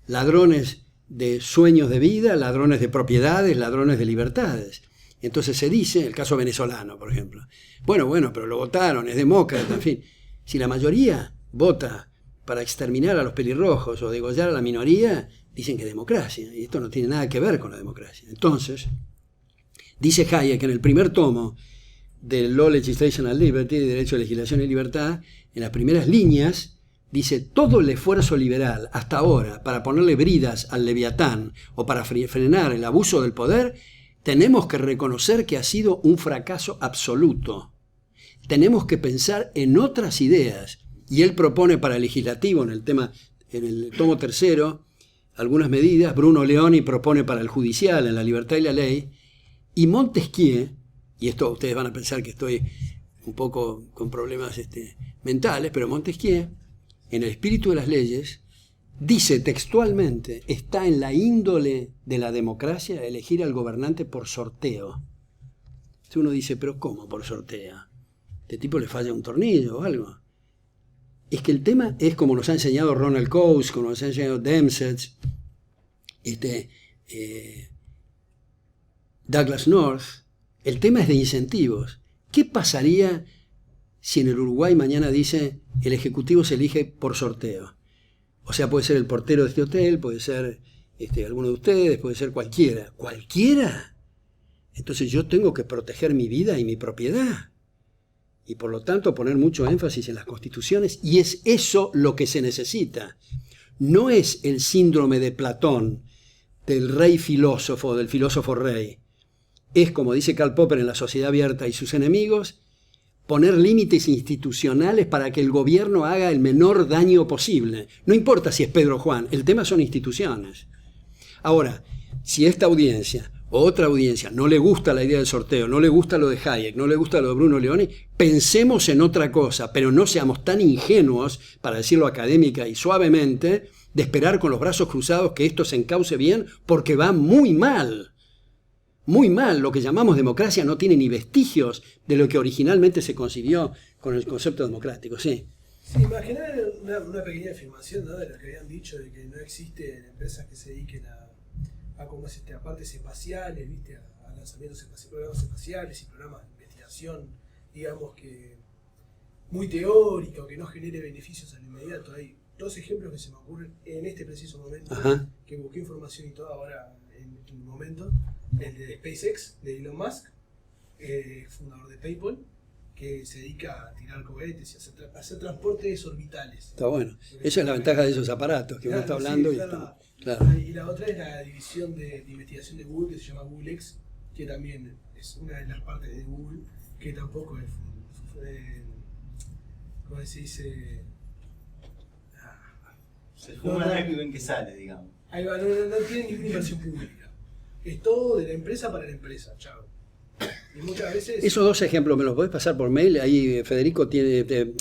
Ladrones de sueños de vida, ladrones de propiedades, ladrones de libertades. Entonces se dice, el caso venezolano, por ejemplo, bueno, pero lo votaron, es demócrata, en fin. Si la mayoría vota para exterminar a los pelirrojos o degollar a la minoría, dicen que es democracia, y esto no tiene nada que ver con la democracia. Entonces... dice Hayek en el primer tomo del Law, Legislation and Liberty, de Derecho, Legislación y Libertad, en las primeras líneas, dice, todo el esfuerzo liberal hasta ahora para ponerle bridas al Leviatán o para frenar el abuso del poder, tenemos que reconocer que ha sido un fracaso absoluto. Tenemos que pensar en otras ideas. Y él propone para el legislativo, en el tomo tercero, algunas medidas. Bruno Leoni propone para el judicial, en la libertad y la ley. Y Montesquieu, y esto ustedes van a pensar que estoy un poco con problemas mentales, pero Montesquieu, en el espíritu de las leyes, dice textualmente, está en la índole de la democracia elegir al gobernante por sorteo. Entonces uno dice, pero ¿cómo por sorteo? ¿Este tipo le falla un tornillo o algo? Es que el tema es como nos ha enseñado Ronald Coase, como nos ha enseñado Dempsey, Douglas North. El tema es de incentivos. ¿Qué pasaría si en el Uruguay mañana dice el ejecutivo se elige por sorteo? O sea, puede ser el portero de este hotel, puede ser alguno de ustedes, puede ser cualquiera. ¿Cualquiera? Entonces yo tengo que proteger mi vida y mi propiedad. Y por lo tanto poner mucho énfasis en las constituciones. Y es eso lo que se necesita. No es el síndrome de Platón, del rey filósofo, del filósofo rey. Es, como dice Karl Popper en La Sociedad Abierta y sus enemigos, poner límites institucionales para que el gobierno haga el menor daño posible. No importa si es Pedro Juan, el tema son instituciones. Ahora, si esta audiencia o otra audiencia no le gusta la idea del sorteo, no le gusta lo de Hayek, no le gusta lo de Bruno Leoni, pensemos en otra cosa, pero no seamos tan ingenuos, para decirlo académica y suavemente, de esperar con los brazos cruzados que esto se encauce bien, porque va muy mal. Muy mal, lo que llamamos democracia no tiene ni vestigios de lo que originalmente se concibió con el concepto democrático, sí. Sí, imaginar una pequeña afirmación, ¿no?, de lo que habían dicho, de que no existen empresas que se dediquen a ¿cómo es a partes espaciales, ¿viste? A lanzamientos espaciales, programas espaciales y programas de investigación, digamos que muy teórica o que no genere beneficios al inmediato. Hay dos ejemplos que se me ocurren en este preciso momento, que busqué información y todo ahora en un momento. El de SpaceX, de Elon Musk, fundador de PayPal, que se dedica a tirar cohetes y a hacer transportes orbitales. Está bueno. Esa es la ventaja de esos aparatos que uno está hablando. Sí, y claro. está, claro. Y la otra es la división de investigación de Google, que se llama GoogleX, que también es una de las partes de Google, que tampoco es, ¿cómo se dice? Se fuma algo y ven que sale, digamos. Ahí va, no tiene ninguna inversión pública. Es todo de la empresa para la empresa, chao. Y muchas veces... Esos dos ejemplos, ¿me los podés pasar por mail? Ahí Federico tiene,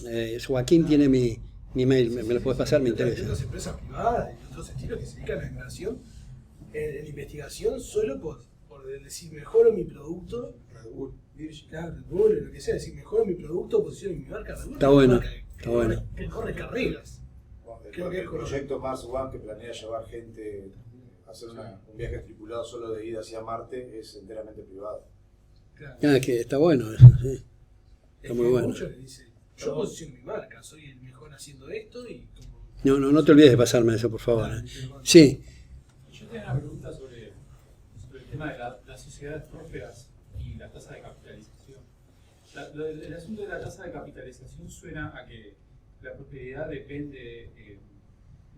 Joaquín tiene mi mail, me los podés pasar, me interesa. Hay otras empresas privadas y otros estilos que se dedican a la inversión, en investigación, solo por decir mejoro mi producto. Claro, Google, lo que sea, decir mejoro mi producto, posiciono mi marca. Está bueno, está bueno. Que corre carreras. Creo que el proyecto Mars One, que planea llevar gente a hacer un viaje tripulado solo de ida hacia Marte, es enteramente privado. Claro. Ah, que está bueno eso, sí. Está muy bueno. Mucho que dice, yo posiciono mi marca, soy el mejor haciendo esto y como... No te olvides de pasarme eso, por favor. Sí. Yo tengo una pregunta sobre el tema de las sociedades prósperas y la tasa de capitalización. El asunto de la tasa de capitalización suena a que la prosperidad depende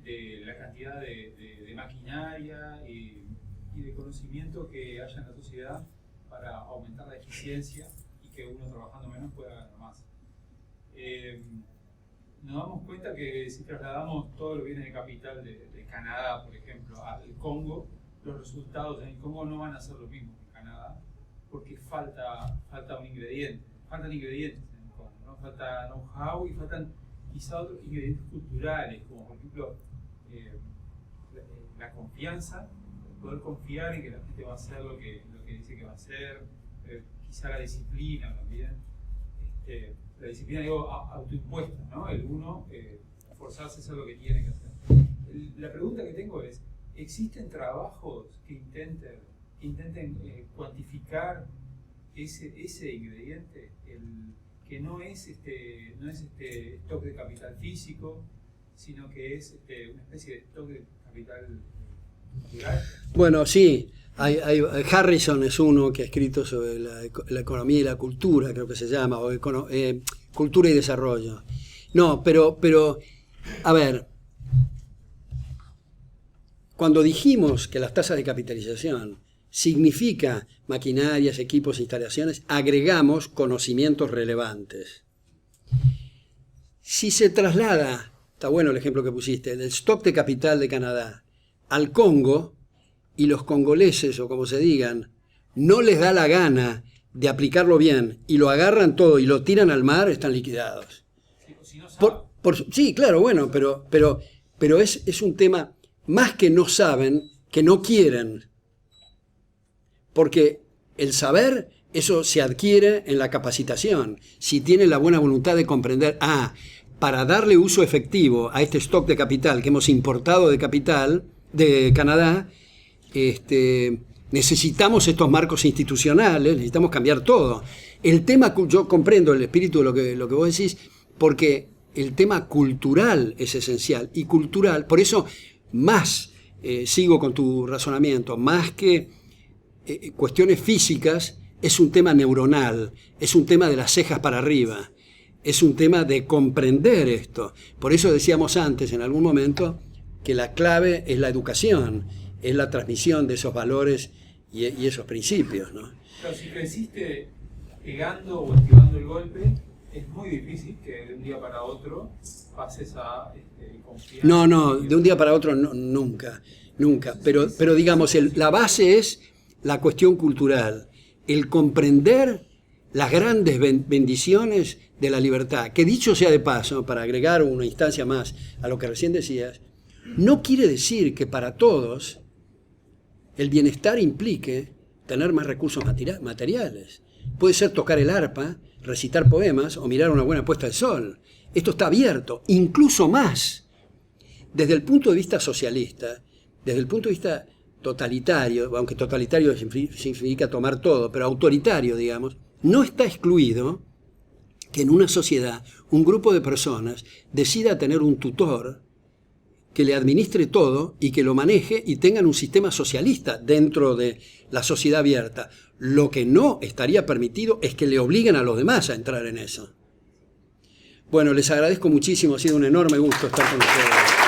de la cantidad de maquinaria y de conocimiento que haya en la sociedad para aumentar la eficiencia y que uno trabajando menos pueda ganar más. Nos damos cuenta que si trasladamos todos los bienes de capital de Canadá, por ejemplo, al Congo, los resultados en el Congo no van a ser los mismos que en Canadá, porque falta un ingrediente. Faltan ingredientes en el Congo, ¿no? Falta know-how y faltan quizá otros ingredientes culturales, como por ejemplo la confianza, poder confiar en que la gente va a hacer lo que dice que va a hacer, quizá la disciplina también. La disciplina, digo, autoimpuesta, ¿no? El uno forzarse a hacer lo que tiene que hacer. La pregunta que tengo es, ¿existen trabajos que intenten cuantificar ese ingrediente, que no es stock de capital físico, sino que es una especie de stock de capital cultural? Bueno, sí. Harrison es uno que ha escrito sobre la economía y la cultura, creo que se llama, o cultura y desarrollo. No, pero, a ver, cuando dijimos que las tasas de capitalización significa maquinarias, equipos, instalaciones, agregamos conocimientos relevantes. Si se traslada, está bueno el ejemplo que pusiste, del stock de capital de Canadá al Congo, y los congoleses, o como se digan, no les da la gana de aplicarlo bien, y lo agarran todo y lo tiran al mar, están liquidados. Sí, claro, bueno, pero es un tema más que no saben, que no quieren. Porque el saber, eso se adquiere en la capacitación. Si tienen la buena voluntad de comprender, para darle uso efectivo a este stock de capital que hemos importado de capital de Canadá, necesitamos estos marcos institucionales, necesitamos cambiar todo. El tema, yo comprendo el espíritu de lo que vos decís, porque el tema cultural es esencial. Y cultural, por eso más, sigo con tu razonamiento, más que cuestiones físicas, es un tema neuronal, es un tema de las cejas para arriba, es un tema de comprender esto. Por eso decíamos antes, en algún momento, que la clave es la educación, es la transmisión de esos valores y esos principios, ¿no? Pero si creciste pegando o esquivando el golpe, es muy difícil que de un día para otro pases a confiar. No, de un día para otro nunca. Pero digamos, la base es la cuestión cultural, el comprender las grandes bendiciones de la libertad, que dicho sea de paso, para agregar una instancia más a lo que recién decías, no quiere decir que para todos el bienestar implique tener más recursos materiales. Puede ser tocar el arpa, recitar poemas o mirar una buena puesta de sol. Esto está abierto, incluso más. Desde el punto de vista socialista, desde el punto de vista totalitario, aunque totalitario significa tomar todo, pero autoritario, digamos, no está excluido que en una sociedad un grupo de personas decida tener un tutor que le administre todo y que lo maneje y tengan un sistema socialista dentro de la sociedad abierta. Lo que no estaría permitido es que le obliguen a los demás a entrar en eso. Bueno, les agradezco muchísimo, ha sido un enorme gusto estar con ustedes.